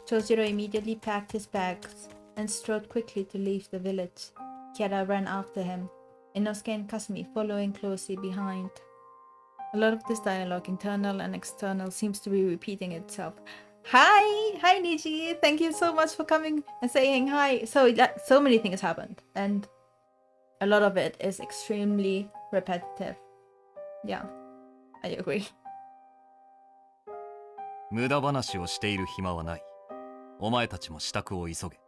Chojiro immediately packed his bags and strode quickly to leave the village. Kiara ran after him, Inosuke and Kasumi following closely behind. A lot of this dialogue, internal and external, seems to be repeating itself. Hi Niji, thank you so much for coming and saying hi. So many things happened, and a lot of it is extremely repetitive. Yeah, I agree. 無駄話をしている暇はない。お前たちも支度を急げ。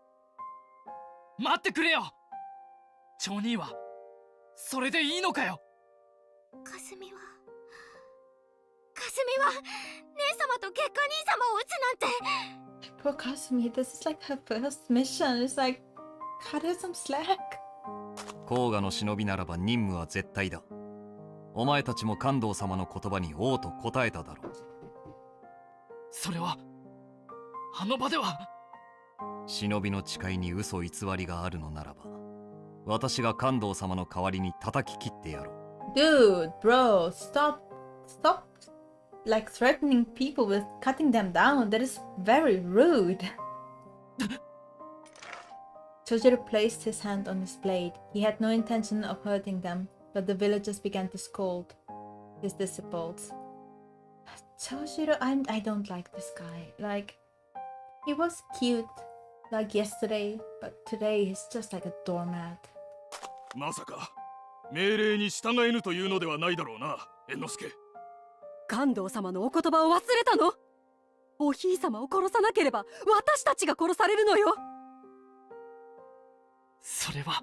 待ってくれよ。町人はそれでいいのかよ。かすみは姉様と月下兄様を撃つなんて。Poor Kasumi, this is like her first mission. It's like, cut her some slack. 甲賀の忍びならば任務は絶対だ。お前たちも関東様の言葉に王と答えただろう。それはあの場では。忍びの誓いに嘘偽りがあるのならば、私が関東様の代わりに叩き切ってやろう。Dude, bro, stop like threatening people with cutting them down. That is very rude. Chojiro placed his hand on his blade. He had no intention of hurting them, but the villagers began to scold his disciples. Chojiro, I don't like this guy. Like, he was cute like yesterday, but today he's just like a doormat. まさか命令に従えぬというのではないだろうな、猿之助。関東様のお言葉を忘れたの？おひい様を殺さなければ私たちが殺されるのよ。それは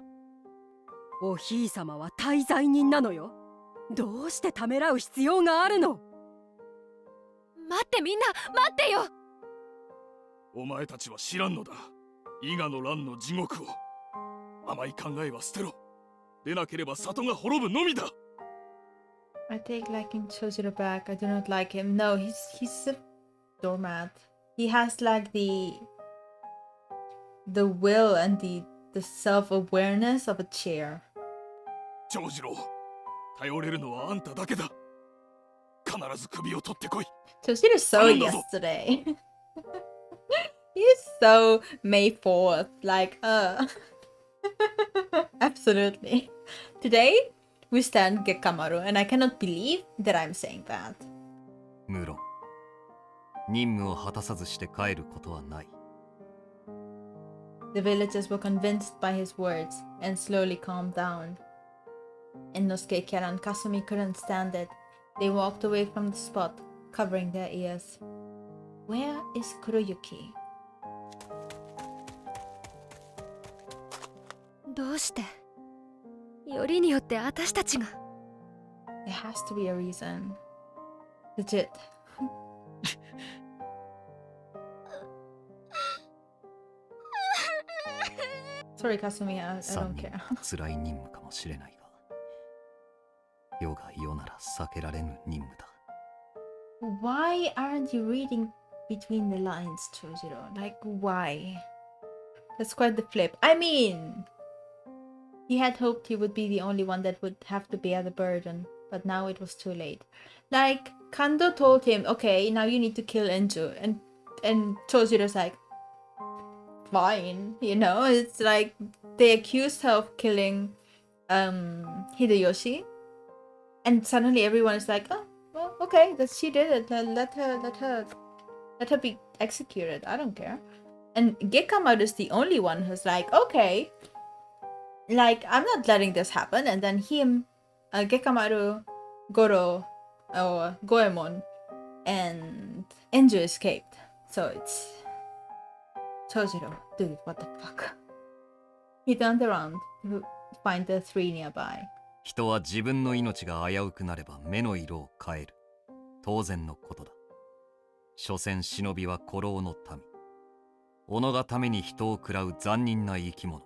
おひい様は大罪人なのよ。どうしてためらう必要があるの？待ってみんな、待ってよ。お前たちは知らんのだ。伊賀の乱の地獄を。甘い考えは捨てろ。でなければ里が滅ぶのみだ。I take liking Chojiro back. I do not like him. No, he's a doormat. he has like the will and the self-awareness of a chair. 長次郎、頼れるのはあんただけだ。必ず首を取ってこい。 Toshiro so yesterday. He's so May 4th, like absolutely. Today we stand Gekamaru, and I cannot believe that I'm saying that. 無論任務を果たさずして帰ることはない。 The villagers were convinced by his words and slowly calmed down. Inosuke, Kera, and Kasumi couldn't stand it. They walked away from the spot, covering their ears. Where is Kuroyuki? どうしてよりによって私たちが There has to be a reason. Legit. Sorry, Kasumi, I don't care. 辛い任務かもしれないが、世が世なら避けられぬ任務だ。 Why aren't you reading between the lines, Chojiro? Like, why? That's quite the flip. I mean, he had hoped he would be the only one that would have to bear the burden, but now it was too late. Like, Kando told him, okay, now you need to kill Enju, and Chojiro's like, fine, you know. It's like they accused her of killing Hideyoshi, and suddenly everyone is like, oh, well, okay, that she did it. Let her be executed. I don't care. And Gekamaru is the only one who's like, okay, like I'm not letting this happen. And then him, Gekamaru, Goro, or Goemon, and Enju escaped. So it's Chojiro, dude, what the fuck? He turned around to find the three nearby. 人は自分の命が危うくなれば目の色を変える。当然のことだ。所詮忍びは古老の民。己がために人を喰らう残忍な生き物。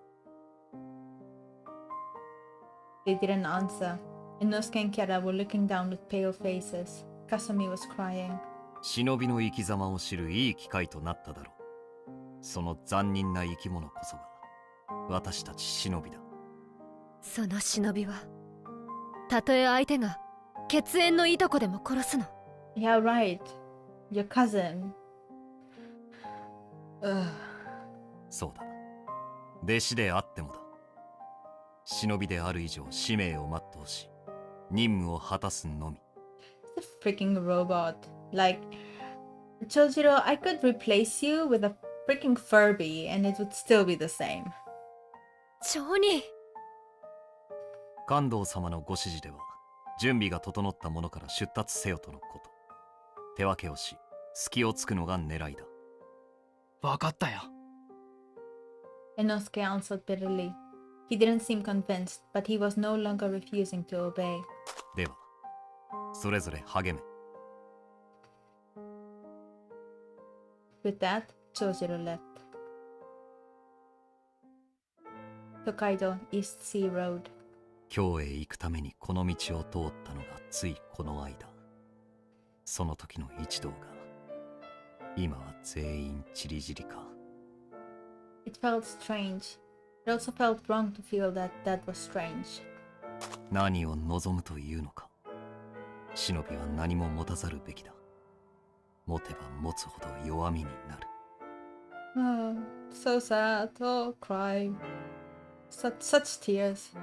They didn't answer. Inosuke and Kera were looking down with pale faces. Kasumi was crying. 忍びの生き様を知るいい機会となっただろう。その残忍な生き物こそが私たち忍びだ。その忍びはたとえ相手が血縁のいとこでも殺すの。 Yeah, right. Your cousin. そうだ。弟子であってもだ。忍びである以上使命を全うし、任務を果たすのみ。The freaking robot. Like, Chojiro, I could replace you with a freaking Furby and it would still be the same. 町に関東様のご指示では、準備が整ったものから出立せよとのこと。手分けをし、隙をつくのが狙いだ。わかったよ。Inosuke answered bitterly. He didn't seem convinced, but he was no longer refusing to obey. では、それぞれ励め。With that, Chojiro left. Tokaido East Sea Road. 京へ行くためにこの道を通ったのがついこの間。その時の一同が、今は全員チリジリか。It felt strange. It also felt wrong to feel that that was strange. 何を望むというのか。忍びは何も持たざるべきだ。持てば持つほど弱みになる。Oh, so sad. Oh, cry. Such tears.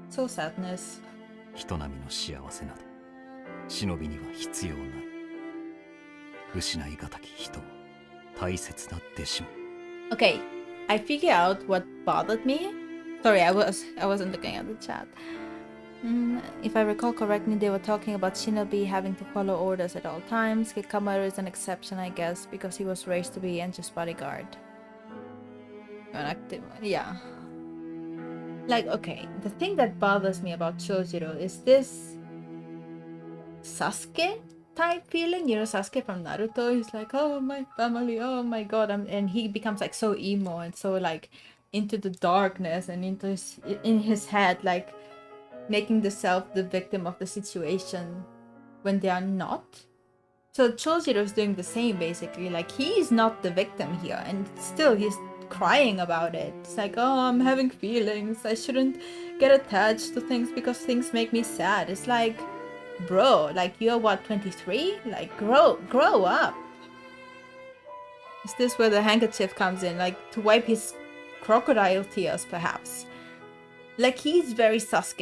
So sadness. 人並みの幸せなど、忍びには必要ない。失いがたき人、大切な弟子も。Okay, I figure out what bothered me. Sorry, I wasn't looking at the chat. If I recall correctly, they were talking about Shinobi having to follow orders at all times. Gekamaru is an exception, I guess, because he was raised to be Enju's bodyguard. Yeah. Like, okay, the thing that bothers me about Chojiro is this Sasuke type feeling. You know, Sasuke from Naruto, he's like, oh, my family, oh my god. And he becomes like so emo and so like into the darkness and into in his head, like making the self the victim of the situation when they are not. So Chojiro is doing the same basically. Like, he's not the victim here, and still he's crying about it. It's like, oh, I'm having feelings. I shouldn't get attached to things because things make me sad. It's like, bro, like, you're what, 23? Like, grow up. Is this where the handkerchief comes in? Like, to wipe his crocodile tears, perhaps? Like, he's very Sasuke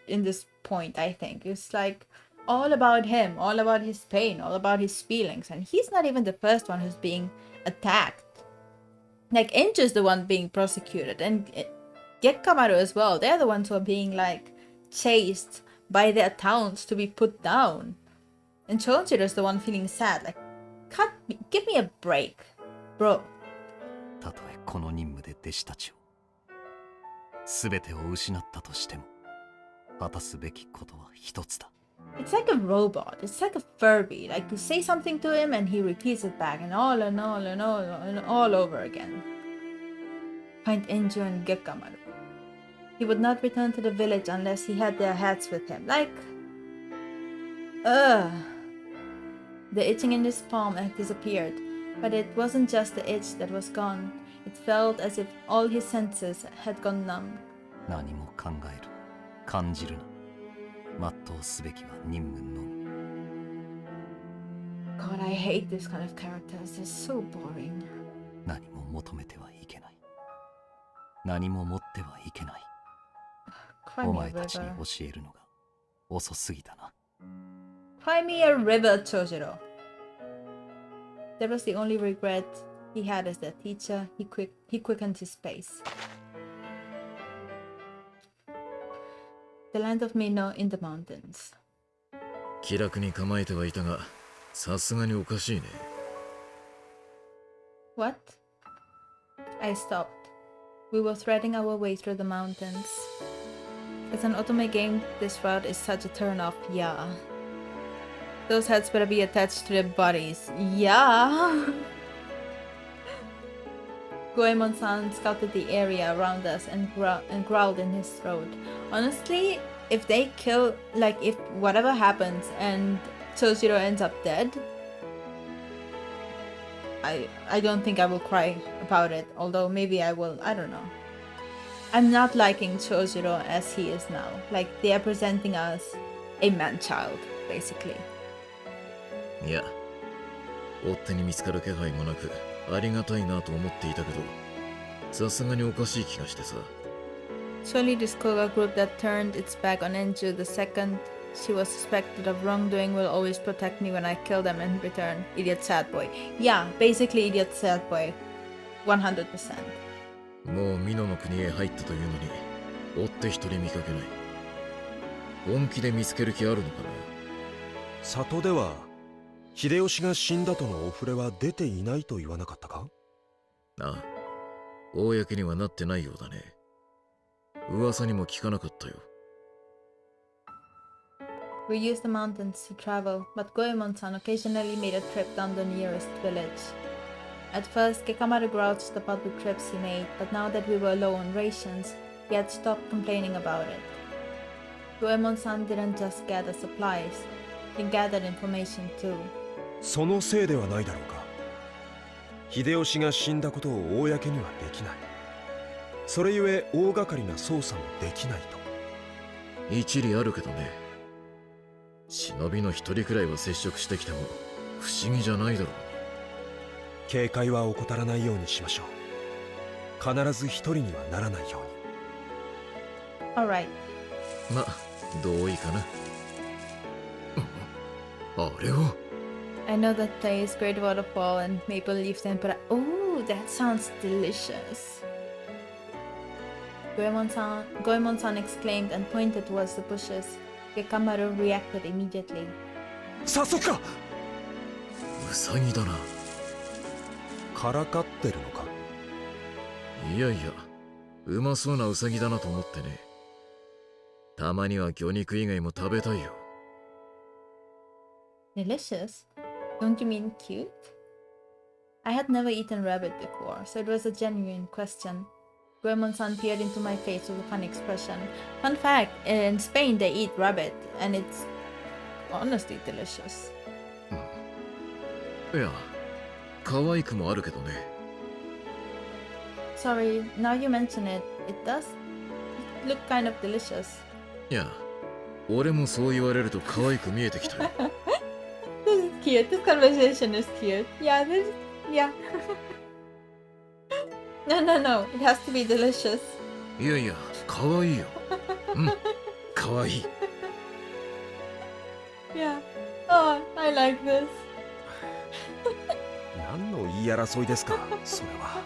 in this point, I think. It's like all about him, all about his pain, all about his feelings. And he's not even the first one who's being attacked. Like, Inju's the one being prosecuted, and Gekkamaru as well. They're the ones who are being, like, chased by their towns to be put down. And Chojiro's the one feeling sad. Like, give me a break, bro. たとえこの任務で弟子たちを全てを失ったとしても果たすべきことは一つだ。 It's like a robot. It's like a Furby. Like, you say something to him and he repeats it back and all over again. Find Inju and Gekkamaru. He would not return to the village unless he had their hats with him. Like, the itching in his palm had disappeared, but it wasn't just the itch that was gone. It felt as if all his senses had gone numb. 何も考える、感じるな。全うすべきは任務のみ。 God, I hate this kind of characters. They're so boring. 何も求めてはいけない。何も持ってはいけない。お前たちに教えるのが遅すぎたな。 Cry me a river, Chojiro. That was the only regret he had as their teacher. He quickened his pace. The land of Mino in the mountains. 気楽に構えてはいたが、さすがにおかしいね。What? I stopped. We were threading our way through the mountains. As an otome game, this route is such a turn-off, yeah. Those heads better be attached to their bodies, yeah. Goemon-san scouted the area around us and growled in his throat. Honestly, if they kill, like, if whatever happens and Chojiro ends up dead, I don't think I will cry about it, although maybe I will, I don't know. I'm not liking Chojiro as he is now. Like, they are presenting us a man-child, basically. いや、追っ手に見つかる気配もなく、ありがたいなと思っていたけど、さすがにおかしい気がしてさ。Surely this Koga group that turned its back on Enju the second she was suspected of wrongdoing will always protect me when I kill them in return. Idiot sad boy. Yeah, basically idiot sad boy. 100%. もう美濃の国へ入ったというのに、追って一人見かけない。本気で見つける気あるのかな。里では秀吉が死んだとのお触れは出ていないと言わなかったか？ああ、公にはなってないようだね。噂にも聞かなかったよ。We used the mountains to travel, but Goemon-san occasionally made a trip down the nearest village. At first, Gekkamaru grouched about the trips he made, but now that we were low on rations, he had stopped complaining about it. Goemon-san didn't just gather supplies, he gathered information too. そのせいではないだろうか。秀吉が死んだことを公にはできない。それゆえ大掛かりな捜査もできないと。一理あるけどね。忍びの一人くらいは接触してきても不思議じゃないだろう。警戒は怠らないようにしましょう。必ず一人にはならないように。Alright. ま、同意かな。あれは。I know that place, Great Waterfall and Maple Leaf Tempura. Oh, that sounds delicious. Goemon-san exclaimed and pointed towards the bushes. Gekkamaru reacted immediately. 早速か。ウサギだな。からかってるのか。いやいや、うまそうなウサギだなと思ってね。たまには魚肉以外も食べたいよ。Delicious? Don't you mean cute? I had never eaten rabbit before, so it was a genuine question. Goemon-san peered into my face with a funny expression. Fun fact, in Spain they eat rabbit, and it's honestly delicious. いや、可愛くもあるけどね。Sorry, now you mention it. It does look kind of delicious. いや、俺もそう言われると可愛く見えてきたよ。This is cute. This conversation is cute. Yeah, yeah. No. It has to be delicious. いやいや、可愛いよ。うん、可愛い。Yeah. Oh, I like this. 何の言い争いですか、それは。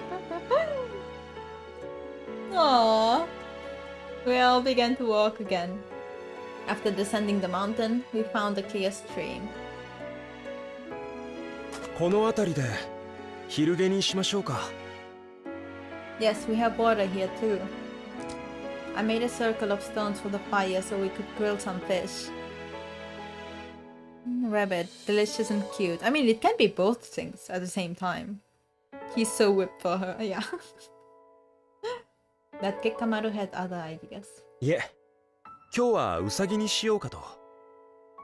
Aww. We all began to walk again. After descending the mountain, we found a clear stream. この辺りで昼寝にしましょうか。Yes, we have water here too. I made a circle of stones for the fire so we could grill some fish. Rabbit, delicious and cute. I mean, it can be both things at the same time. He's so whipped for her, yeah. But Kekamaru had other ideas. いえ、今日はウサギにしようかと。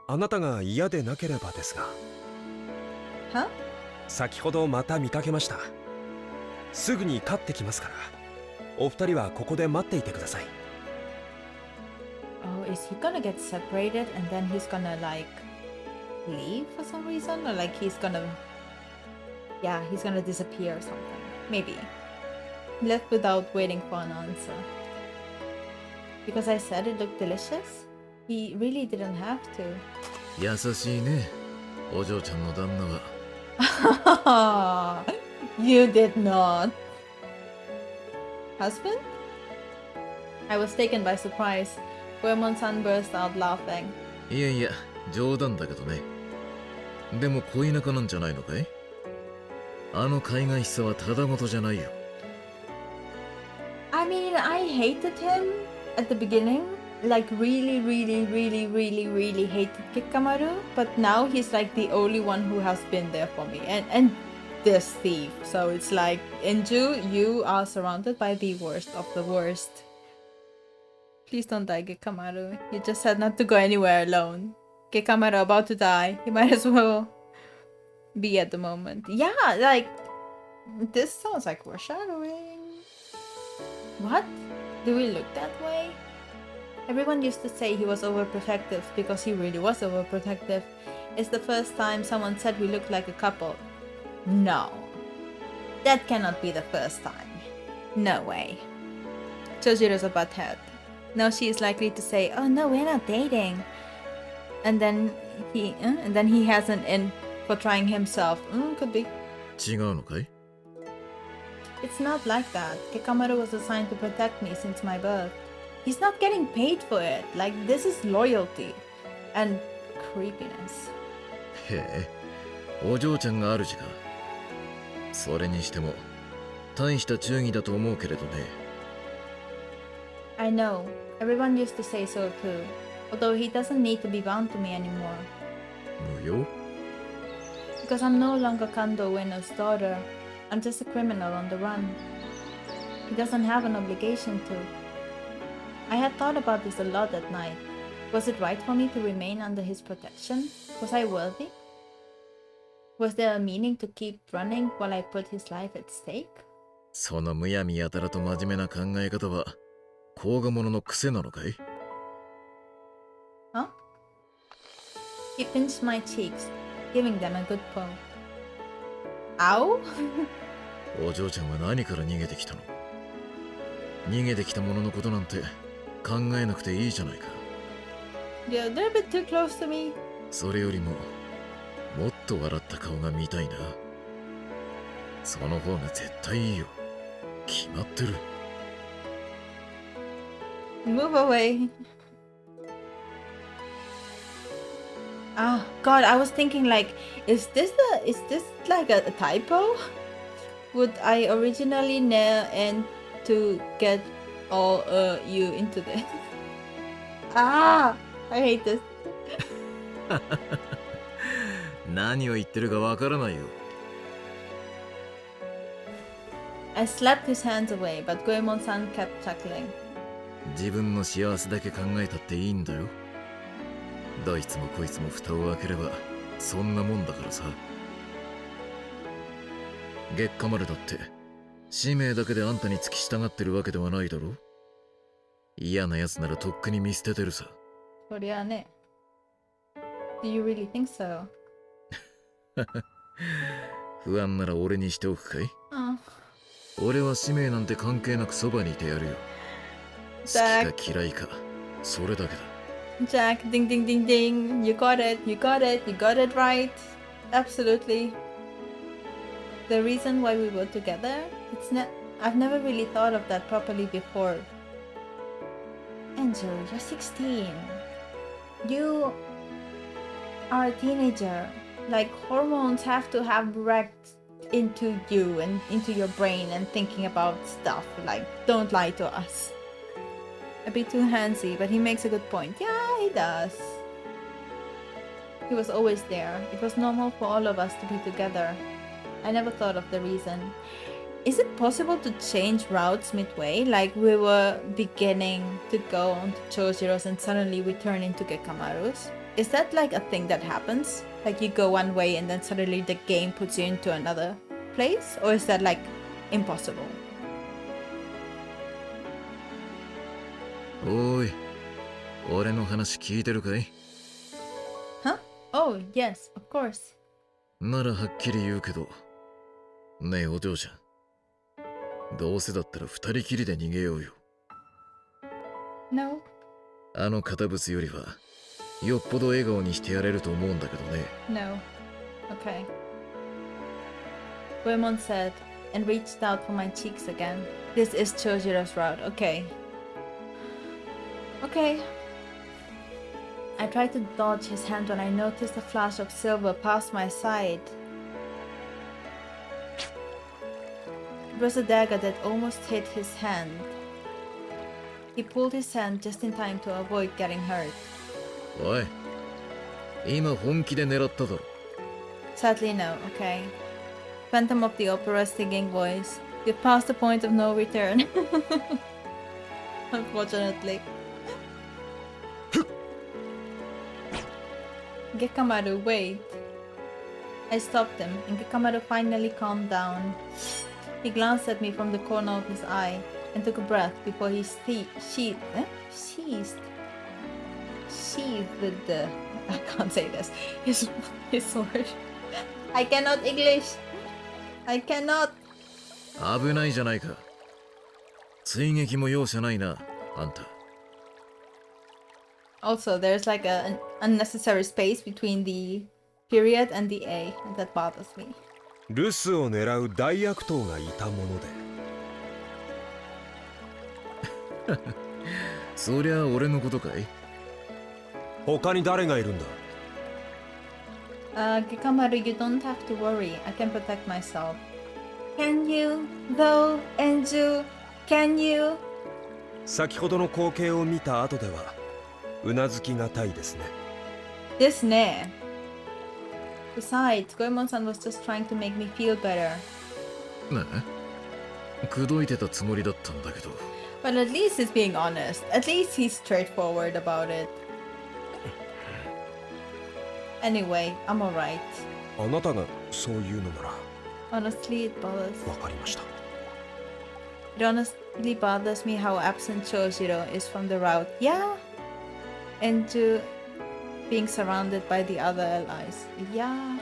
あなたが嫌でなければですが。は？先ほどまた見かけました。すぐに飼ってきますから。お二人はここで待っていてください。Oh, is he gonna get separated and then he's gonna like leave for some reason? Or like he's gonna... Yeah, he's gonna disappear or something. Maybe. Left without waiting for an answer. Because I said it looked delicious? He really didn't have to. 優しいね、お嬢ちゃんの旦那は。You did not. Husband? I was taken by surprise. Goemon-san burst out laughing. いやいや、冗談だけどね。でも恋仲なんじゃないのかい？あの海外しさはただごとじゃないよ。I mean, I hated him at the beginning. Like really hated Kikamaru. But now he's like the only one who has been there for me. And this thief. So it's like, Inju, you are surrounded by the worst of the worst. Please don't die, Kikamaru. You just said not to go anywhere alone. Kikamaru about to die. He might as well be at the moment. Yeah, like, this sounds like foreshadowing. What? Do we look that way? Everyone used to say he was overprotective because he really was overprotective. It's the first time someone said we look like a couple. No. That cannot be the first time. No way. Chojiro's a butthead. Now she is likely to say, oh no, we're not dating. And then he has an in for trying himself. Could be. 違うのかい？ It's not like that. Kikamaru was assigned to protect me since my birth. He's not getting paid for it. Like, this is loyalty and creepiness. へえ、お嬢ちゃんが主か。それにしても大した忠義だと思うけれどね。I know. Everyone used to say so too. Although he doesn't need to be bound to me anymore. 無用？ Because I'm no longer Kando Ueno's daughter. I'm just a criminal on the run. He doesn't have an obligation to. I had thought about this a lot at night. Was it right for me to remain under his protection? Was I worthy? Was there a meaning to keep running while I put his life at stake? そのむやみやたらと真面目な考え方は甲賀者の癖なのかい？ Huh? He pinched my cheeks, giving them a good pull. Ow? お嬢ちゃんは何から逃げてきたの？逃げてきた者のことなんて考えなくていいじゃないか。Yeah, they're a bit too close to me. それよりももっと笑った顔が見たいな。その方が絶対いいよ。決まってる。Move away. Oh God, I was thinking like, is this like a typo? Would I originally and to get all you into this? I hate this. 何を言ってるかわからないよ。I slapped his hands away, but Goemon-san kept chuckling. 自分の幸せだけ考えたっていいんだよ。どいつもこいつも蓋を開ければそんなもんだからさ。月下丸だって使命だけであんたに付き従ってるわけではないだろ。嫌な奴ならとっくに見捨ててるさ。そりゃね。Do you really think so? 不安なら俺にしておくかい？俺は使命なんて関係なくそばにいてやるよ。好きか嫌いか、それだけだ。Jack, ding ding ding ding. You got it, you got it, you got it right. Absolutely. The reason why we were together, I've never really thought of that properly before. Angel, you're 16. You are a teenager. Like, hormones have to have wrecked into you and into your brain and thinking about stuff. Like, don't lie to us. A bit too handsy, but he makes a good point. Yeah, he does. He was always there. It was normal for all of us to be together. I never thought of the reason. Is it possible to change routes midway? Like, we were beginning to go on to Chojiro's and suddenly we turn into Gekamaru's? Is that like a thing that happens? Like, you go one way and then suddenly the game puts you into another place? Or is that like impossible? おい、俺の話聞いてるかい？ Huh? Oh, yes, of course. ならはっきり言うけど、ねえお嬢ちゃん、どうせだったら二人きりで逃げようよ。No. あの堅物よりはよっぽど笑顔にしてやれると思うんだけどね。No. Okay. Goemon said and reached out for my cheeks again. This is Chojiro's route. Okay. Okay. I tried to dodge his hand when I noticed a flash of silver past my side. It was a dagger that almost hit his hand. He pulled his hand just in time to avoid getting hurt. おい、今本気で狙っただろ。Sadly, no. Okay. Phantom of the Opera's singing voice. You've passed the point of no return. Unfortunately. Gekamaru, wait. I stopped him, and Gekamaru finally calmed down. He glanced at me from the corner of his eye and took a breath before he sheathed I can't say this. His sword. I cannot English. I cannot. 危ないじゃないか。追撃も容赦ないな、あんた。Also, there's like an unnecessary space between the period and the A, and that bothers me. 留守を狙う大悪党がいたもので。そりゃ俺のことかい？他に誰がいるんだ？ Gekamaru, you don't have to worry. I can protect myself. Can you, though, Enju? Can you? 先ほどの光景を見た後ではうなずきがたいですね。ですね。Besides, Goemon-san was just trying to make me feel better. ねえ、口説いてたつもりだったんだけど。But at least he's being honest. At least he's straightforward about it. Anyway, I'm alright. あなたがそういうのなら。Honestly, it bothers. わかりました。It honestly bothers me how absent Chojiro is from the route. Yeah. And to being surrounded by the other allies. Yeah.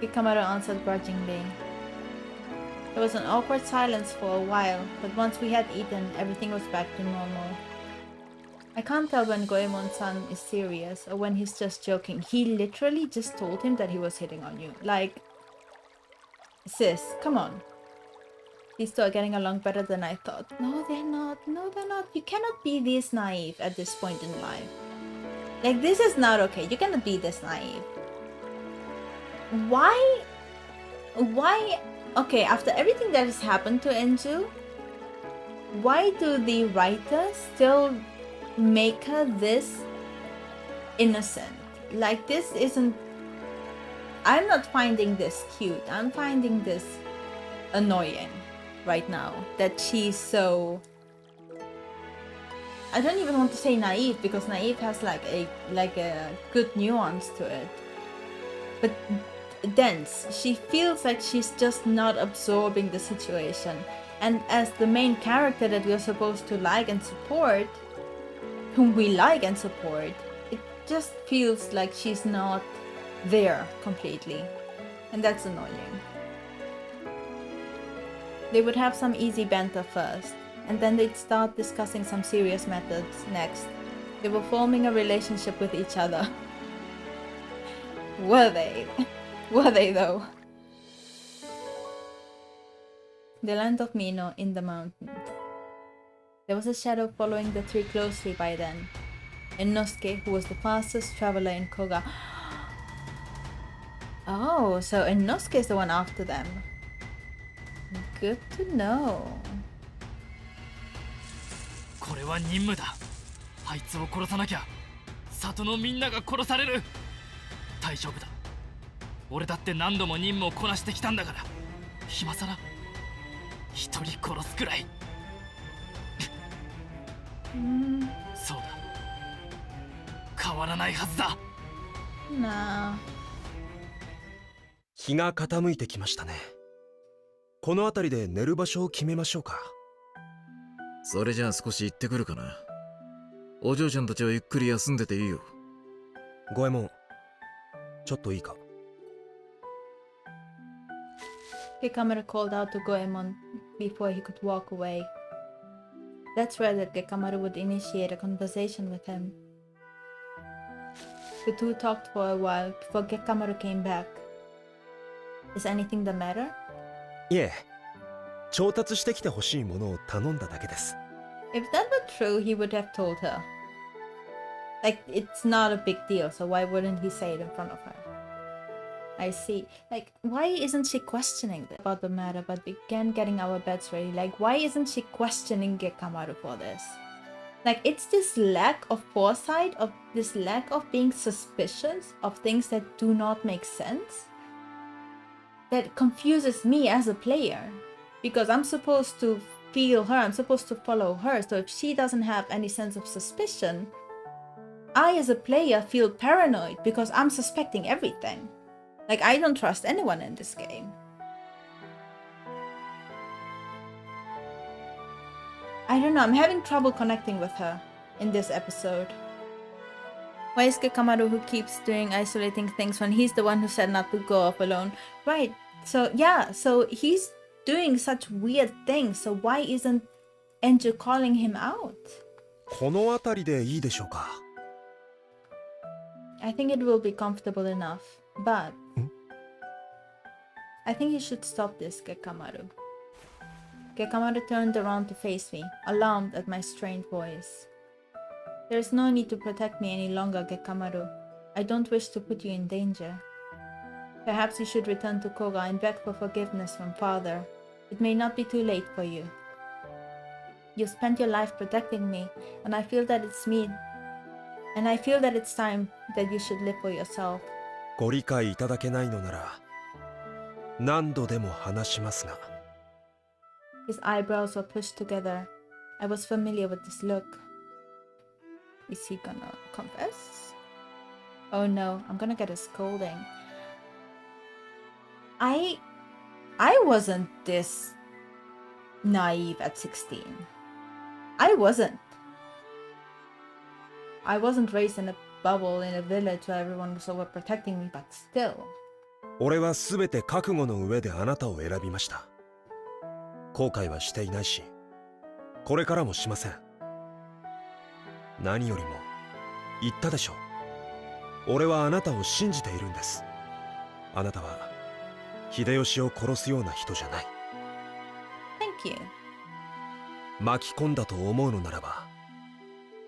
Gekamaru answered grudgingly. There was an awkward silence for a while, but once we had eaten, everything was back to normal. I can't tell when Goemon-san is serious or when he's just joking. He literally just told him that he was hitting on you. Like, sis, come on. These two are getting along better than I thought. No, they're not. No, they're not. You cannot be this naive at this point in life. Like, this is not okay. You cannot be this naive. Why? Okay, after everything that has happened to Enju, why do the writers still make her this innocent? Like, this isn't... I'm not finding this cute. I'm finding this annoying right now. That she's so... I don't even want to say naive, because naive has like a good nuance to it. But the dense. She feels like she's just not absorbing the situation. And as the main character that we're supposed to like and support, whom we like and support, it just feels like she's not there completely. And that's annoying. They would have some easy banter first, and then they'd start discussing some serious methods next. They were forming a relationship with each other. Were they? Were they though? The land of Mino in the mountains. There was a shadow following the three closely by then. Inosuke, who was the fastest traveler in Koga. Oh, so Inosuke is the one after them. Good to know. これは任務だ。あいつを殺さなきゃ里のみんなが殺される。大丈夫だ。俺だって何度も任務をこなしてきたんだから。今さら一人殺すくらい。そうだ。変わらないはずだ。なあ。日が傾いてきましたね。この辺りで寝る場所を決めましょうか。それじゃあ少し行ってくるかな。お嬢ちゃんたちはゆっくり休んでていいよ。五右衛門、ちょっといいか。Gekamaru called out to Goemon before he could walk away. That's rare that Gekamaru would initiate a conversation with him. The two talked for a while before Gekamaru came back. Is anything the matter? いえ、調達してきてほしいものを頼んだだけです。If that were true, he would have told her. Like, it's not a big deal, so why wouldn't he say it in front of her? I see. Like, why isn't she questioning about the matter but began getting our beds ready? Like, why isn't she questioning Gekamaru for this? Like, it's this lack of foresight, of this lack of being suspicious of things that do not make sense, that confuses me as a player. Because I'm supposed to feel her, I'm supposed to follow her, so if she doesn't have any sense of suspicion, I as a player feel paranoid because I'm suspecting everything. Like, I don't trust anyone in this game. I don't know, I'm having trouble connecting with her in this episode. Why is Gekamaru who keeps doing isolating things when he's the one who said not to go off alone? Right, so yeah, so he's doing such weird things, so why isn't Enju calling him out? この辺りでいいでしょうか。I think it will be comfortable enough, but I think you should stop this, Gekamaru. Gekamaru turned around to face me, alarmed at my strained voice. There is no need to protect me any longer, Gekamaru. I don't wish to put you in danger. Perhaps you should return to Koga and beg for forgiveness from father. It may not be too late for you. You spent your life protecting me, and I feel that it's time that you should live for yourself. ご理解いただけないのなら、何度でも話しますが。His eyebrows were pushed together. I was familiar with this look. Is he gonna confess? Oh no, I'm gonna get a scolding. I wasn't this naive at 16. I wasn't raised in a bubble in a village where everyone was overprotecting me, but still. 俺は全て覚悟の上であなたを選びました。後悔はしていないし、これからもしません。何よりも言ったでしょう。俺はあなたを信じているんです。あなたは秀吉を殺すような人じゃない。Thank you. 巻き込んだと思うのならば、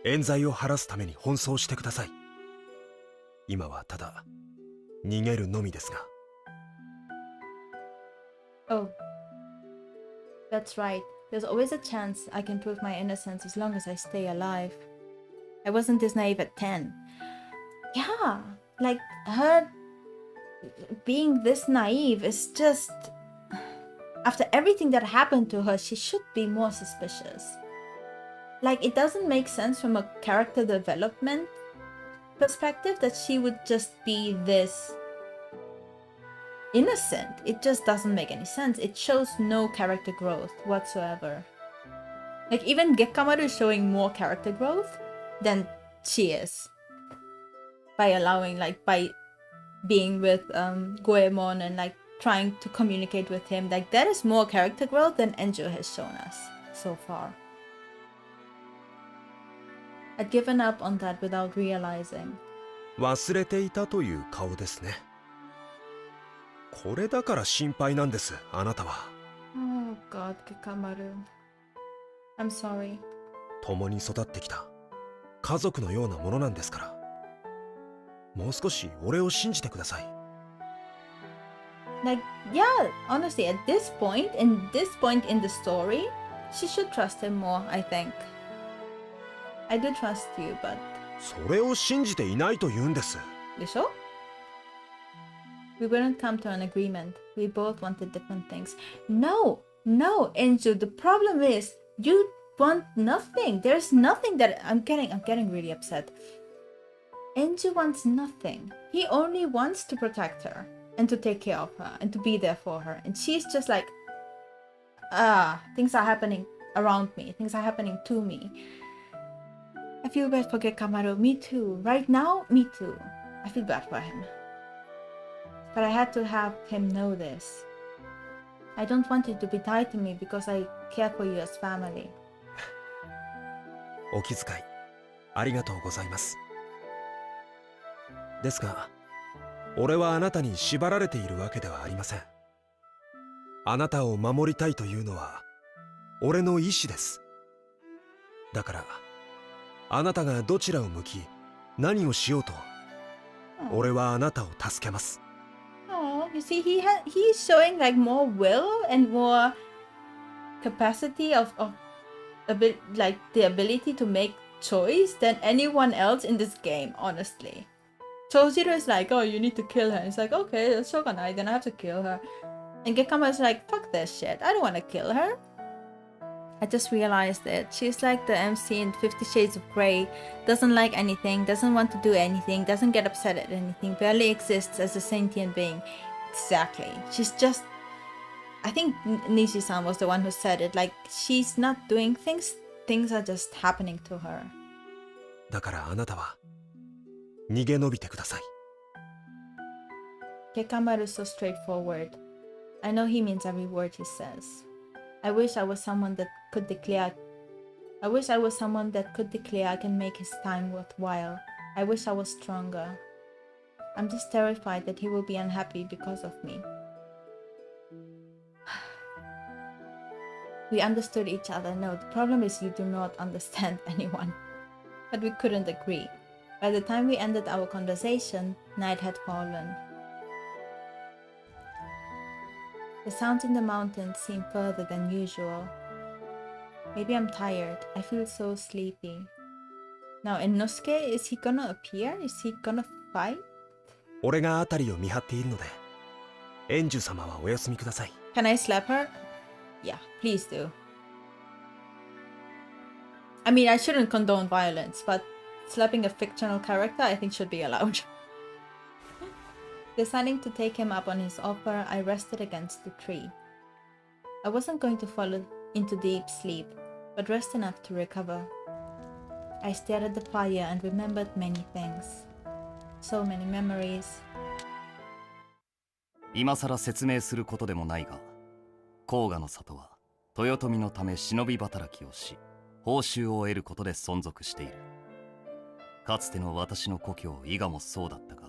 冤罪を晴らすために奔走してください。今はただ逃げるのみですが。Oh, that's right. There's always a chance I can prove my innocence as long as I stay alive. I wasn't this naive at 10. Yeah, like her being this naive is just... After everything that happened to her, she should be more suspicious. Like, it doesn't make sense from a character development perspective that she would just be this innocent. It just doesn't make any sense. It shows no character growth whatsoever. Like, even Gekkamaru is showing more character growth than she is. By allowing, like, by being with Goemon and, like, trying to communicate with him. Like, that is more character growth than Enjo has shown us so far. I'd given up on that without realizing. 忘れていたという顔ですね。これだから心配なんです、あなたは。Oh God, Gekkamaru. I'm sorry. 共に育ってきた家族のようなものなんですから。もう少し俺を信じてください。Like, yeah, honestly, at this point in the story, she should trust him more, I think. I do trust you, but... それを信じていないと言うんです。でしょ? We wouldn't come to an agreement. We both wanted different things. No, Enju, the problem is you want nothing. There's nothing that I'm getting really upset. Enju wants nothing. He only wants to protect her and to take care of her and to be there for her. And she's just like, things are happening around me. Things are happening to me. I feel bad for Gekkamaru. Me too. Right now, me too. I feel bad for him. But I had to have him know this. I don't want you to be tied to me because I care for you as family. お気遣いありがとうございます。ですが、俺はあなたに縛られているわけではありません。あなたを守りたいというのは俺の意志です。だから、あなたがどちらを向き、何をしようと、俺はあなたを助けます。Oh, you see, he's showing like more will and more capacity of like the ability to make choice than anyone else in this game, honestly. Chojiro is like, oh, you need to kill her. It's like, okay, that's shogunai, then I have to kill her. And Gekkamaru is like, fuck this shit, I don't want to kill her. I just realized it. She's like the MC in 50 Shades of Grey. Doesn't like anything, doesn't want to do anything, doesn't get upset at anything, barely exists as a sentient being. Exactly. She's just... I think Nishi-san was the one who said it. Like, she's not doing things. Things are just happening to her. だからあなたは逃げ延びてください。Gekkamaru is so straightforward. I know he means every word he says. I wish I was someone that could declare I can make his time worthwhile. I wish I was stronger. I'm just terrified that he will be unhappy because of me. We understood each other. No, the problem is you do not understand anyone. But we couldn't agree. By the time we ended our conversation, night had fallen. The sounds in the mountains seem further than usual. Maybe I'm tired. I feel so sleepy. Now, Inosuke, is he gonna appear? Is he gonna fight? 俺があたりを見張っているので、円寿様はお休みください。Can I slap her? Yeah, please do. I mean, I shouldn't condone violence, but slapping a fictional character I think should be allowed. Deciding to take him up on his offer, I rested against the tree. I wasn't going to fall into deep sleep, but rest enough to recover. I stared at the fire and remembered many things. So many memories. 今さら説明することでもないが、甲賀の里は豊臣のため忍び働きをし、報酬を得ることで存続している。かつての私の故郷伊賀もそうだったが、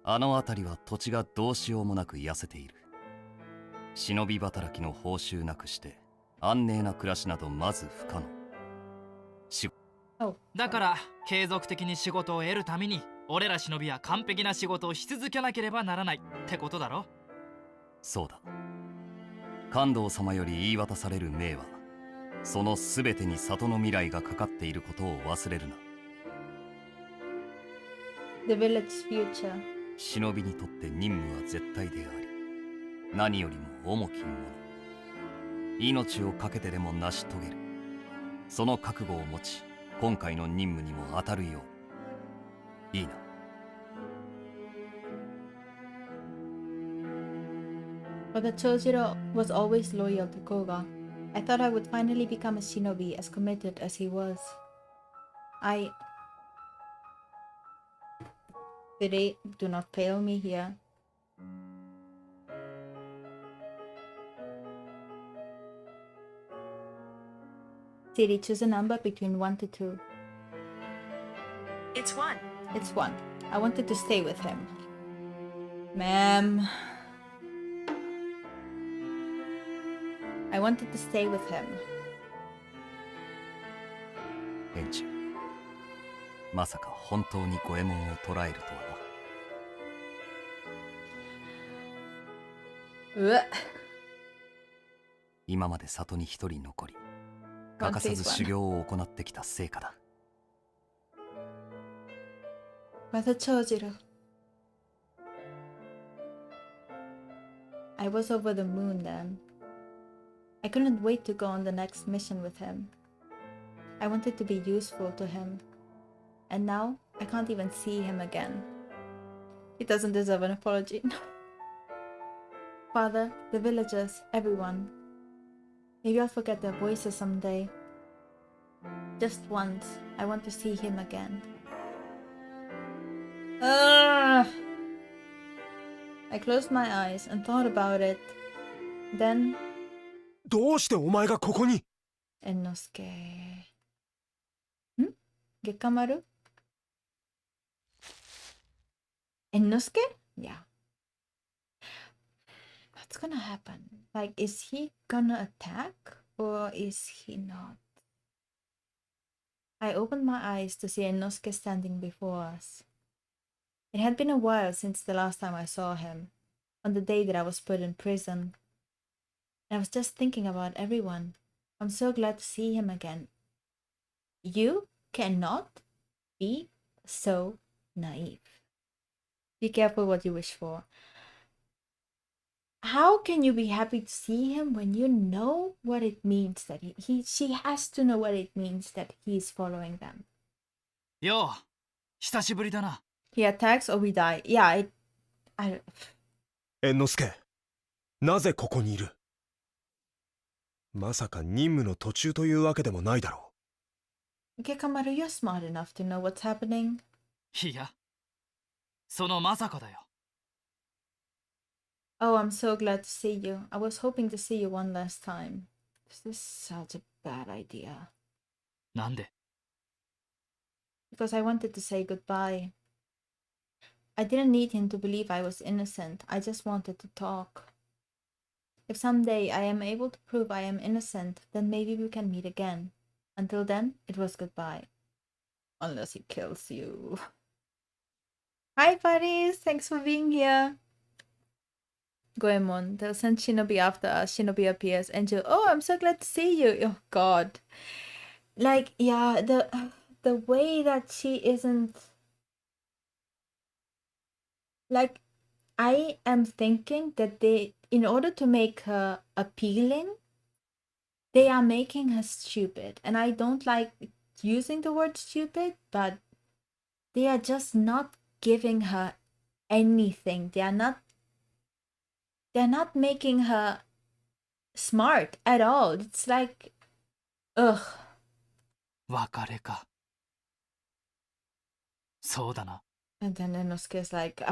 あの辺りは土地がどうしようもなく痩せている。忍び働きの報酬なくして安寧な暮らしなどまず不可能。だから継続的に仕事を得るために俺ら忍びは完璧な仕事をし続けなければならないってことだろ。そうだ。関東様より言い渡される命は、その全てに里の未来がかかっていることを忘れるな。The village future. 忍びにとって任務は絶対であり、何よりも重きもの。命を懸けてでも成し遂げる。その覚悟を持ち、今回の任務にも当たるよう。いいな。But Chojiro was always loyal to Koga. I thought I would finally become a shinobi as committed as he was. Today, do not fail me here. Siri, choose a number between 1 to 2. It's 1. It's 1. I wanted to stay with him. Ma'am. I wanted to stay with him. 園中、まさか本当に五右衛門を捕らえるとはな。うわ。今まで里に一人残り、欠かさず修行を行ってきた成果だ。Brother Chojiro. I was over the moon then. I couldn't wait to go on the next mission with him. I wanted to be useful to him. And now, I can't even see him again. He doesn't deserve an apology. Father, the villagers, everyone. Maybe I'll forget their voices someday. Just once, I want to see him again. I closed my eyes and thought about it. Then... どうしてお前がここに? Ennosuke... ん? Gekamaru? Ennosuke? Yeah. What's gonna happen? Like, is he gonna attack? Or is he not? I opened my eyes to see Ennosuke standing before us. It had been a while since the last time I saw him, on the day that I was put in prison. And I was just thinking about everyone. I'm so glad to see him again. You cannot be so naive. Be careful what you wish for. How can you be happy to see him when you know what it means that she has to know what it means that he's following them? Yo, 久しぶりだな。He attacks or we die. Yeah, I... 猿之助、なぜここにいる? まさか任務の途中というわけでもないだろう。Gekamaru, you're smart enough to know what's happening. いや、そのまさかだよ。Oh, I'm so glad to see you. I was hoping to see you one last time. This is such a bad idea. なんで? Because I wanted to say goodbye. I didn't need him to believe I was innocent. I just wanted to talk. If someday I am able to prove I am innocent, then maybe we can meet again. Until then, it was goodbye. Unless he kills you. Hi buddies, thanks for being here. Goemon, they'll send Shinobi after us. Shinobi appears. Angel, oh, I'm so glad to see you. Oh god. Like, yeah, the way that she isn't... Like, I am thinking that they, in order to make her appealing, they are making her stupid. And I don't like using the word stupid, but they are just not giving her anything. They are not making her smart at all. It's like, ugh. 別れか。そうだな。And then Inosuke is like,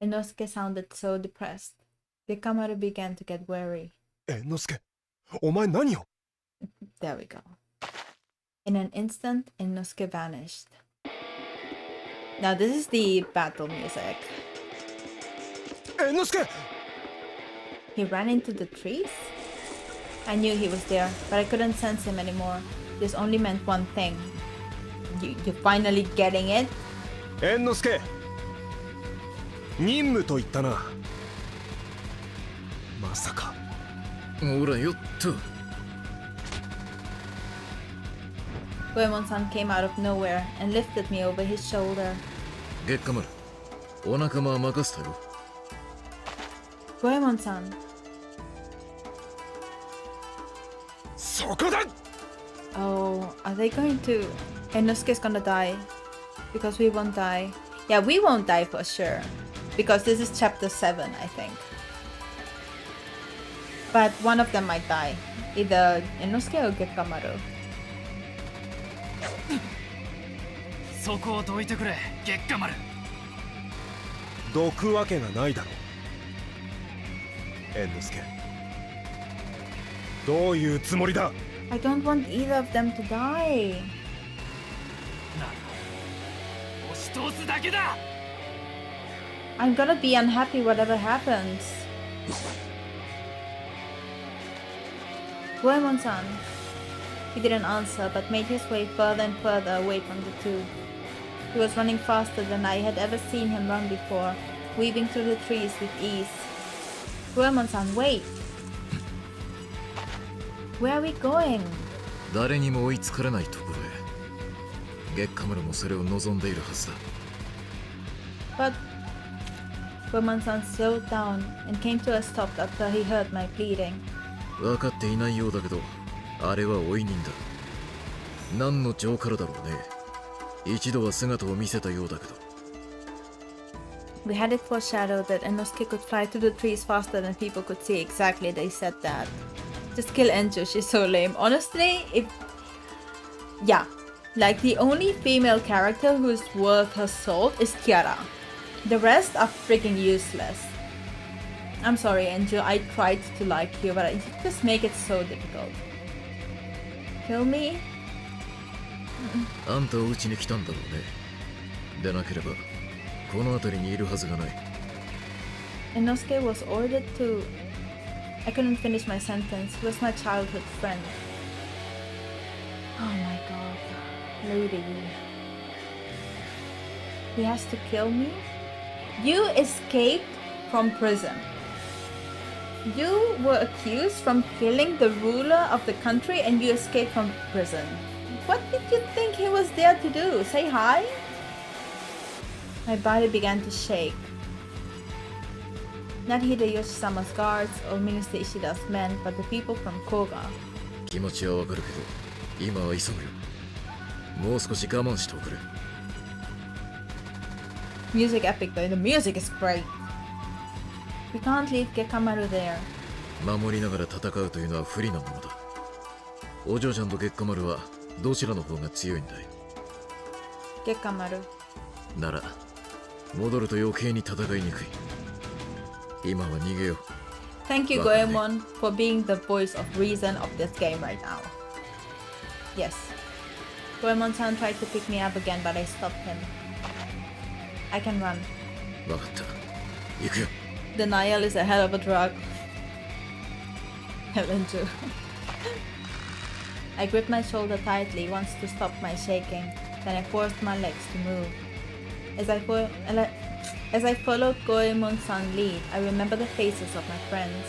Inosuke sounded so depressed. Gekamaru began to get wary. 猿之助、お前何を? There we go. In an instant, Inosuke vanished. Now this is the battle music. 猿之助! He ran into the trees? I knew he was there, but I couldn't sense him anymore. This only meant one thing. You're finally getting it? 猿之助! 任務と言ったな。まさか。ほらよっと。Goemon-san came out of nowhere and lifted me over his shoulder. 月下丸、お仲間は任せたよ。Goemon-san. そこだ! Oh, are they going to... Inosuke's gonna die. Because we won't die. Yeah, we won't die for sure. because this is chapter 7, I think. But one of them might die, either Inosuke or Gekamaru. そこをどいてくれ、月下丸。どくわけがないだろう。猿之助、どういうつもりだ。 I don't want either of them to die. 押し通すだけだ。 I'm gonna be unhappy whatever happens. Goemon-san. He didn't answer, but made his way further and further away from the two. He was running faster than I had ever seen him run before, weaving through the trees with ease. Goemon-san, wait! Where are we going? 誰にも追いつかれないところへ。月下丸もそれを望んでいるはずだ。But Goemon-san slowed down and came to a stop after he heard my pleading. 分かっていないようだけど、あれは追い人だ。何の情からだろうね。一度は姿を見せたようだけど。We had it foreshadowed that Inosuke could fly through the trees faster than people could see. Exactly, they said that. Just kill Enju, she's so lame. Honestly, yeah. Like, the only female character who's worth her salt is Kiara. The rest are freaking useless. I'm sorry, Enju, I tried to like you, but you just make it so difficult. Kill me? あんたを撃ちに来たんだろうね。でなければ、この辺りにいるはずがない。Inosuke was ordered to... I couldn't finish my sentence. He was my childhood friend. Oh my god. Lady. He has to kill me? You escaped from prison. You were accused from killing the ruler of the country and you escaped from prison. What did you think he was there to do? Say hi? My body began to shake. Not Hideyoshi-sama's guards or Minister Ishida's men, but the people from Koga. 気持ちはわかるけど、今は急ぐよ。もう少し我慢しておくれ。Music epic though. The music is great. We can't leave Gekamaru there. 守りながら戦うというのは不利なものだ。お嬢ちゃんと月下丸はどちらの方が強いんだい？ Gekamaru. なら、戻ると余計に戦いにくい。今は逃げよう。Thank you, Goemon, for being the voice of reason of this game right now. Yes. Goemon-san tried to pick me up again, but I stopped him. I can run. わかった。行くよ。Denial is a hell of a drug. Helen too. I gripped my shoulder tightly once to stop my shaking. Then I forced my legs to move. As I followed Goemon-san's lead, I remember the faces of my friends.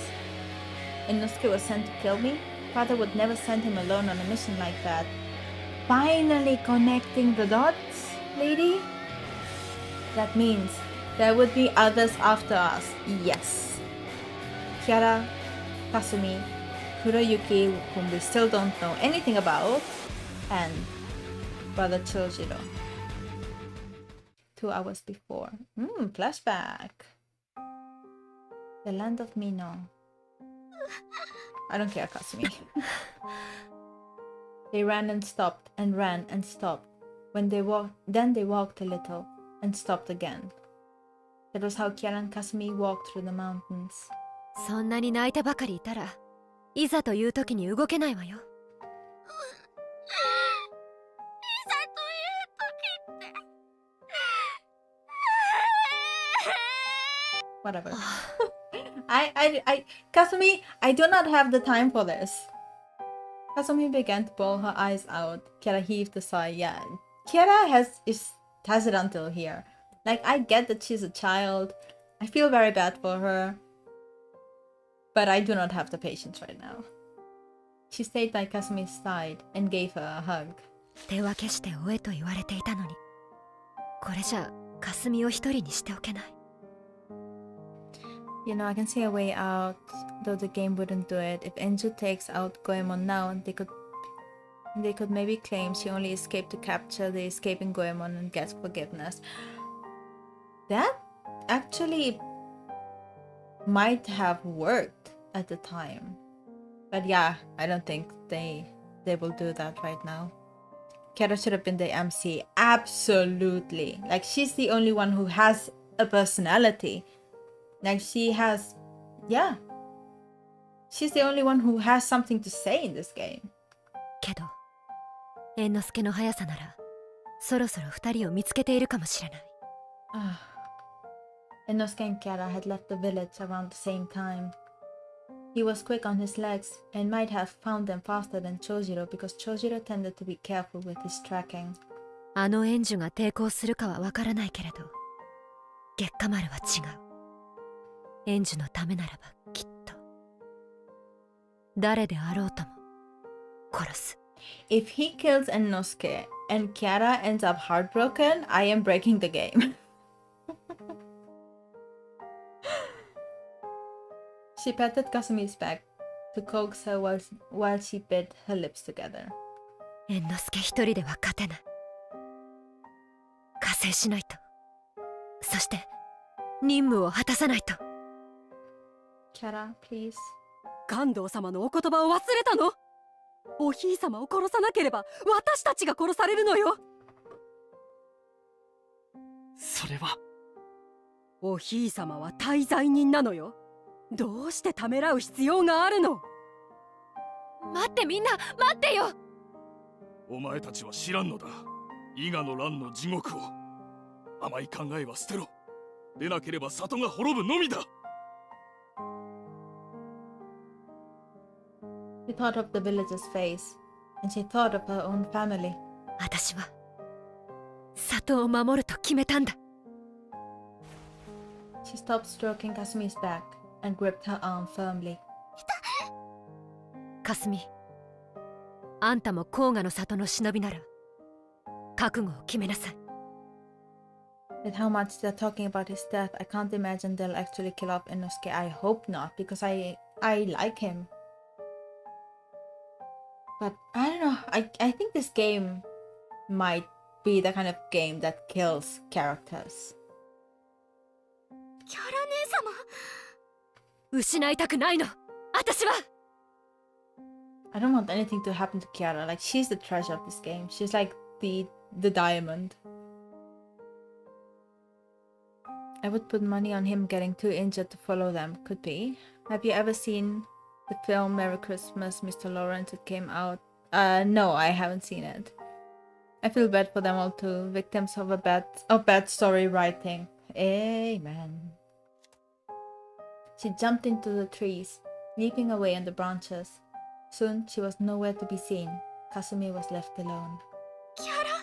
Inosuke was sent to kill me? Father would never send him alone on a mission like that. Finally connecting the dots, lady? That means there would be others after us, yes. Kiara, Kasumi, Kuroyuki, whom we still don't know anything about, and Brother Chojiro. 2 hours before. Flashback. The land of Mino. I don't care, Kasumi. They ran and stopped and ran and stopped. Then they walked a little and stopped again. That was how Kiara and Kasumi walked through the mountains. そんなに泣いてばかりいたら、いざという時に動けないわよ。Whatever. Kasumi, I do not have the time for this. Kasumi began to bawl her eyes out. Kiara heaved a sigh. Yeah, Kiara has it until here. Like, I get that she's a child. I feel very bad for her. But I do not have the patience right now. She stayed by Kasumi's side and gave her a hug. 手分けして追えと言われていたのに、これじゃかすみを一人にしておけない。You know, I can see a way out, though the game wouldn't do it. If Enju takes out Goemon now, they could maybe claim she only escaped to capture the escaping Goemon and get forgiveness. That actually might have worked at the time. But yeah, I don't think they will do that right now. Kara should have been the MC. Absolutely. Like, she's the only one who has a personality. Like, she has, yeah. She's the only one who has something to say in this game. けど、猿之助の速さなら、そろそろ二人を見つけているかもしれない。Inosuke and Kiara had left the village around the same time. He was quick on his legs and might have found them faster than Chojiro because Chojiro tended to be careful with his tracking. あの援助が抵抗するかはわからないけれど、月下丸は違う。援助のためならばきっと誰であろうとも殺す。If he kills Inosuke and Kiara ends up heartbroken, I am breaking the game. She patted Kasumi's back to coax her while she bit her lips together. 猿之助一人では勝てない。加勢しないと。そして任務を果たさないと。Kiara, please. 関東様のお言葉を忘れたの？おひい様を殺さなければ私たちが殺されるのよ。それはおひい様は大罪人なのよ。どうしてためらう必要があるの？待って、みんな待ってよ。お前たちは知らんのだ。伊賀の乱の地獄を。甘い考えは捨てろ。でなければ里が滅ぶのみだ。She thought of the village's face, and she thought of her own family. 私は里を守ると決めたんだ。She stopped stroking Kasumi's back and gripped her arm firmly. かすみ、あんたも甲賀の里の忍びなら覚悟を決めなさい。With how much they're talking about his death, I can't imagine they'll actually kill off Inosuke. I hope not, because I like him. But I don't know, I think this game might be the kind of game that kills characters. キャラ姉様。失いたくないの、私は。I don't want anything to happen to Kiara. Like, she's the treasure of this game. She's like the diamond. I would put money on him getting too injured to follow them. Could be. Have you ever seen the film Merry Christmas, Mr. Lawrence? It came out. No, I haven't seen it. I feel bad for them all too. Victims of bad story writing. Amen. She jumped into the trees, leaping away on the branches. Soon she was nowhere to be seen. Kasumi was left alone. Kiara!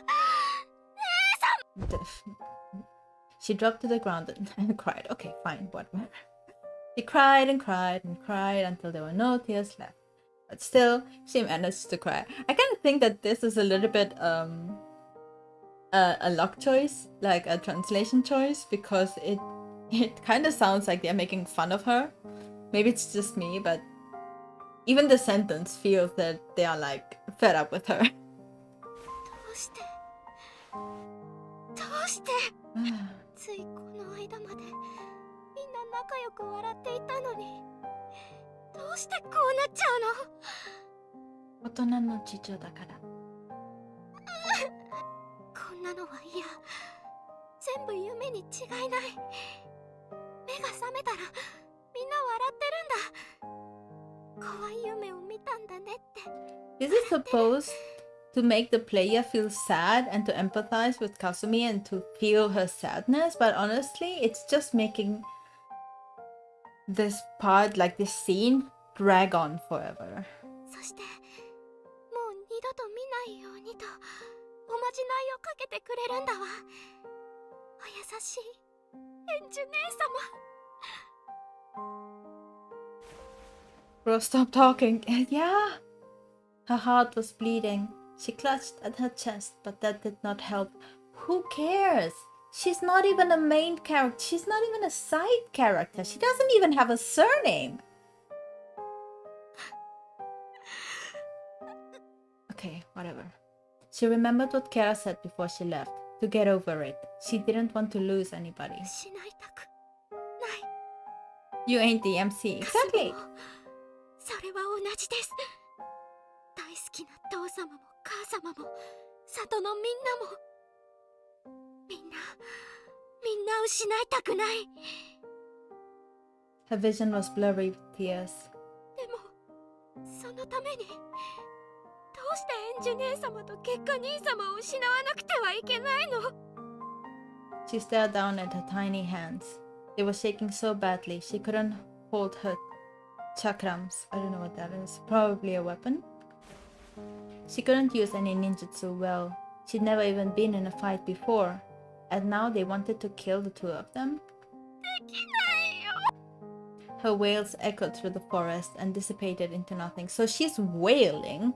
She dropped to the ground and cried. Okay, fine, whatever. She cried and cried and cried until there were no tears left. But still, she managed to cry. I kind of think that this is a little bit a luck choice, like a translation choice, because it kind of sounds like they're making fun of her. Maybe it's just me, but even the sentence feels that they are like fed up with her. どうしてついこの間までみんな仲良く笑っていたのに、どうしてこうなっちゃうの？大人の事情だから。こんなのは嫌。全部夢に違いない。目が覚めたらみんな笑ってるんだ。怖い夢を見たんだねって。 This is supposed to make the player feel sad and to empathize with Kasumi and to feel her sadness, but honestly, it's just making this part, like this scene, drag on forever. そしてもう二度と見ないようにとおまじないをかけてくれるんだわ。お優しい園児姉様。 Bro, stop talking. Yeah. Her heart was bleeding. She clutched at her chest, but that did not help. Who cares? She's not even a main character. She's not even a side character. She doesn't even have a surname. Okay, whatever. She remembered what Kara said before she left. To get over it. She didn't want to lose anybody. You ain't the MC. Exactly. それは同じです。大好きな父様も母様も里のみんなもみんな失いたくない。 Her vision was blurry with tears. でもそのためにどうしてエンジュ姉様と結果兄様を失わなくてはいけないの？ She stared down at her tiny hands. They were shaking so badly she couldn't hold her chakrams. I don't know what that is. Probably a weapon. She couldn't use any ninjutsu well. She'd never even been in a fight before. And now they wanted to kill the two of them? Her wails echoed through the forest and dissipated into nothing. So she's wailing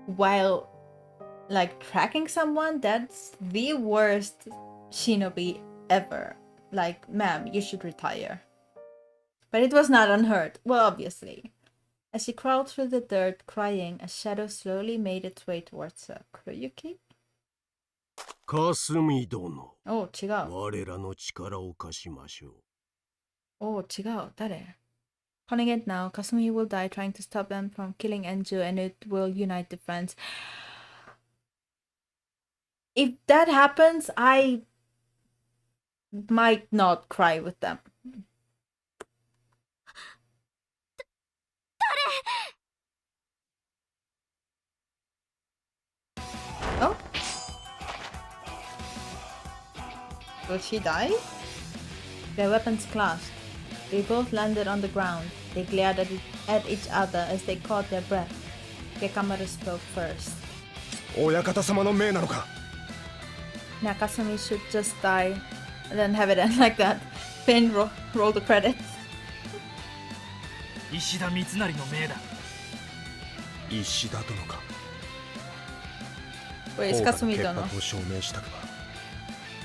while like tracking someone? That's the worst shinobi ever. Like, ma'am, you should retire. But it was not unheard. Well, obviously. As she crawled through the dirt, crying, a shadow slowly made its way towards her. Kuroyuki? かすみ殿。Oh, 違う。我らの力を貸しましょう。Oh, 違う。誰? Calling it now, Kasumi will die trying to stop them from killing Enju and it will unite the friends. If that happens, I might not cry with them. Oh? Will she die? Their weapons clashed. They both landed on the ground. They glared at each other as they caught their breath. Gekamaru spoke first. 親方様の命なのか? Nakasumi should just die and then have it end like that. Finn roll the credits. 石田三成の命だ。石田殿か。これ石Kasumi殿。潔白を証明したくば、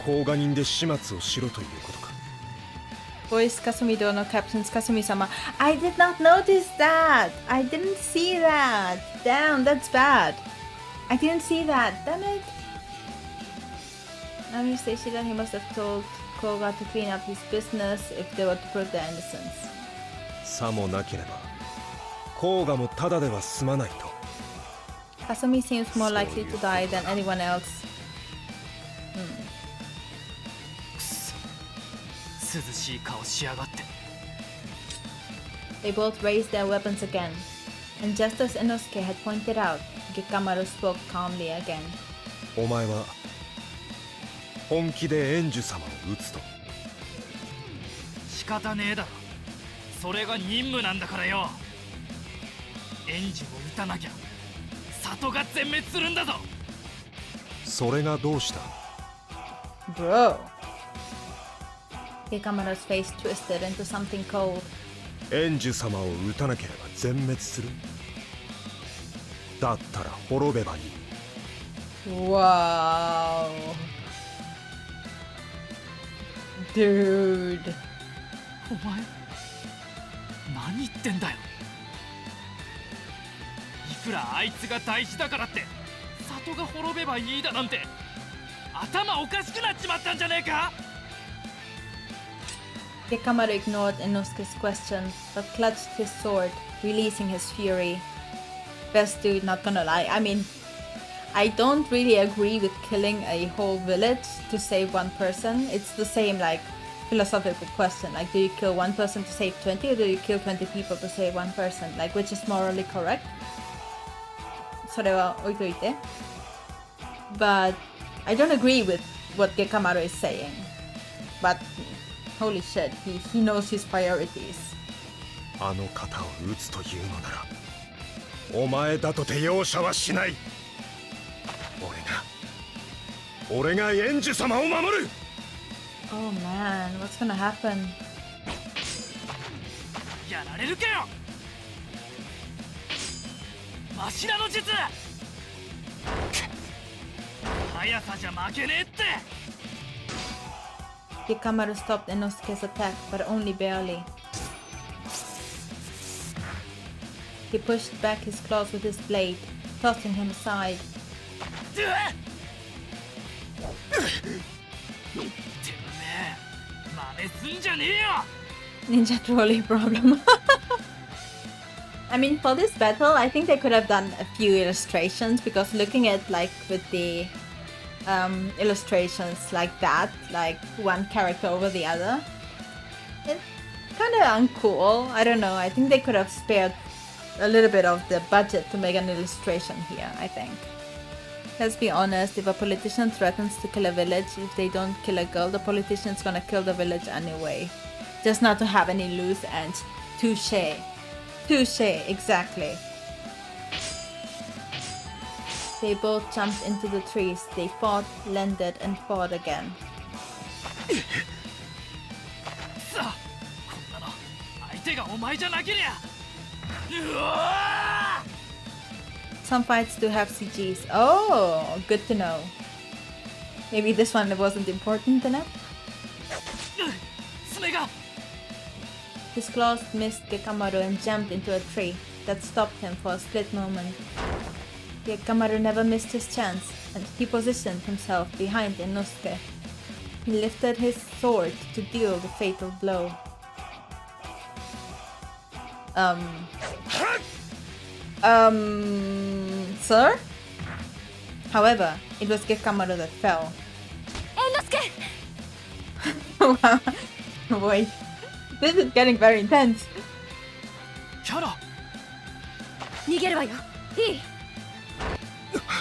甲賀人で始末をしろということか。Voice Kasumi Dono captions Kasumi-sama. I did not notice that. I didn't see that. Damn, that's bad. I didn't see that. Damn it. Nami stated that he must have told Koga to clean up his business if they were to prove their innocence. さもなければ、甲賀もただでは済まないと。Kasumi seems more likely to die than anyone else. 涼しい顔しやがって。 They both raised their weapons again, and just as Inosuke had pointed out, Gekamaru spoke calmly again. お前は本気で円寿様を撃つと。仕方ねえだろ。それが任務なんだからよ。円寿を撃たなきゃ里が全滅するんだぞ。それがどうした？ Bro. Gekamaru's face twisted into something cold. 円寿様を撃たなければ全滅する？だったら滅べばいい。Wow. Dude. お前何言ってんだよ。いくらあいつが大事だからって里が滅べばいいだなんて頭おかしくなっちまったんじゃねえか。Gekamaru ignored Inosuke's question, but clutched his sword, releasing his fury. Best dude, not gonna lie. I mean, I don't really agree with killing a whole village to save one person. It's the same, like, philosophical question. Like, do you kill one person to save 20 or do you kill 20 people to save one person? Like, which is morally correct? それは置いといて. But I don't agree with what Gekamaru is saying. But holy shit, he knows his priorities. あの方を撃つというのなら、お前だとて容赦はしない。俺が円寿様を守る。Oh man, what's gonna happen? やられるかよ。柱の術。速さじゃ負けねえって。Gekamaru stopped Inosuke's attack, but only barely. He pushed back his claws with his blade, tossing him aside. てめえ、真似すんじゃねえよ。Ninja trolley problem. I mean, for this battle, I think they could have done a few illustrations, because looking at like with the illustrations like that, like one character over the other, it's kind of uncool. I don't know. I think they could have spared a little bit of the budget to make an illustration here, I think. Let's be honest, if a politician threatens to kill a village, if they don't kill a girl, the politician's gonna kill the village anyway. Just not to have any loose ends. Touché. Touché, exactly. They both jumped into the trees. They fought, landed, and fought again. Some fights do have CGs. Oh, good to know. Maybe this one wasn't important enough? His claws missed Gekamaru and jumped into a tree. That stopped him for a split moment. Gekamaru never missed his chance, and he positioned himself behind Inosuke. He lifted his sword to deal the fatal blow. Sir? However, it was Gekamaru that fell. Inosuke! Wow. Boy, this is getting very intense.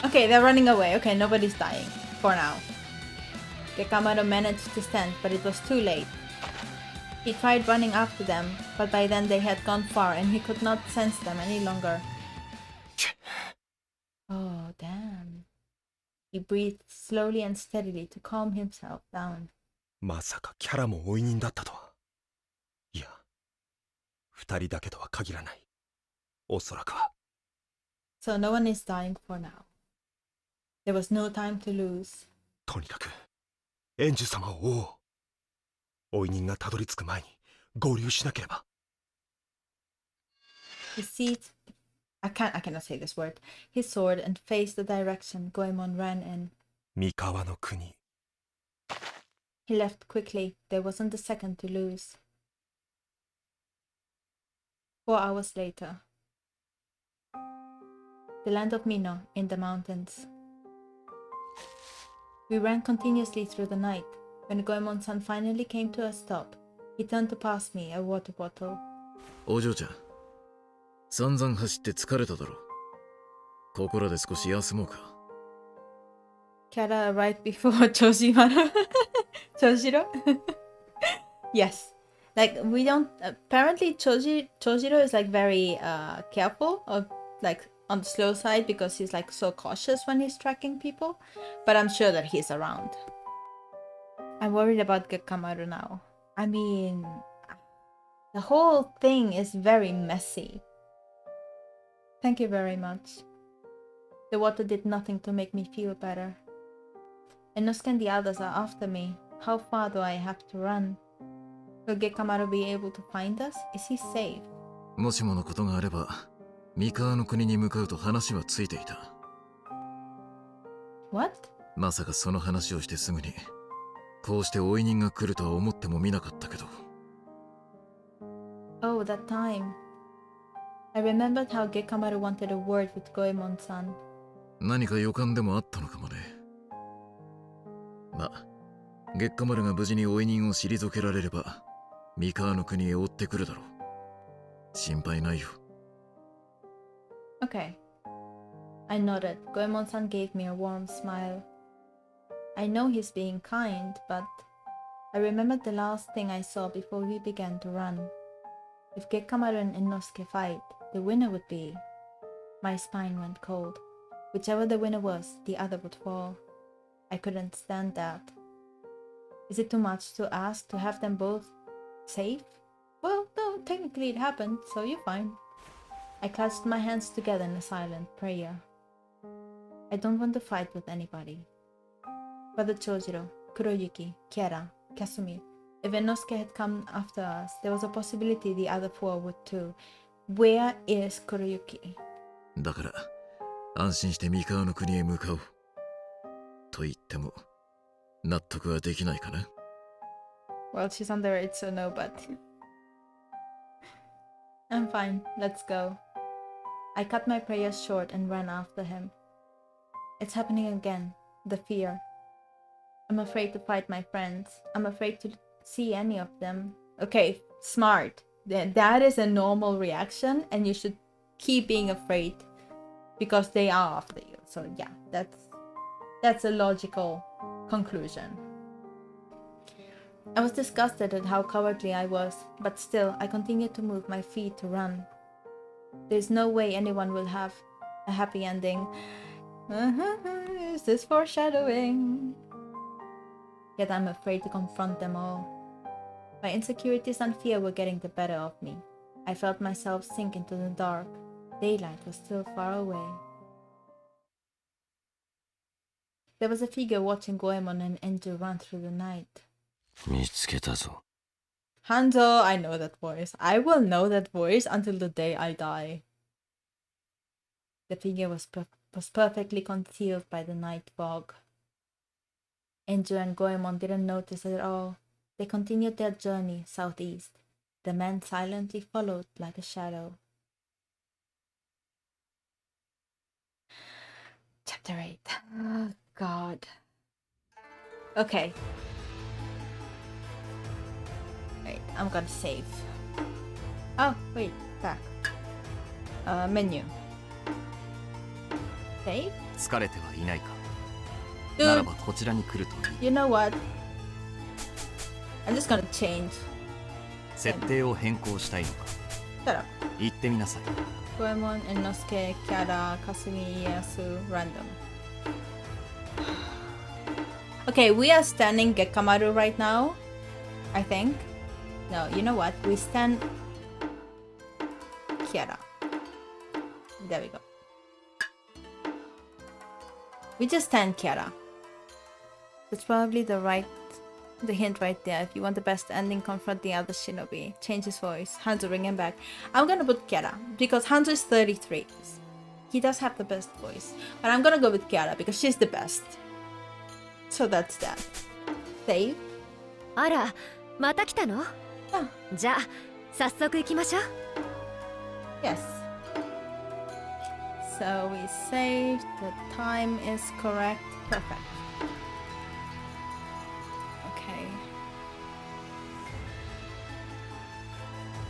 Okay, they're running away. Okay, nobody's dying. For now. Gekamaru managed to stand, but it was too late. He tried running after them, but by then they had gone far and he could not sense them any longer. Oh, damn. He breathed slowly and steadily to calm himself down. まさかキャラも追い人だったとは。いや、二人だけとは限らない。おそらくは。So no one is dying for now. There was no time to lose. とにかく、園主様を追おう。追い人がたどり着く前に合流しなければ。He seized, I cannot say this word, his sword and faced the direction Goemon ran in. 三河の国。He left quickly. There wasn't a second to lose. 4 hours later. The land of Mino in the mountains. We ran continuously through the night. When Goemon-san finally came to a stop, he turned to pass me a water bottle. お嬢ちゃん、散々走って疲れただろ。ここらで少し休もうか。Kara arrived before Chojimaro. Chojiro? Yes. Like, we don't... Apparently, Chojiro is, like, very careful, or, like, on the slow side, because he's, like, so cautious when he's tracking people. But I'm sure that he's around. I'm worried about Gekamaru now. I mean... The whole thing is very messy. Thank you very much. The water did nothing to make me feel better. Inosuke and the others are after me. How far do I have to run? Will Gekamaru be able to find us? Is he safe? もしものことがあれば、三河の国に向かうと話はついていた。What? まさかその話をしてすぐに、こうして追い人が来るとは思ってもみなかったけど。Oh, that time. I remembered how Gekamaru wanted a word with Goemon-san. 何か予感でもあったのかもね。まあ、Gekamaruが無事に追い人を退けられれば、三河の国へ追ってくるだろう。心配ないよ。Okay. I nodded. Goemon-san gave me a warm smile. I know he's being kind, but I remembered the last thing I saw before we began to run. If Gekamaru and Inosuke fight, the winner would be... My spine went cold. Whichever the winner was, the other would fall. I couldn't stand that. Is it too much to ask to have them both safe? Well, no, technically it happened, so you're fine. I clasped my hands together in a silent prayer. I don't want to fight with anybody. Brother Chojiro, Kuroyuki, Kiara, Kasumi. If Inosuke had come after us, there was a possibility the other four would too. Where is Kuroyuki? だから、安心して三河の国へ向かおう。と言っても、納得はできないかな。Well, she's under it, so no, but... I'm fine, let's go. I cut my prayers short and ran after him. It's happening again, the fear. I'm afraid to fight my friends. I'm afraid to see any of them. Okay, smart. That is a normal reaction and you should keep being afraid because they are after you. So yeah, that's a logical conclusion. I was disgusted at how cowardly I was, but still I continued to move my feet to run. There's no way anyone will have a happy ending. Is this foreshadowing? Yet I'm afraid to confront them all. My insecurities and fear were getting the better of me. I felt myself sink into the dark. Daylight was still far away. There was a figure watching Goemon and Enju run through the night. 見つけたぞ。 Hanzo, I know that voice. I will know that voice until the day I die. The figure was perfectly concealed by the night fog. Enju and Goemon didn't notice it at all. They continued their journey southeast. The man silently followed like a shadow. Chapter 8. Oh, God. Okay. Wait, I'm gonna save. Oh, wait, back. Menu. Save? 疲れてはいないか。 Dude, ならばこちらに来るといい。 you know what? I'm just gonna change. 設定を変更したいのか。 Shut up. 言ってみなさい。 Goemon, Inosuke, Kiara, Kasumi, Ieyasu, random. Okay, we are standing Gekamaru right now, I think. No, you know what? We stand Kiara. There we go. We just stand Kiara. That's probably the hint right there. If you want the best ending, confront the other shinobi. Change his voice. Hanzo, bring him back. I'm gonna put Kiara because Hanzo is 33. He does have the best voice. But I'm gonna go with Kiara because she's the best. So that's that. Save. あら、また来たの？じゃあ、早速行きましょう。Yes. So we saved. The time is correct. Perfect. Okay.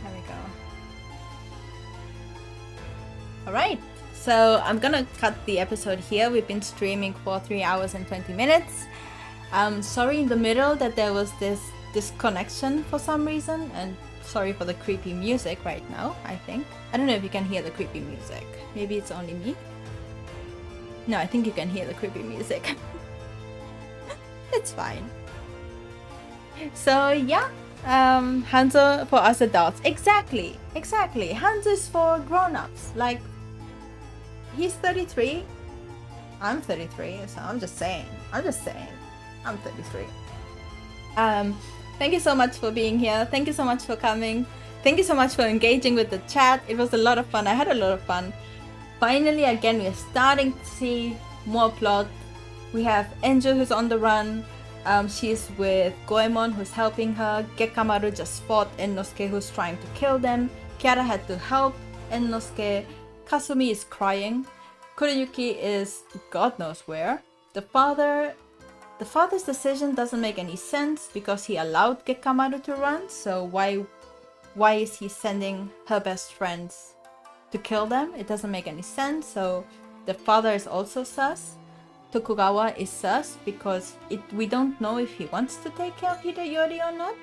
There we go. Alright. So I'm gonna cut the episode here. We've been streaming for 3 hours and 20 minutes. Sorry in the middle that there was this disconnection for some reason, and sorry for the creepy music right now, I think. I don't know if you can hear the creepy music. Maybe it's only me. No, I think you can hear the creepy music. It's fine. So yeah, Hanzo for us adults. Exactly. Hanzo is for grown-ups. Like, he's 33. I'm 33, so I'm just saying. I'm 33. Thank you so much for being here. Thank you so much for coming. Thank you so much for engaging with the chat. It was a lot of fun. I had a lot of fun. Finally, again, we're starting to see more plot. We have Enju who's on the run. She's with Goemon who's helping her. Gekamaru just fought Inosuke who's trying to kill them. Kiara had to help Inosuke. Kasumi is crying. Kuriyuki is God knows where. The father's decision doesn't make any sense because he allowed Gekamaru to run, so why is he sending her best friends to kill them? It doesn't make any sense. So the father is also sus. Tokugawa is sus because we don't know if he wants to take care of Hideyori or not.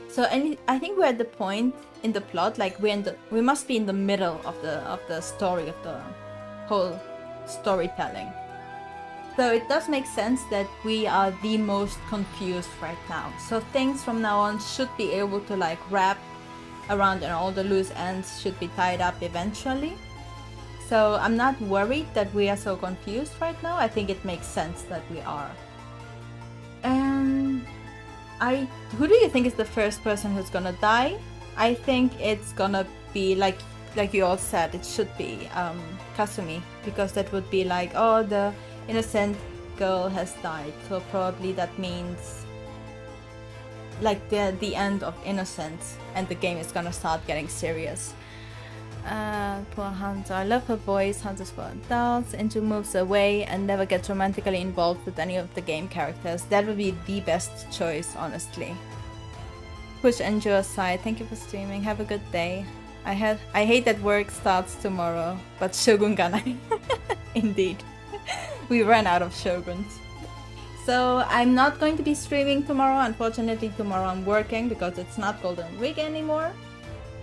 So I think we're at the point in the plot, like we must be in the middle of the story, of the whole storytelling. So it does make sense that we are the most confused right now. So things from now on should be able to like wrap around and all the loose ends should be tied up eventually. So I'm not worried that we are so confused right now. I think it makes sense that we are. Who do you think is the first person who's gonna die? I think it's gonna be like you all said, it should be Kasumi, because that would be like, oh, the innocent girl has died, so probably that means like the end of innocence, and the game is gonna start getting serious. Poor Hanzo. I love her voice. Hanzo's for adults. Inju moves away and never gets romantically involved with any of the game characters. That would be the best choice, honestly. Push Inju aside. Thank you for streaming. Have a good day. I hate that work starts tomorrow, but Shogun Ganai. Indeed. We ran out of Shoguns. So I'm not going to be streaming tomorrow. Unfortunately, tomorrow I'm working because it's not Golden Week anymore.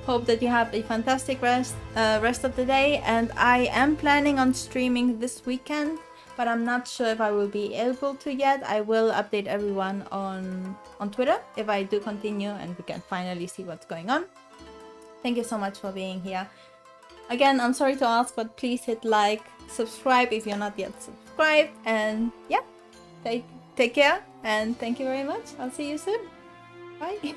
Hope that you have a fantastic rest of the day, and I am planning on streaming this weekend, but I'm not sure if I will be able to yet. I will update everyone on Twitter if I do continue and we can finally see what's going on. Thank you so much for being here. Again, I'm sorry to ask, but please hit like, subscribe if you're not yet subscribed, and yeah, take care, and thank you very much. I'll see you soon. Bye.